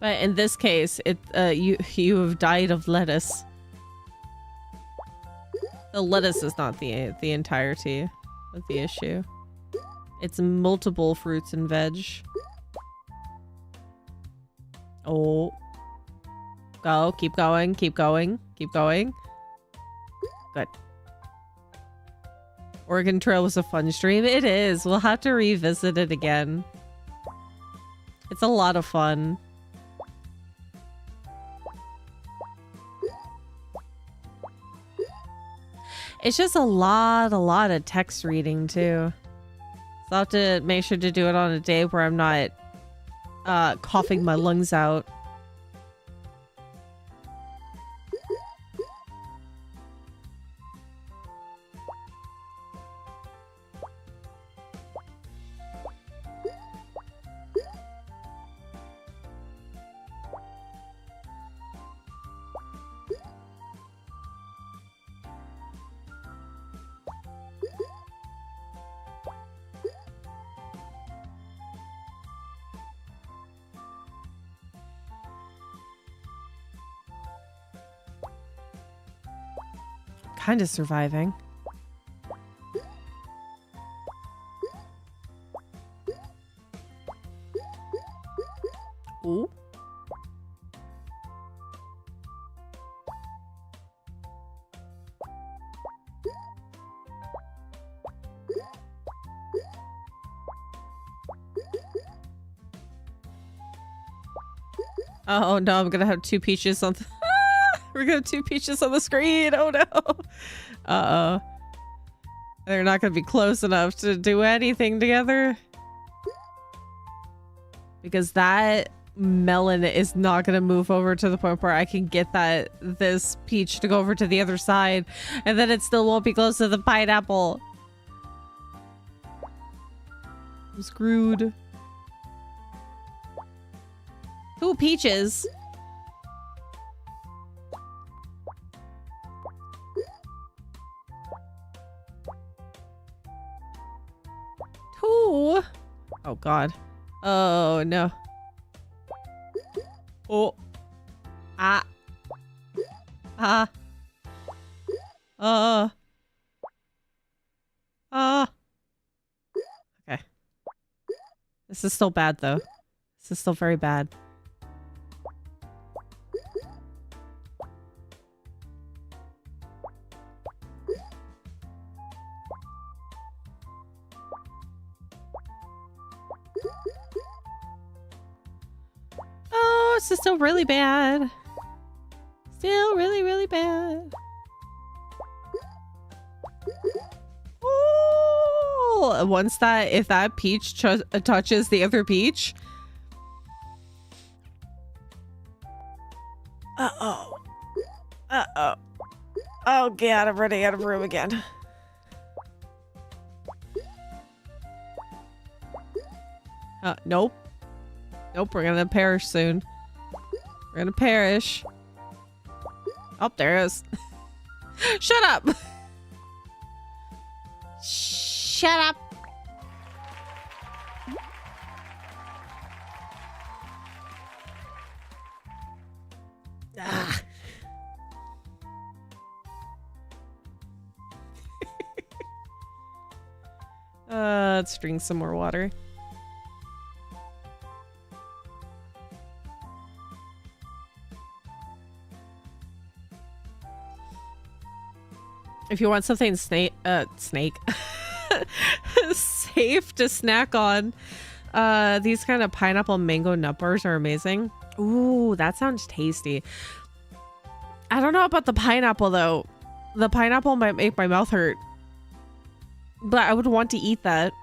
But in this case, you have died of lettuce. The lettuce is not the entirety of the issue. It's multiple fruits and veg. Oh. Go, keep going, keep going, keep going. Good. Oregon Trail was a fun stream. It is. We'll have to revisit it again. It's a lot of fun. It's just a lot of text reading too. So I'll have to make sure to do it on a day where I'm not coughing my lungs out. Kind of surviving. Ooh. Oh no, I'm gonna have two peaches on we're gonna have two peaches on the screen. Oh no. Uh-oh. They're not gonna be close enough to do anything together. Because that melon is not gonna move over to the point where I can get this peach to go over to the other side, and then it still won't be close to the pineapple. I'm screwed. 2 peaches. Two. Oh god. Oh no. Oh. Ah. Ah. Okay. This is still bad though. This is still very bad. this is still really bad. Still really, really bad. Oh, if that peach touches the other peach. Uh-oh. Uh-oh. Oh, God, I'm running out of room again. Nope. Nope, we're gonna perish soon. We're gonna perish. Oh, there it is. Shut up! Shut up! Ah. Let's drink some more water. If you want something safe to snack on, these kind of pineapple mango nut bars are amazing. Ooh, that sounds tasty. I don't know about the pineapple though. The pineapple might make my mouth hurt, but I would want to eat that.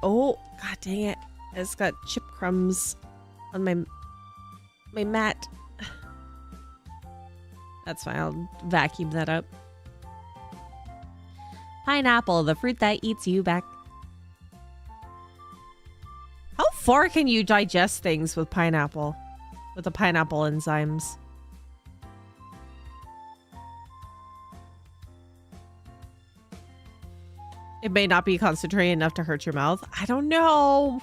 Oh, god dang it. It's got chip crumbs on my mat. That's fine. I'll vacuum that up. Pineapple, the fruit that eats you back. How far can you digest things with pineapple? With the pineapple enzymes? It may not be concentrated enough to hurt your mouth. I don't know.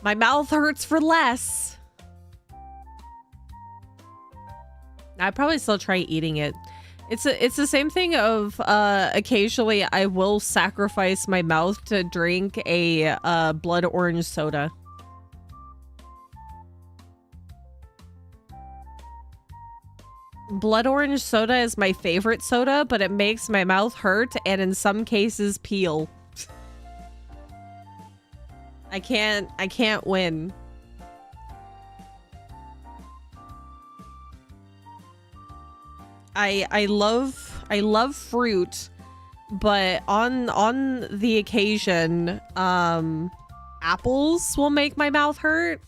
My mouth hurts for less. I'd probably still try eating it. It's the same thing of occasionally I will sacrifice my mouth to drink a blood orange soda. Blood orange soda is my favorite soda, but it makes my mouth hurt and in some cases peel. I can't win. I love fruit, but on the occasion, apples will make my mouth hurt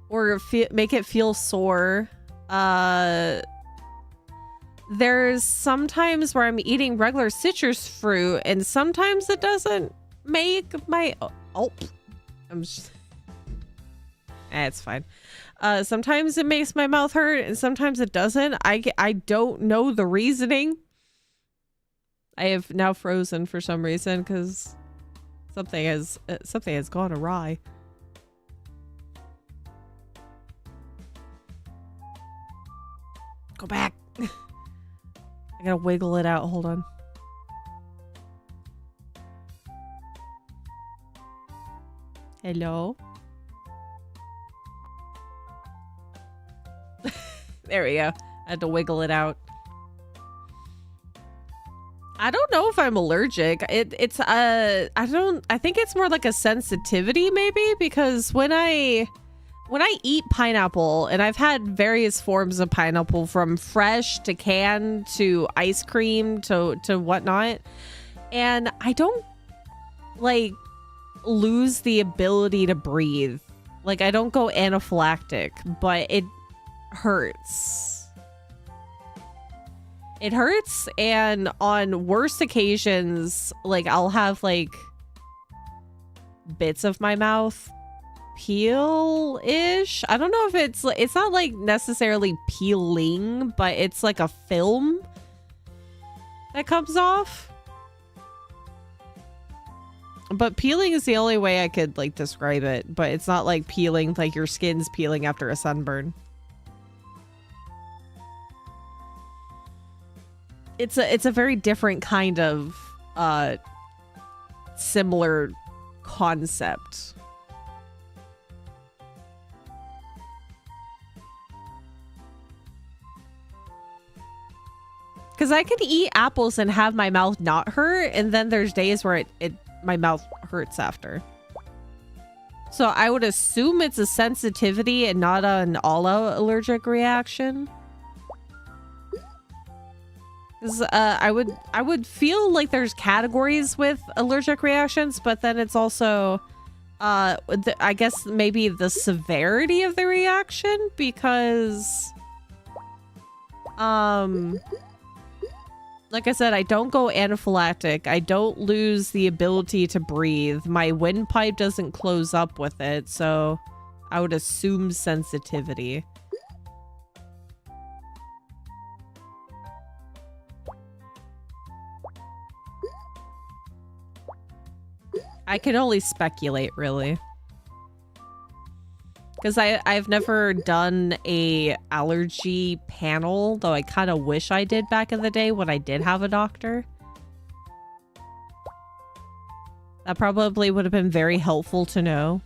or make it feel sore. There's sometimes where I'm eating regular citrus fruit and sometimes it doesn't make my it's fine. Sometimes it makes my mouth hurt and sometimes it doesn't. I don't know the reasoning. I have now frozen for some reason because something has gone awry. Go back. I gotta wiggle it out. Hold on. Hello? There we go. I had to wiggle it out. I don't know if I'm allergic. I think it's more like a sensitivity maybe because when I eat pineapple, and I've had various forms of pineapple from fresh to canned to ice cream to whatnot, and I don't like lose the ability to breathe. Like I don't go anaphylactic, but it hurts. It hurts, and on worse occasions, like I'll have like bits of my mouth peel-ish. I don't know if it's not like necessarily peeling, but it's like a film that comes off. But peeling is the only way I could like describe it, but it's not like peeling like your skin's peeling after a sunburn. It's a very different kind of similar concept. Because I can eat apples and have my mouth not hurt, and then there's days where my mouth hurts after. So I would assume it's a sensitivity and not an all-out allergic reaction. Because I would feel like there's categories with allergic reactions, but then it's also I guess maybe the severity of the reaction, because like I said, I don't go anaphylactic. I don't lose the ability to breathe. My windpipe doesn't close up with it, so I would assume sensitivity. I can only speculate, really. Because I've never done a allergy panel, though I kind of wish I did back in the day when I did have a doctor. That probably would have been very helpful to know.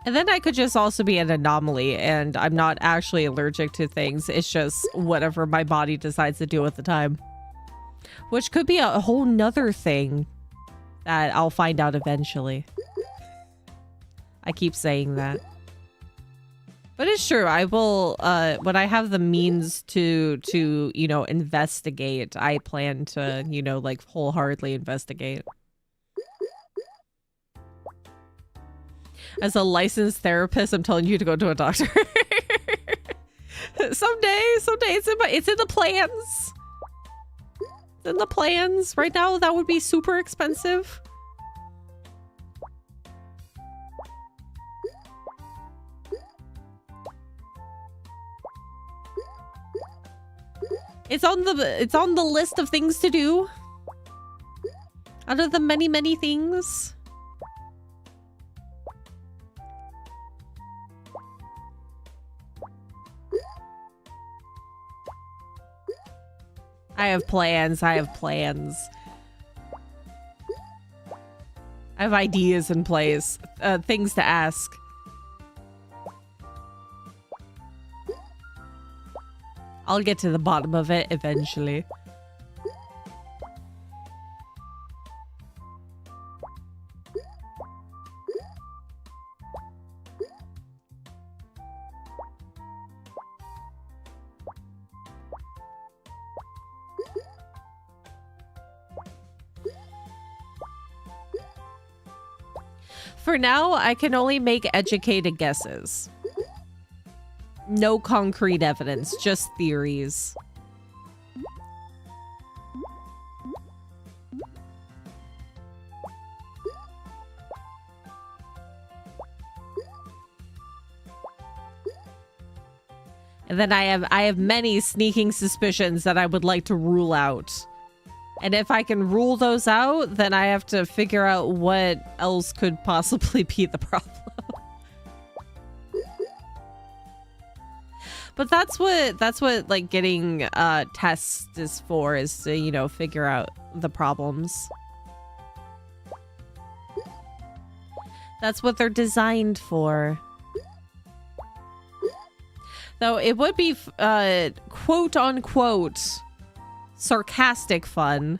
And then I could just also be an anomaly, and I'm not actually allergic to things. It's just whatever my body decides to do at the time. Which could be a whole nother thing that I'll find out eventually. I keep saying that. But it's true. I will, when I have the means to, you know, investigate, I plan to, you know, like wholeheartedly investigate. As a licensed therapist, I'm telling you to go to a doctor. Someday it's in the plans. It's in the plans. Right now, that would be super expensive. It's on the list of things to do. Out of the many, many things. I have plans. I have plans. I have ideas in place. Things to ask. I'll get to the bottom of it eventually. For now, I can only make educated guesses. No concrete evidence, just theories. And then I have many sneaking suspicions that I would like to rule out. And if I can rule those out, then I have to figure out what else could possibly be the problem. But that's what like getting tests is for, is to, you know, figure out the problems. That's what they're designed for. Though it would be quote unquote sarcastic fun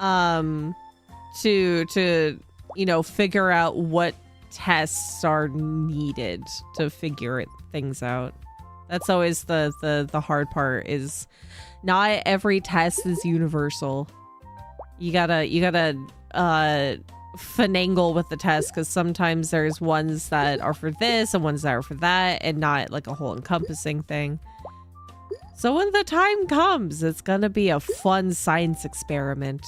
to you know, figure out what tests are needed to figure things out. That's always the hard part, is not every test is universal. You gotta finagle with the test, because sometimes there's ones that are for this and ones that are for that, and not like a whole encompassing thing. So when the time comes, it's gonna be a fun science experiment.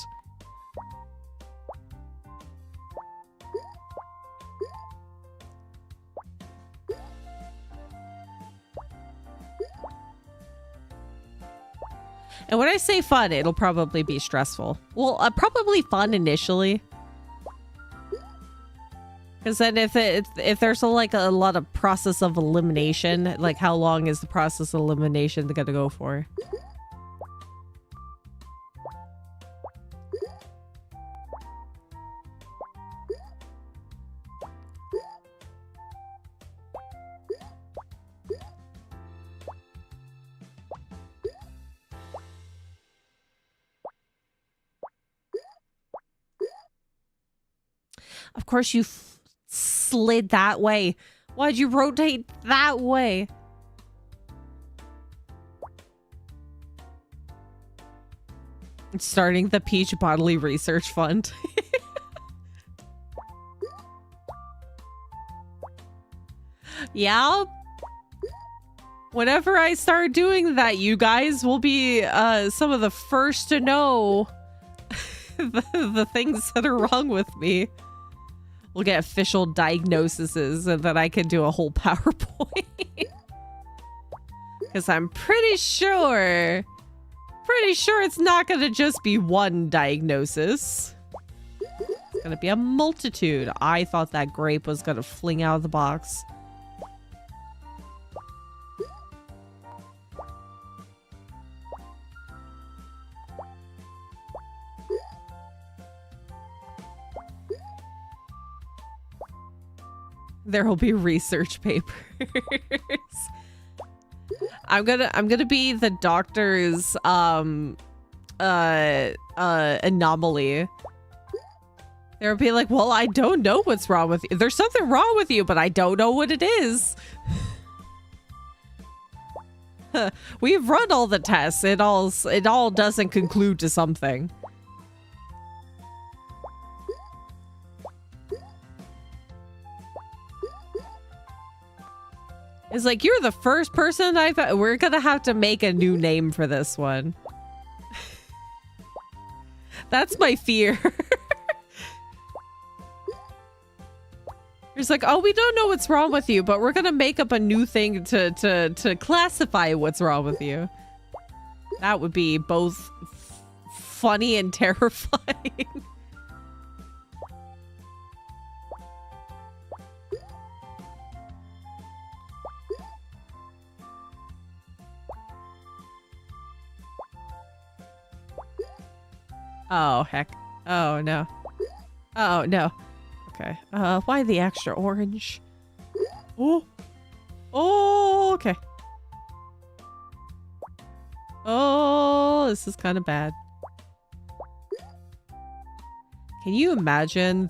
And when I say fun, it'll probably be stressful. Well, probably fun initially. Because then if there's a lot of process of elimination, like how long is the process of elimination gonna go for? Of course you slid that way. Why'd you rotate that way? Starting the Peach Bodily Research Fund. Yeah. Whenever I start doing that, you guys will be some of the first to know the things that are wrong with me. We'll get official diagnoses and then I can do a whole PowerPoint. Because I'm pretty sure it's not going to just be one diagnosis. It's going to be a multitude. I thought that grape was going to fling out of the box. There will be research papers. I'm gonna be the doctor's anomaly. They'll be like, well, I don't know what's wrong with you. There's something wrong with you, but I don't know what it is. We've run all the tests. It all doesn't conclude to something. It's like, you're the first person we're gonna have to make a new name for this one. That's my fear. It's like, oh, we don't know what's wrong with you, but we're gonna make up a new thing to classify what's wrong with you. That would be both funny and terrifying. Oh, heck. Oh, no. Oh, no. Okay. Why the extra orange? Oh. Oh, okay. Oh, this is kind of bad. Can you imagine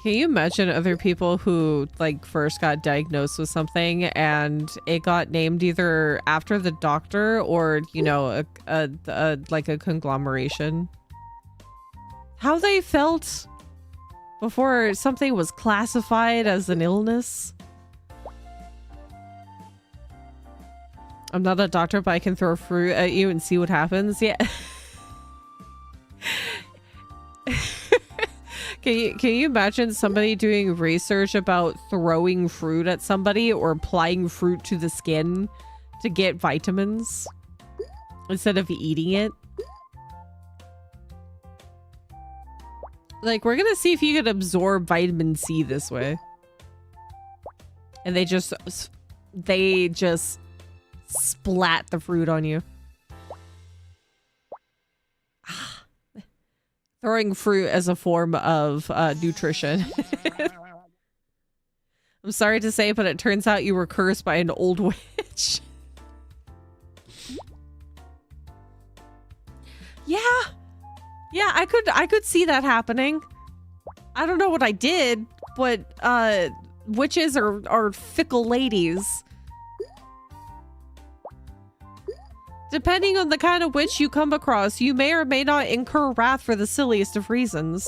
Can you imagine other people who like first got diagnosed with something and it got named either after the doctor or, you know, like a conglomeration? How they felt before something was classified as an illness? I'm not a doctor, but I can throw fruit at you and see what happens. Yeah. Can you imagine somebody doing research about throwing fruit at somebody or applying fruit to the skin to get vitamins instead of eating it? Like, we're gonna see if you can absorb vitamin C this way. And they just splat the fruit on you. Throwing fruit as a form of nutrition. I'm sorry to say, but it turns out you were cursed by an old witch. Yeah. Yeah, I could see that happening. I don't know what I did, but witches are fickle ladies. Depending on the kind of witch you come across, you may or may not incur wrath for the silliest of reasons.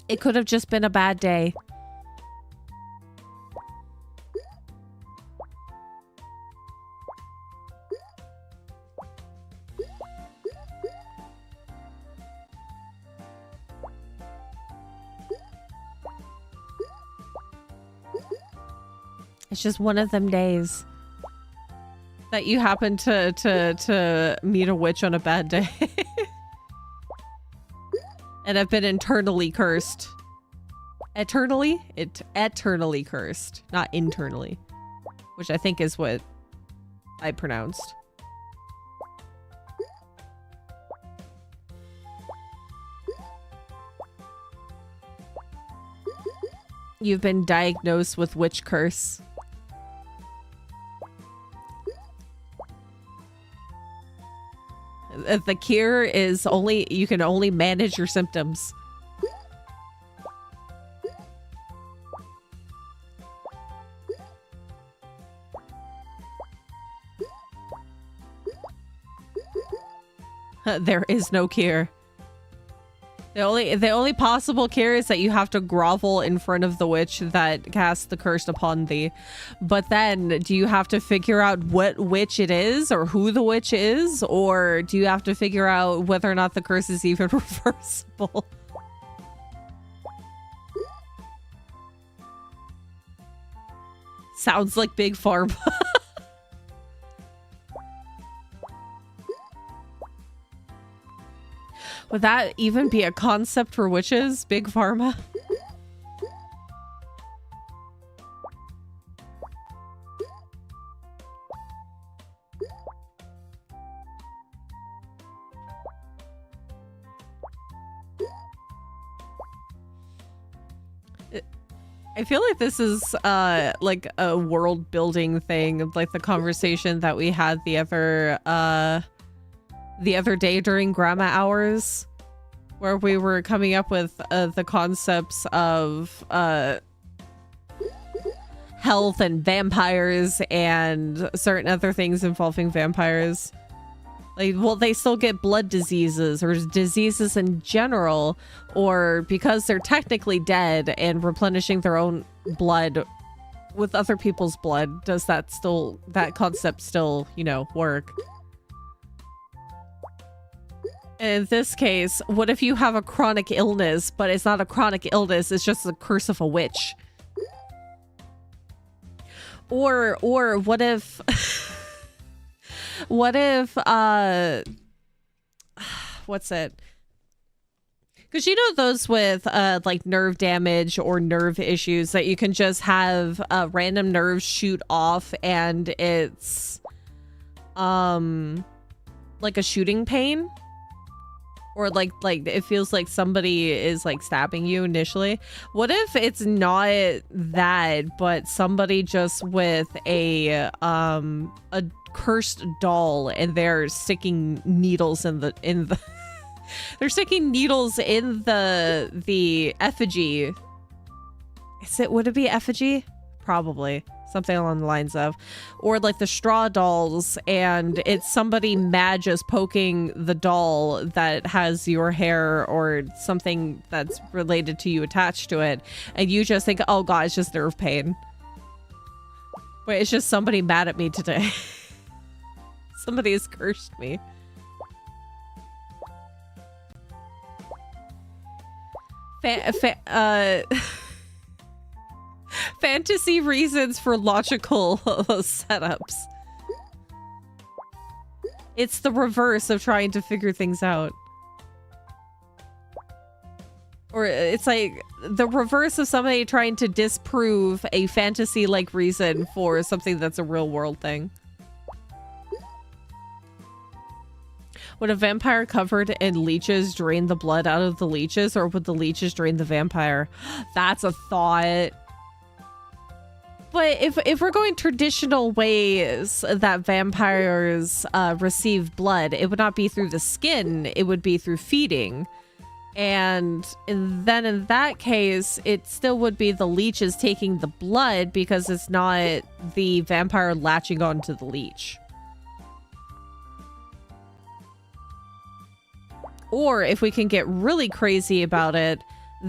It could have just been a bad day. It's just one of them days that you happen to meet a witch on a bad day. And have been internally cursed. Eternally? Eternally cursed, not internally. Which I think is what I pronounced. You've been diagnosed with witch curse. The cure is only, you can only manage your symptoms. There is no cure. The only possible cure is that you have to grovel in front of the witch that casts the curse upon thee. But then, do you have to figure out what witch it is or who the witch is? Or do you have to figure out whether or not the curse is even reversible? Sounds like Big Pharma. Would that even be a concept for witches? Big Pharma? I feel like this is like a world building thing, like the conversation that we had the other day during grandma hours, where we were coming up with the concepts of health and vampires and certain other things involving vampires. Like, will they still get blood diseases or diseases in general? Or because they're technically dead and replenishing their own blood with other people's blood, does that concept still, you know, work? In this case, what if you have a chronic illness, but it's not a chronic illness, it's just the curse of a witch? Or what if... what if, what's it? Because you know those with, like, nerve damage or nerve issues that you can just have random nerves shoot off and it's, like a shooting pain? Or like it feels like somebody is like stabbing you initially. What if it's not that, but somebody just with a cursed doll and they're sticking needles in the they're sticking needles in the effigy. Would it be effigy? Probably. Something along the lines of, or like the straw dolls, and it's somebody mad just poking the doll that has your hair or something that's related to you attached to it, and you just think, oh god, it's just nerve pain. Wait, it's just somebody mad at me today. Somebody has cursed me. Fantasy reasons for logical setups. It's the reverse of trying to figure things out. Or it's like the reverse of somebody trying to disprove a fantasy-like reason for something that's a real-world thing. Would a vampire covered in leeches drain the blood out of the leeches, or would the leeches drain the vampire? That's a thought. But if we're going traditional ways that vampires receive blood, it would not be through the skin, it would be through feeding. And then in that case, it still would be the leeches taking the blood because it's not the vampire latching onto the leech. Or if we can get really crazy about it,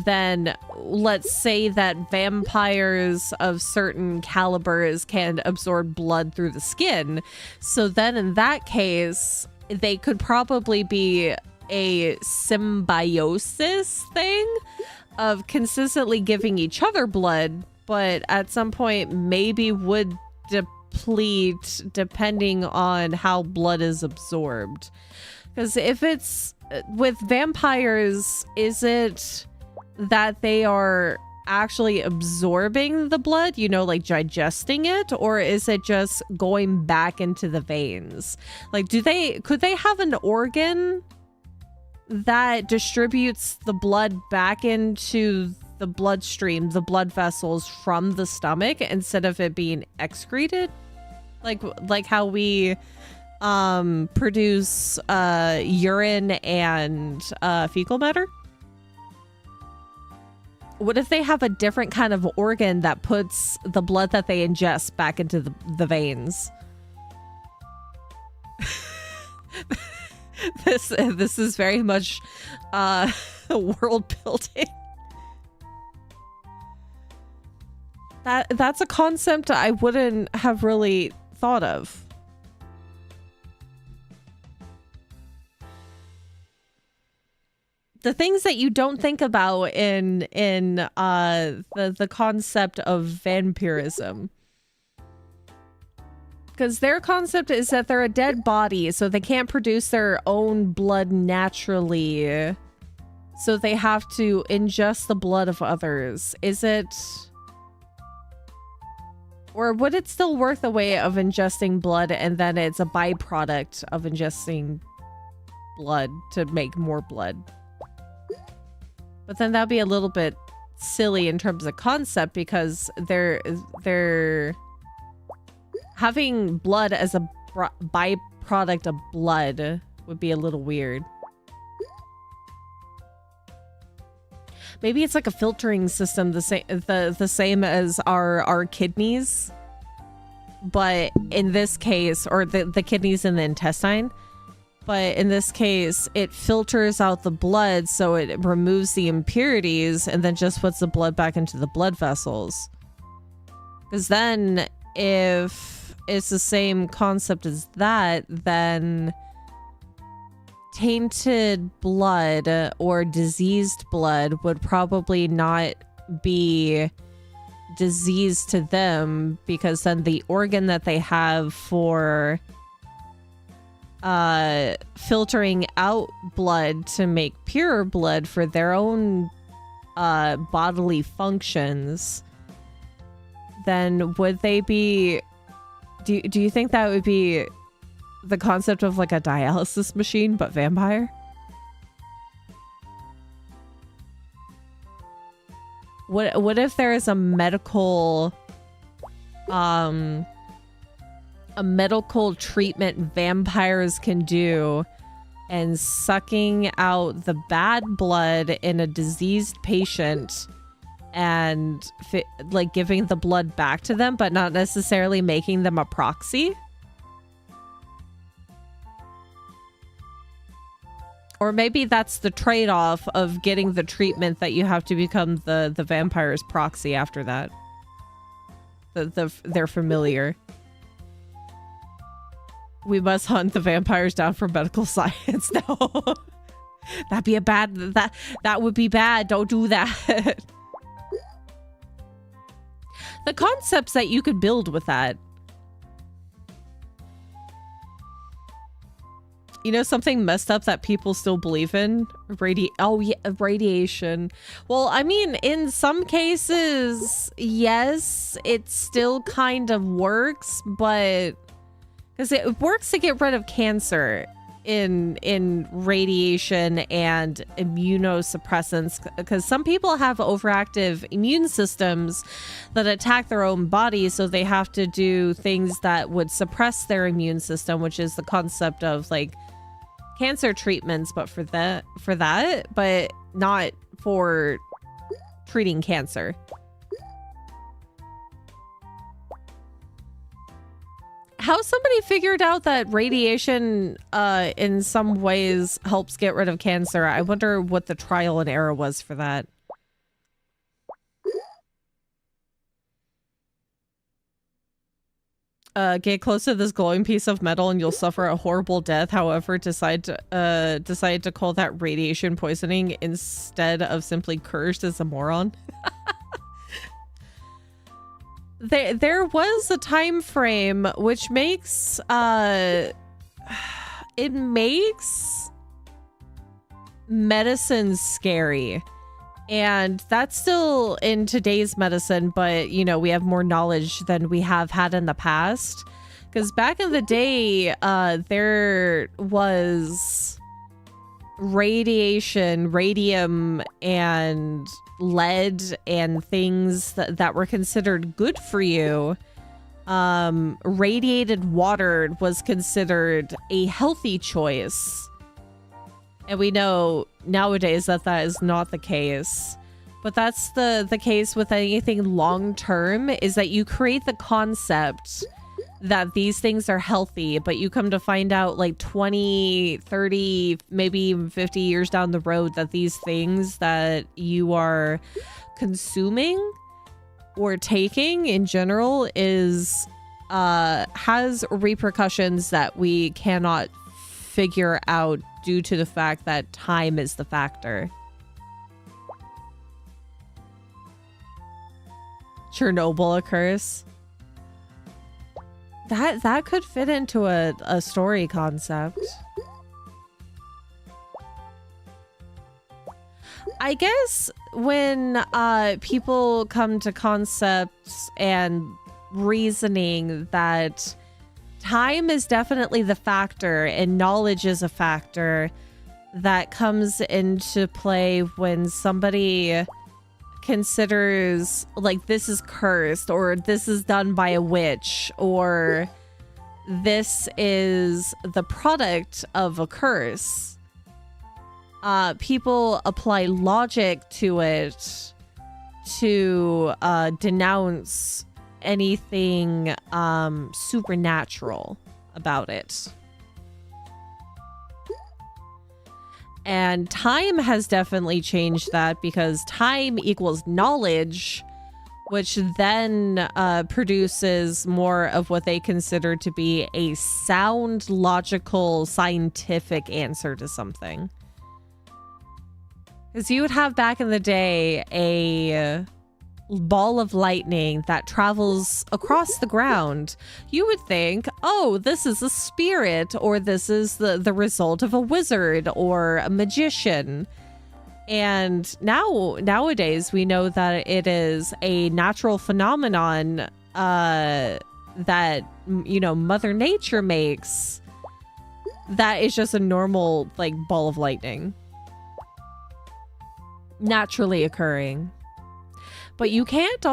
then let's say that vampires of certain calibers can absorb blood through the skin. So then in that case, they could probably be a symbiosis thing of consistently giving each other blood, but at some point maybe would deplete depending on how blood is absorbed. Because if it's with vampires, is it that they are actually absorbing the blood, you know, like digesting it, or is it just going back into the veins? Like, could they have an organ that distributes the blood back into the bloodstream, the blood vessels from the stomach, instead of it being excreted? Like how we produce urine and fecal matter? What if they have a different kind of organ that puts the blood that they ingest back into the veins? This is very much world building. That's a concept I wouldn't have really thought of. The things that you don't think about in the concept of vampirism. Because their concept is that they're a dead body, so they can't produce their own blood naturally. So they have to ingest the blood of others. Is it... Or would it still work the way of ingesting blood and then it's a byproduct of ingesting blood to make more blood? But then that'd be a little bit silly in terms of concept because they're having blood as a byproduct of blood would be a little weird. Maybe it's like a filtering system, the same as our kidneys, but in this case, or the kidneys in the intestine. But in this case, it filters out the blood, so it removes the impurities and then just puts the blood back into the blood vessels. Because then, if it's the same concept as that, then tainted blood or diseased blood would probably not be diseased to them, because then the organ that they have for filtering out blood to make pure blood for their own bodily functions, then would they be... Do you think that would be the concept of like a dialysis machine but vampire? What if there is a medical treatment vampires can do, and sucking out the bad blood in a diseased patient and like giving the blood back to them, but not necessarily making them a proxy? Or maybe that's the trade-off of getting the treatment, that you have to become the vampire's proxy after that. Their familiar. We must hunt the vampires down for medical science. No. That'd be a bad... That would be bad. Don't do that. The concepts that you could build with that. You know, something messed up that people still believe in? Radiation. Well, I mean, in some cases, yes, it still kind of works, but... Because it works to get rid of cancer in radiation and immunosuppressants, because some people have overactive immune systems that attack their own body, so they have to do things that would suppress their immune system, which is the concept of like cancer treatments, but for that, but not for treating cancer. How somebody figured out that radiation in some ways helps get rid of cancer. I wonder what the trial and error was for that. Get close to this glowing piece of metal and you'll suffer a horrible death. However, decide to call that radiation poisoning instead of simply cursed as a moron. There was a time frame which makes it makes medicine scary, and that's still in today's medicine, but you know, we have more knowledge than we have had in the past, because back in the day there was radiation, radium and lead and things that were considered good for you, radiated water was considered a healthy choice. And we know nowadays that that is not the case. But that's the case with anything long-term, is that you create the concept that these things are healthy, but you come to find out like 20, 30, maybe even 50 years down the road that these things that you are consuming or taking in general is has repercussions that we cannot figure out due to the fact that time is the factor. Chernobyl, a curse. That could fit into a story concept. I guess when people come to concepts and reasoning that time is definitely the factor and knowledge is a factor that comes into play when somebody considers like this is cursed, or this is done by a witch, or this is the product of a curse. People apply logic to it to denounce anything supernatural about it. And time has definitely changed that, because time equals knowledge, which then produces more of what they consider to be a sound, logical, scientific answer to something. Because you would have back in the day a ball of lightning that travels across the ground. You would think, oh, this is a spirit, or this is the result of a wizard or a magician. And nowadays we know that it is a natural phenomenon that, you know, Mother Nature makes, that is just a normal like ball of lightning naturally occurring. But you can't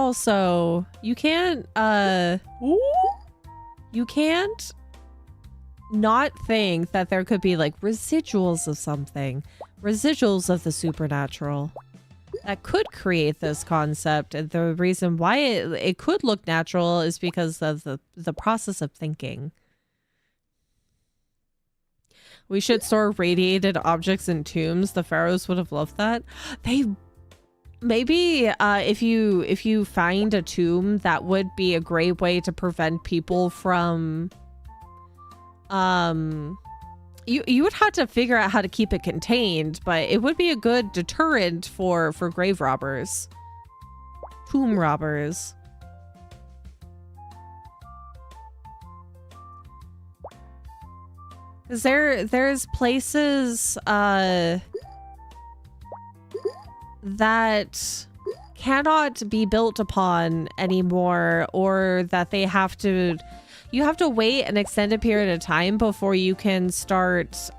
not think that there could be like residuals of something, residuals of the supernatural that could create this concept. And the reason why it could look natural is because of the process of thinking. We should store radiated objects in tombs. The pharaohs would have loved that. Maybe if you find a tomb, that would be a great way to prevent people from you would have to figure out how to keep it contained, but it would be a good deterrent for grave robbers, tomb robbers. Because there's places that cannot be built upon anymore, or that you have to wait an extended period of time before you can start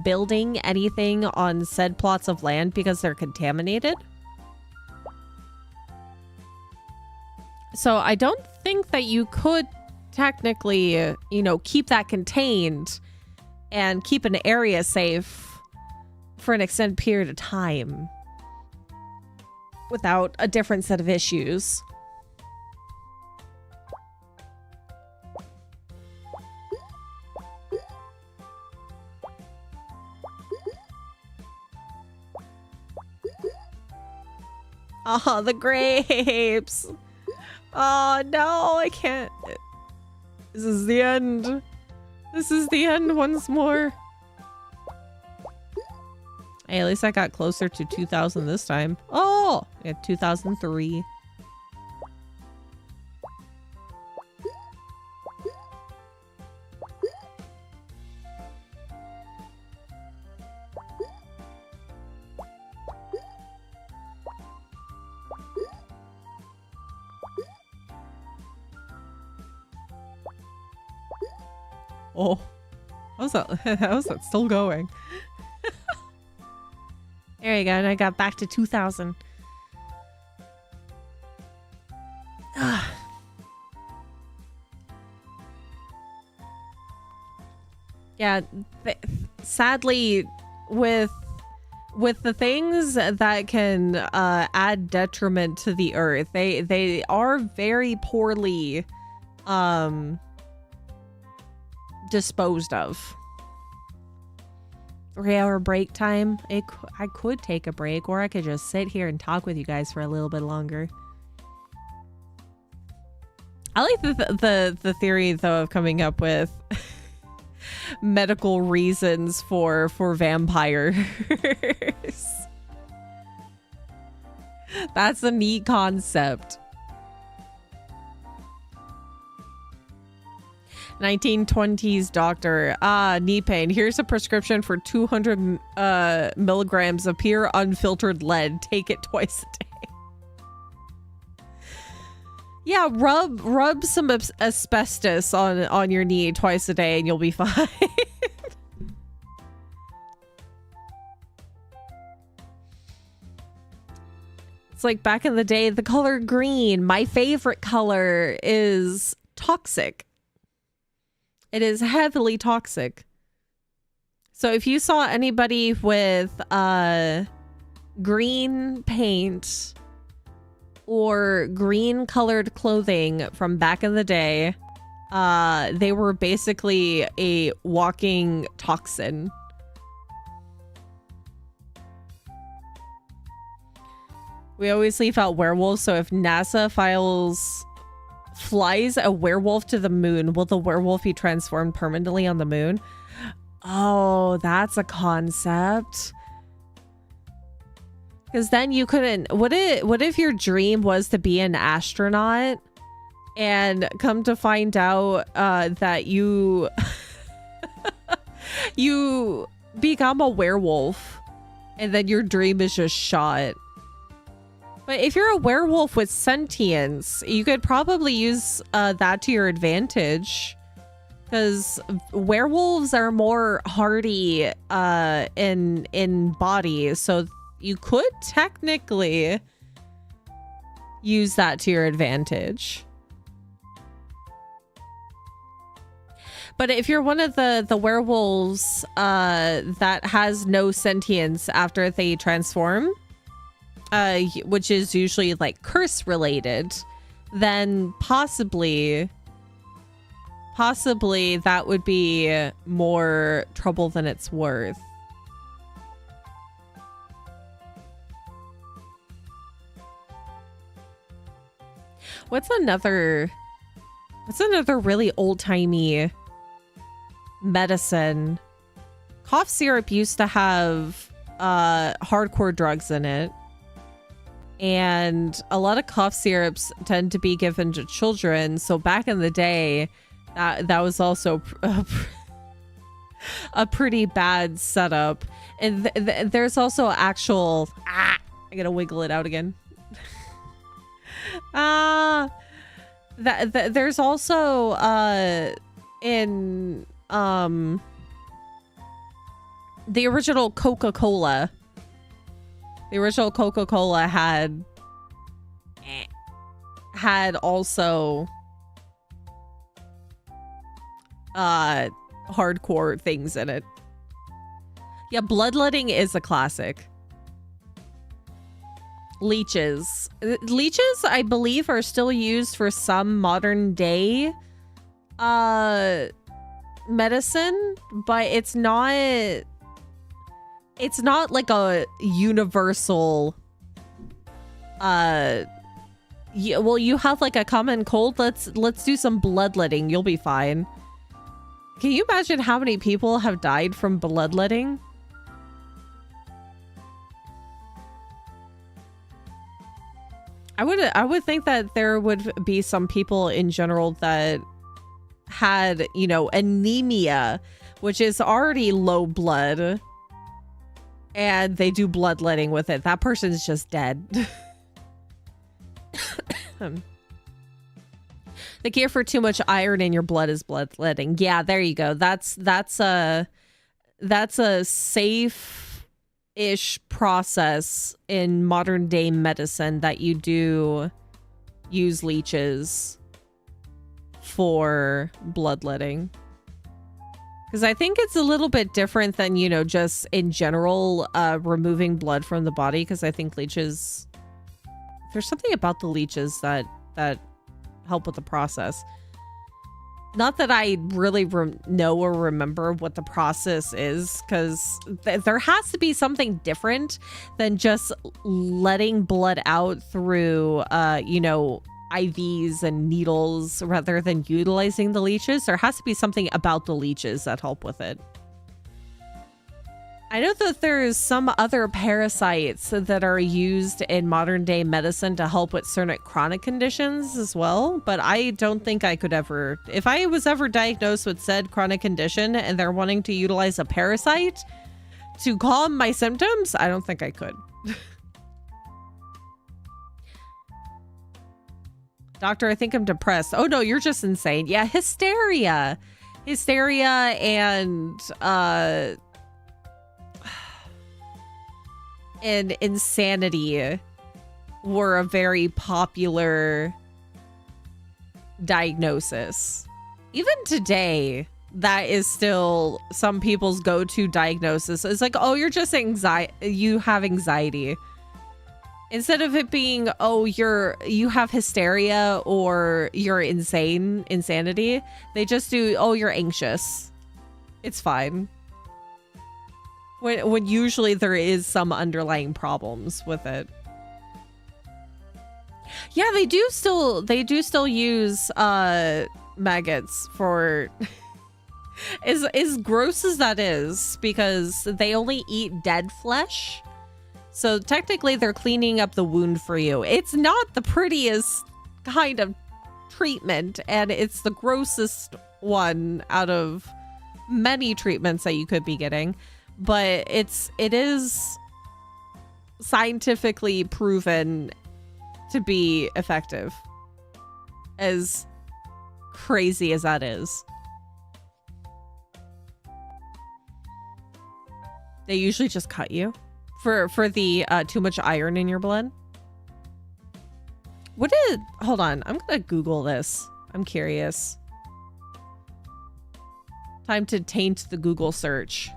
building anything on said plots of land because they're contaminated. So I don't think that you could technically, you know, keep that contained and keep an area safe for an extended period of time without a different set of issues. Oh, the grapes. Oh, no, I can't. This is the end. This is the end once more. Hey, at least I got closer to 2000 this time. Oh, yeah, 2003. Oh, how's that still going? There you go, and I got back to 2000. Yeah, sadly, with the things that can add detriment to the earth, they are very poorly disposed of. 3-hour break time. I could take a break, or I could just sit here and talk with you guys for a little bit longer. I like the theory though of coming up with medical reasons for vampires. That's a neat concept. 1920s doctor. Knee pain. Here's a prescription for 200 milligrams of pure unfiltered lead. Take it twice a day. Yeah, rub some asbestos on your knee twice a day and you'll be fine. It's like back in the day, the color green, my favorite color, is toxic. It is heavily toxic. So if you saw anybody with green paint or green colored clothing from back in the day, they were basically a walking toxin. We always leave out werewolves, so if NASA flies a werewolf to the moon, will the werewolf be transformed permanently on the moon? Oh, that's a concept. Because then you couldn't... What if your dream was to be an astronaut and come to find out that you... you become a werewolf and then your dream is just shot? But if you're a werewolf with sentience, you could probably use that to your advantage. Because werewolves are more hardy in body, so you could technically use that to your advantage. But if you're one of the werewolves that has no sentience after they transform, which is usually like curse related, then possibly that would be more trouble than it's worth. What's another really old-timey medicine? Cough syrup used to have hardcore drugs in it. And a lot of cough syrups tend to be given to children. So back in the day, that was also a pretty bad setup. And there's also actual... I gotta wiggle it out again. There's also in the original Coca-Cola. The original Coca-Cola had also hardcore things in it. Yeah, bloodletting is a classic. Leeches. Leeches, I believe, are still used for some modern day medicine, but it's not like a universal well, you have like a common cold, let's do some bloodletting, you'll be fine. Can you imagine how many people have died from bloodletting? I would think that there would be some people in general that had, you know, anemia, which is already low blood, and they do bloodletting with it. That person's just dead. The cure for too much iron in your blood is bloodletting. Yeah, there you go. That's a safe-ish process in modern day medicine, that you do use leeches for bloodletting. Because I think it's a little bit different than, you know, just in general removing blood from the body. Because I think leeches, there's something about the leeches that help with the process. Not that I really know or remember what the process is, because there has to be something different than just letting blood out through, you know, IVs and needles rather than utilizing the leeches. There has to be something about the leeches that help with it. I know that there's some other parasites that are used in modern day medicine to help with certain chronic conditions as well, but I don't think I could ever, if I was ever diagnosed with said chronic condition and they're wanting to utilize a parasite to calm my symptoms, I don't think I could. Doctor, I think I'm depressed. Oh no, you're just insane. Yeah, hysteria. Hysteria and insanity were a very popular diagnosis. Even today, that is still some people's go-to diagnosis. It's like, oh, you're just you have anxiety. Instead of it being, oh, you have hysteria or you're insanity, they just do, oh, you're anxious. It's fine. When usually there is some underlying problems with it. Yeah, they do still use maggots for as gross as that is, because they only eat dead flesh. So technically they're cleaning up the wound for you. It's not the prettiest kind of treatment, and it's the grossest one out of many treatments that you could be getting. But it is scientifically proven to be effective, as crazy as that is. They usually just cut you for the too much iron in your blood. Hold on, I'm gonna Google this. I'm curious. Time to taint the Google search.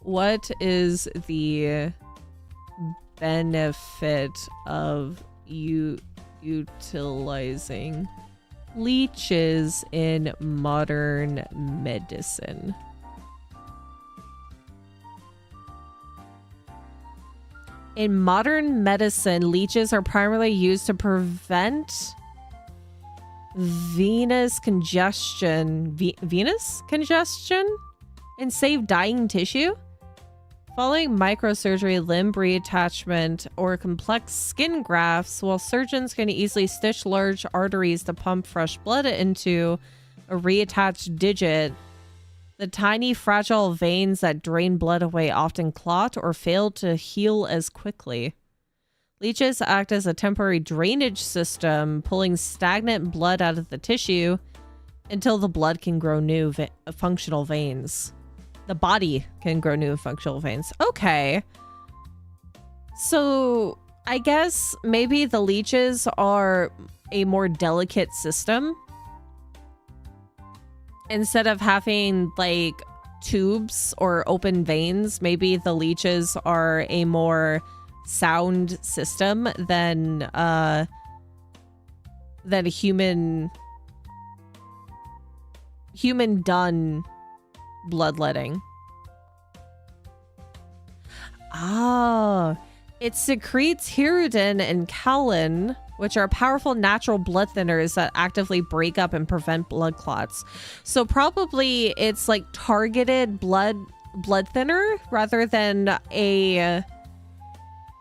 What is the benefit of utilizing leeches in modern medicine? In modern medicine, leeches are primarily used to prevent venous congestion and save dying tissue. Following microsurgery, limb reattachment, or complex skin grafts, while surgeons can easily stitch large arteries to pump fresh blood into a reattached digit, the tiny, fragile veins that drain blood away often clot or fail to heal as quickly. Leeches act as a temporary drainage system, pulling stagnant blood out of the tissue until the blood can grow new functional veins. The body can grow new functional veins. Okay. So I guess maybe the leeches are a more delicate system. Instead of having like tubes or open veins, maybe the leeches are a more sound system than a human done bloodletting. Ah, it secretes hirudin and kaolin, which are powerful natural blood thinners that actively break up and prevent blood clots. So probably it's like targeted blood thinner rather than a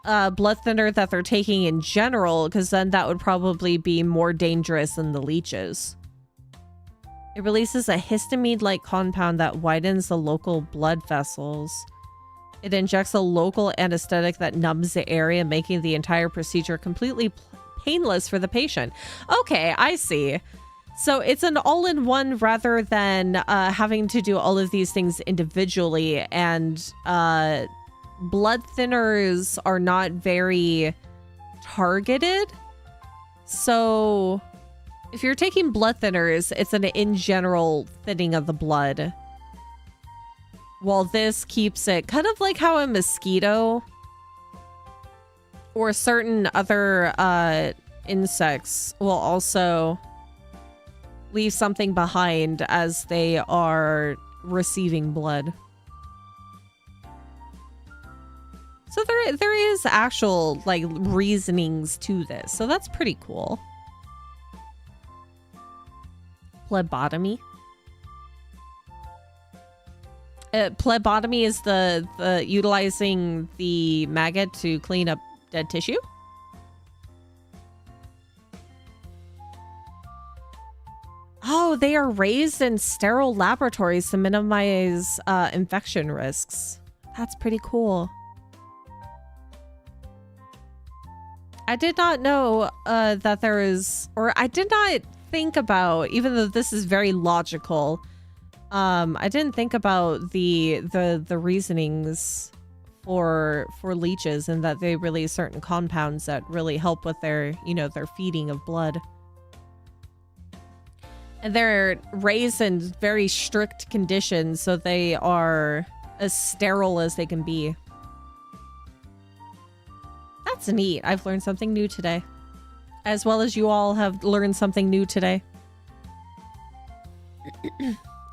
blood thinner that they're taking in general, because then that would probably be more dangerous than the leeches. It releases a histamine-like compound that widens the local blood vessels. It injects a local anesthetic that numbs the area, making the entire procedure completely painless for the patient. Okay, I see. So it's an all-in-one rather than having to do all of these things individually, and blood thinners are not very targeted. So if you're taking blood thinners, it's an in general thinning of the blood while this keeps it kind of like how a mosquito or certain other insects will also leave something behind as they are receiving blood. So there is actual like reasonings to this. So that's pretty cool. Phlebotomy. Phlebotomy is the utilizing the maggot to clean up dead tissue. Oh, they are raised in sterile laboratories to minimize infection risks. That's pretty cool. I did not know that there is, or I did not think about, even though this is very logical, I didn't think about the reasonings for leeches and that they release certain compounds that really help with their, you know, their feeding of blood. And they're raised in very strict conditions, so they are as sterile as they can be. That's neat. I've learned something new today. As well as you all have learned something new today.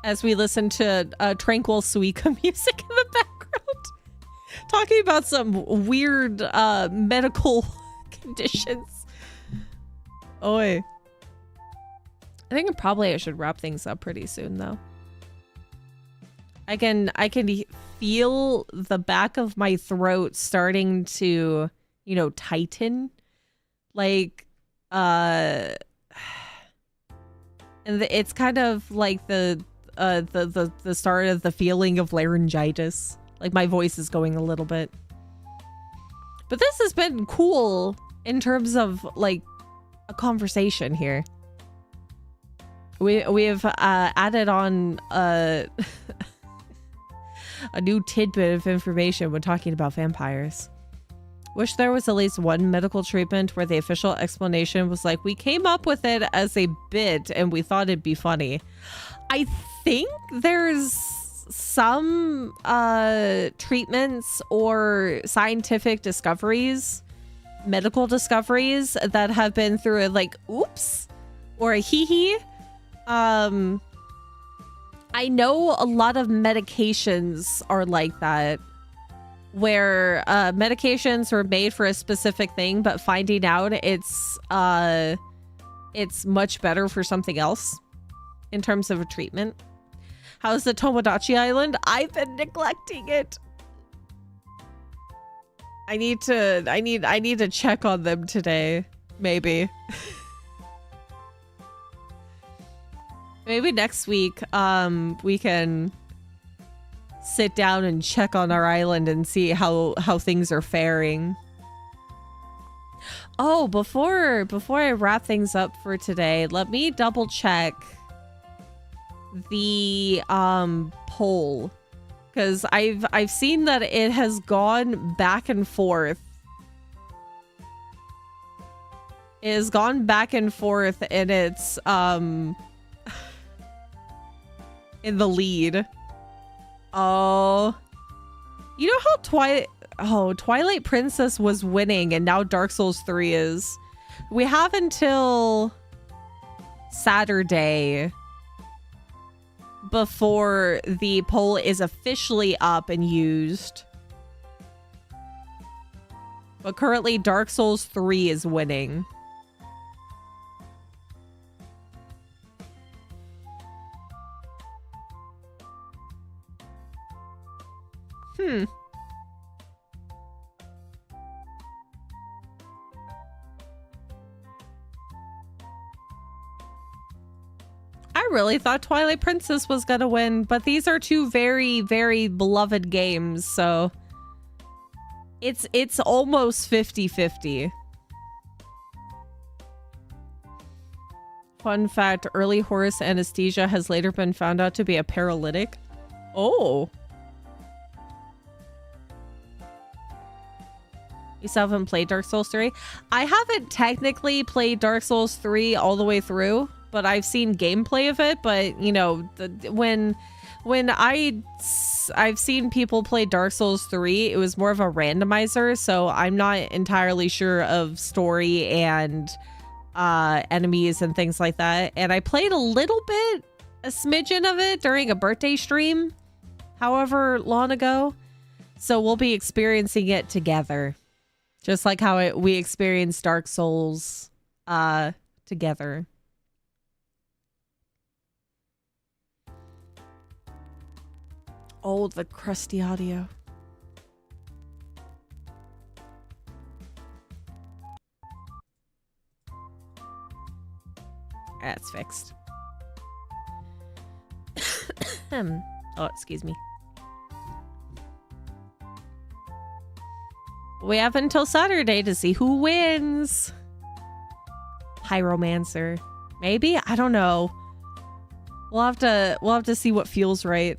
As we listen to tranquil Suika music in the background. Talking about some weird medical conditions. Oi. I think probably I should wrap things up pretty soon though. I can feel the back of my throat starting to, you know, tighten. Like and it's kind of like the start of the feeling of laryngitis. Like my voice is going a little bit. But this has been cool in terms of like a conversation here. We have added on a new tidbit of information when talking about vampires. Wish there was at least one medical treatment where the official explanation was like, we came up with it as a bit and we thought it'd be funny. I think there's some treatments or scientific discoveries, medical discoveries that have been through a like, oops, or a hee-hee. I know a lot of medications are like that, where medications were made for a specific thing, but finding out it's much better for something else in terms of a treatment. How's the Tomodachi Island? I've been neglecting it. I need to check on them today, maybe. Maybe next week, we can sit down and check on our island and see how things are faring. Oh, before I wrap things up for today, let me double check the poll, because I've seen that it has gone back and forth. It has gone back and forth, and it's in the lead. Oh, you know how Twilight Princess was winning and now Dark Souls 3 is. We have until Saturday before the poll is officially up and used. But currently Dark Souls 3 is winning. I really thought Twilight Princess was gonna win, but these are two very, very beloved games, so it's almost 50-50. Fun fact, early horse anesthesia has later been found out to be a paralytic. Oh. You still haven't played Dark Souls 3? I haven't technically played Dark Souls 3 all the way through, but I've seen gameplay of it. But, you know, when when I've seen people play Dark Souls 3, it was more of a randomizer, so I'm not entirely sure of story and enemies and things like that. And I played a little bit, a smidgen of it during a birthday stream, however long ago. So we'll be experiencing it together, just like how we experienced Dark Souls together. Oh, the crusty audio. That's fixed. Oh, excuse me. We have until Saturday to see who wins. Pyromancer. Maybe? I don't know. We'll have to see what feels right.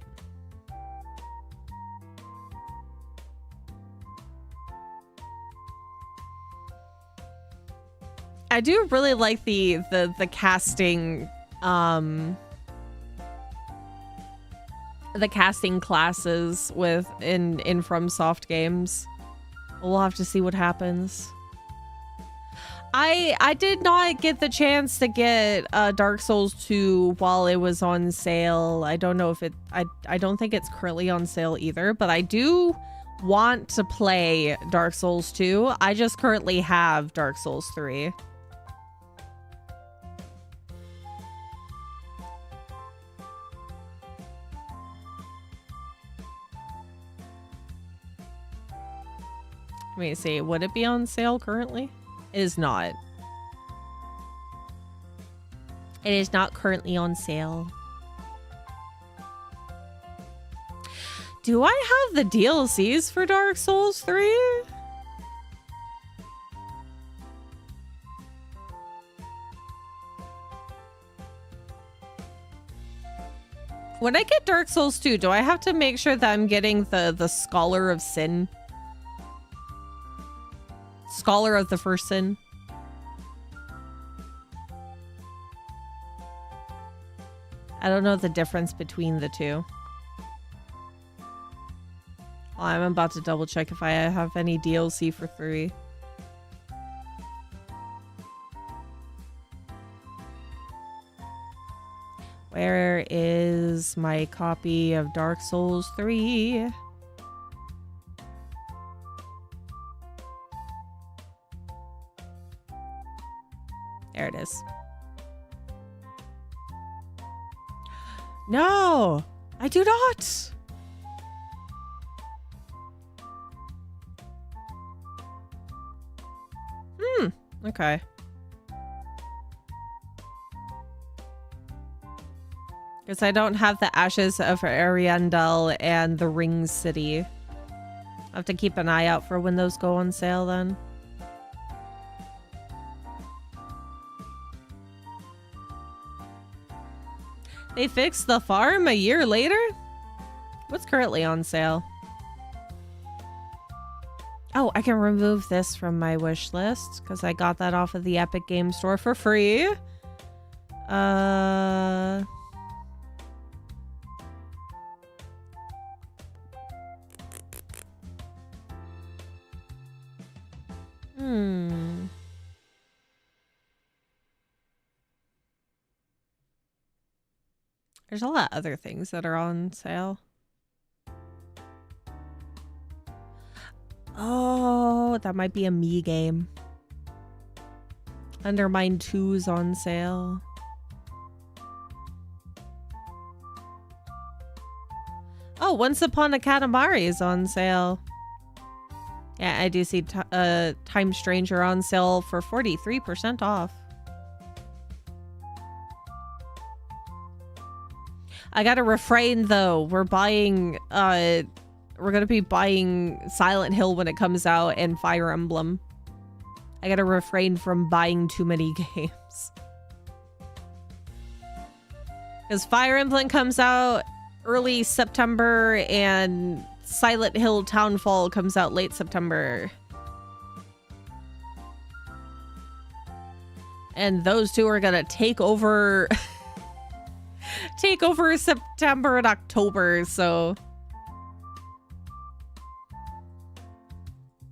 I do really like the casting the casting classes in FromSoft games. We'll have to see what happens. I did not get the chance to get Dark Souls 2 while it was on sale. I don't know if it I don't think it's currently on sale either, but I do want to play Dark Souls 2. I just currently have Dark Souls 3. Let me see. Would it be on sale currently? It is not. It is not currently on sale. Do I have the DLCs for Dark Souls 3? When I get Dark Souls 2, do I have to make sure that I'm getting the Scholar of Sin? Scholar of the First Sin. I don't know the difference between the two. Well, I'm about to double check if I have any DLC for 3. Where is my copy of Dark Souls 3? There it is. No, I do not. Okay. Because I don't have the Ashes of Ariandel and the Ring City. I'll have to keep an eye out for when those go on sale then. They fixed the farm a year later? What's currently on sale? Oh, I can remove this from my wish list because I got that off of the Epic Game Store for free. There's a lot of other things that are on sale. Oh, that might be a me game. Undermine 2's on sale. Oh, Once Upon a Katamari is on sale. Yeah, I do see Time Stranger on sale for 43% off. I gotta refrain though. We're buying we're gonna be buying Silent Hill when it comes out and Fire Emblem. I gotta refrain from buying too many games. Because Fire Emblem comes out early September and Silent Hill Townfall comes out late September. And those two are gonna take over take over September and October, so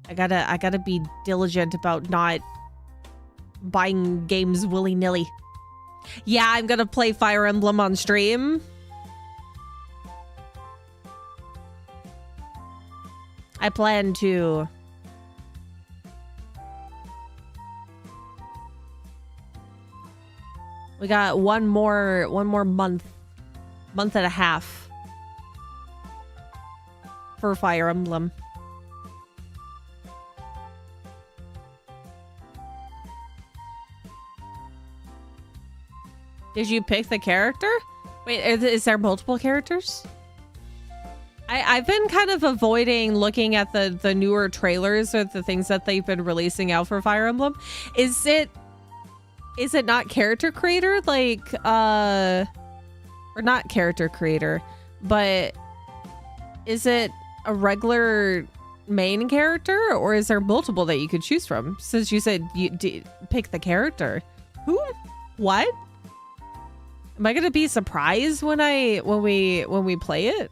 I gotta be diligent about not buying games willy-nilly. Yeah, I'm gonna play Fire Emblem on stream. I plan to. We got one more month and a half for Fire Emblem. Did you pick the character? Wait, is there multiple characters? I've been kind of avoiding looking at the newer trailers or the things that they've been releasing out for Fire Emblem. Is it not character creator? Like, or not character creator, but is it a regular main character, or is there multiple that you could choose from? Since you said you pick the character. Who? What? Am I gonna be surprised when we play it?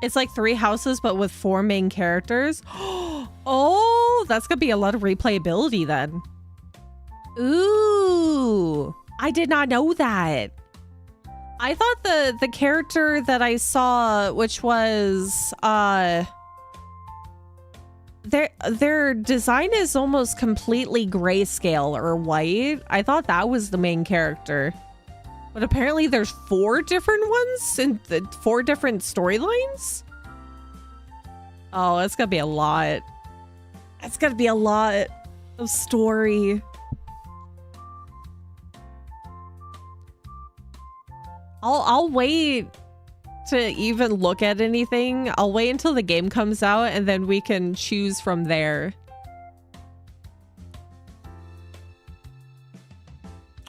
It's like 3 houses, but with 4 main characters. Oh, that's gonna be a lot of replayability then. Ooh, I did not know that. I thought the character that I saw, which was their design is almost completely grayscale or white. I thought that was the main character. But apparently there's 4 different ones and 4 different storylines. Oh, that's gonna be a lot. That's gonna be a lot of story. I'll wait to even look at anything. I'll wait until the game comes out and then we can choose from there.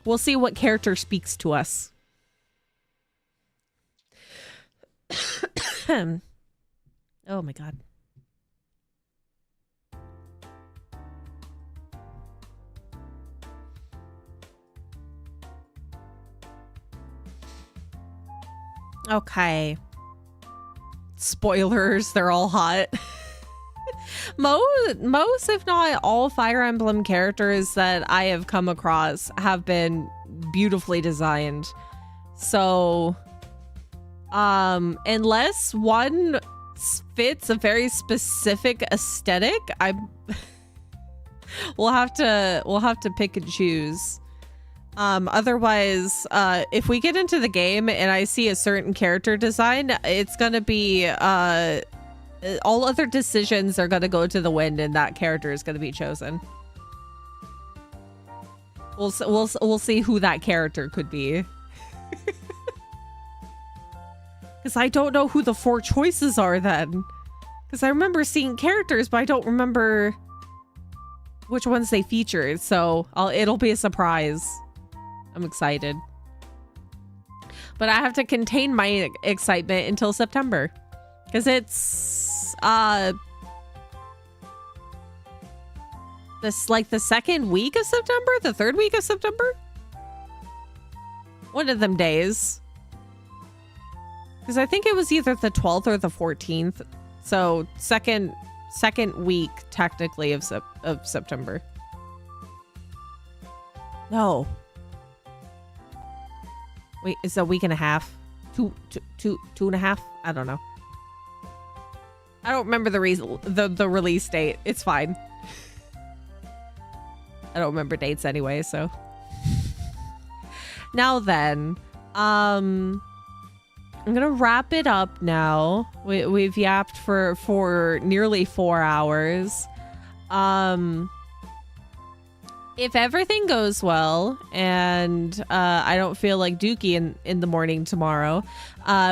We'll see what character speaks to us. Oh my god. Okay. Spoilers, they're all hot. Most, if not all, Fire Emblem characters that I have come across have been beautifully designed. So, unless one fits a very specific aesthetic, we'll have to pick and choose. Otherwise, if we get into the game and I see a certain character design, it's gonna be all other decisions are gonna go to the wind, and that character is gonna be chosen. We'll see who that character could be. Because I don't know who the 4 choices are then. Because I remember seeing characters, but I don't remember which ones they featured. So it'll be a surprise. I'm excited. But I have to contain my excitement until September. Because it's this like the 2nd week of September? The 3rd week of September? One of them days. Because I think it was either the 12th or the 14th. So second week technically of September. No. Wait, it's a week and a half. Two and a half? I don't know. I don't remember the release date. It's fine. I don't remember dates anyway, so. Now then, I'm gonna wrap it up now. We've yapped for nearly 4 hours. If everything goes well and I don't feel like Dookie in the morning tomorrow,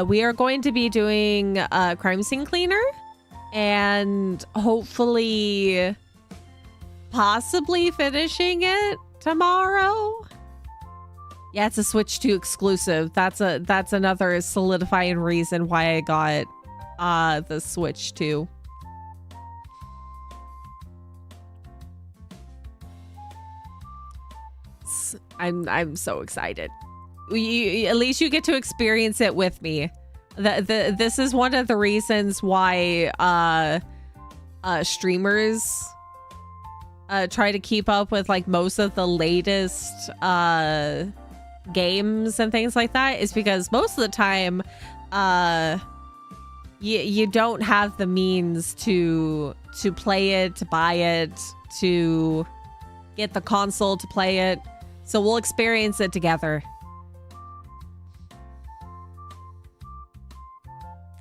we are going to be doing Crime Scene Cleaner and hopefully possibly finishing it tomorrow. Yeah, it's a Switch 2 exclusive. That's another solidifying reason why I got the Switch 2. I'm so excited. At least you get to experience it with me. This is one of the reasons why streamers try to keep up with like most of the latest games and things like that, is because most of the time you don't have the means to play it, to buy it, to get the console to play it. So we'll experience it together.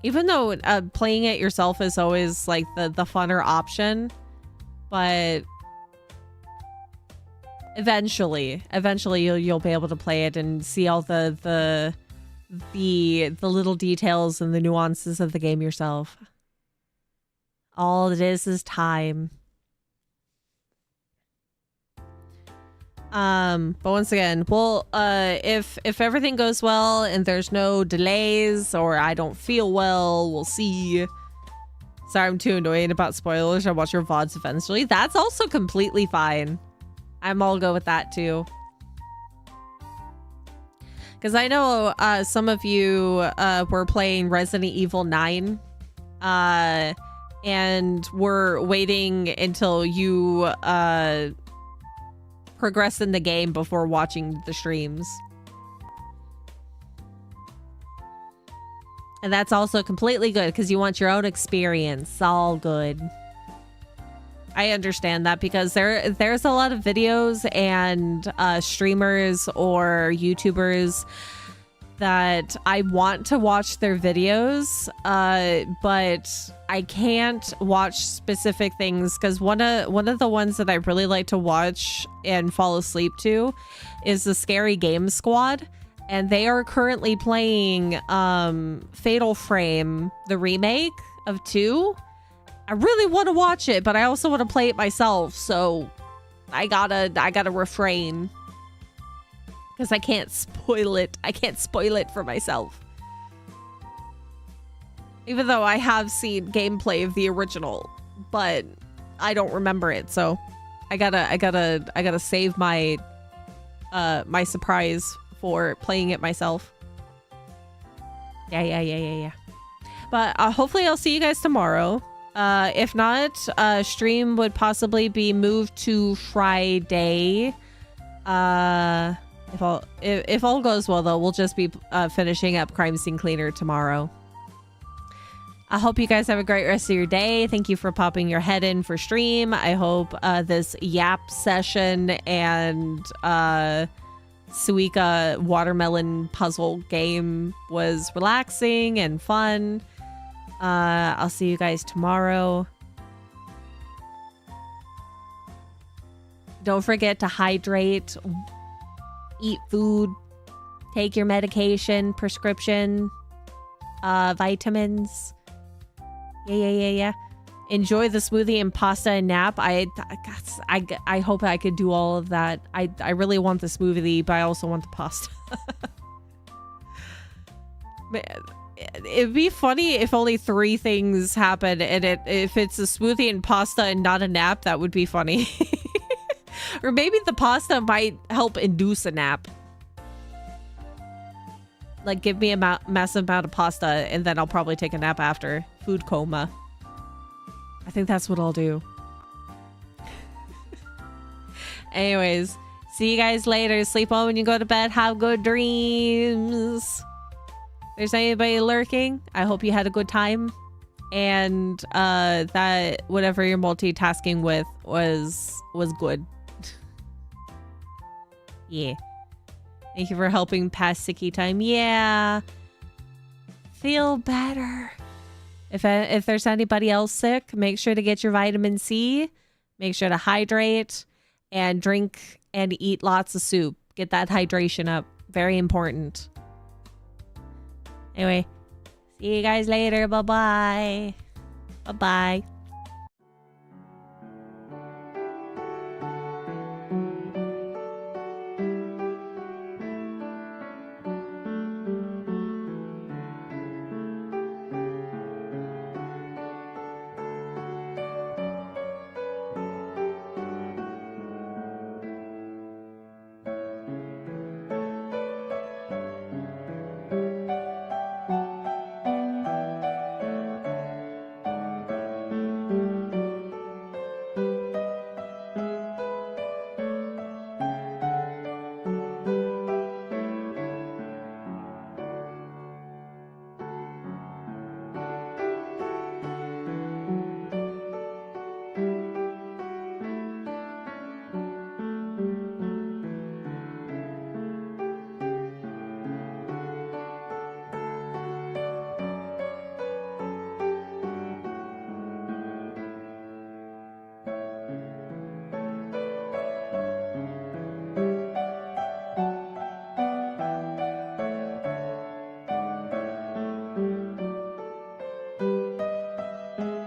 Even though playing it yourself is always like the funner option, but eventually you'll be able to play it and see all the little details and the nuances of the game yourself. All it is time. But once again, we'll if everything goes well and there's no delays or I don't feel well, we'll see. Sorry, I'm too annoyed about spoilers. I'll watch your VODs eventually. That's also completely fine. I'm all good with that too. Because I know some of you were playing Resident Evil 9 and we're waiting until you progress in the game before watching the streams. And that's also completely good because you want your own experience. All good. I understand that because there's a lot of videos and streamers or YouTubers that I want to watch their videos, but I can't watch specific things because one of the ones that I really like to watch and fall asleep to is the Scary Game Squad, and they are currently playing Fatal Frame, the remake of 2. I really want to watch it, but I also want to play it myself, so I gotta refrain. Because I can't spoil it. I can't spoil it for myself. Even though I have seen gameplay of the original, but I don't remember it, so I gotta save my my surprise for playing it myself. Yeah. But hopefully I'll see you guys tomorrow. If not, stream would possibly be moved to Friday. If all goes well, though, we'll just be finishing up Crime Scene Cleaner tomorrow. I hope you guys have a great rest of your day. Thank you for popping your head in for stream. I hope this Yap session and Suika watermelon puzzle game was relaxing and fun. I'll see you guys tomorrow. Don't forget to hydrate. Eat food, take your medication, prescription, vitamins. Yeah. Enjoy the smoothie and pasta and nap. I hope I could do all of that. I really want the smoothie, but I also want the pasta. It'd be funny if only 3 things happen, and if it's a smoothie and pasta and not a nap, that would be funny. Or maybe the pasta might help induce a nap. Like, give me a massive amount of pasta, and then I'll probably take a nap after. Food coma. I think that's what I'll do. Anyways, see you guys later. Sleep well when you go to bed. Have good dreams. If there's anybody lurking, I hope you had a good time. And that whatever you're multitasking with was good. Yeah. Thank you for helping pass sicky time. Yeah. Feel better. If there's anybody else sick, make sure to get your vitamin C. Make sure to hydrate and drink and eat lots of soup. Get that hydration up. Very important. Anyway, see you guys later. Bye-bye. Bye-bye.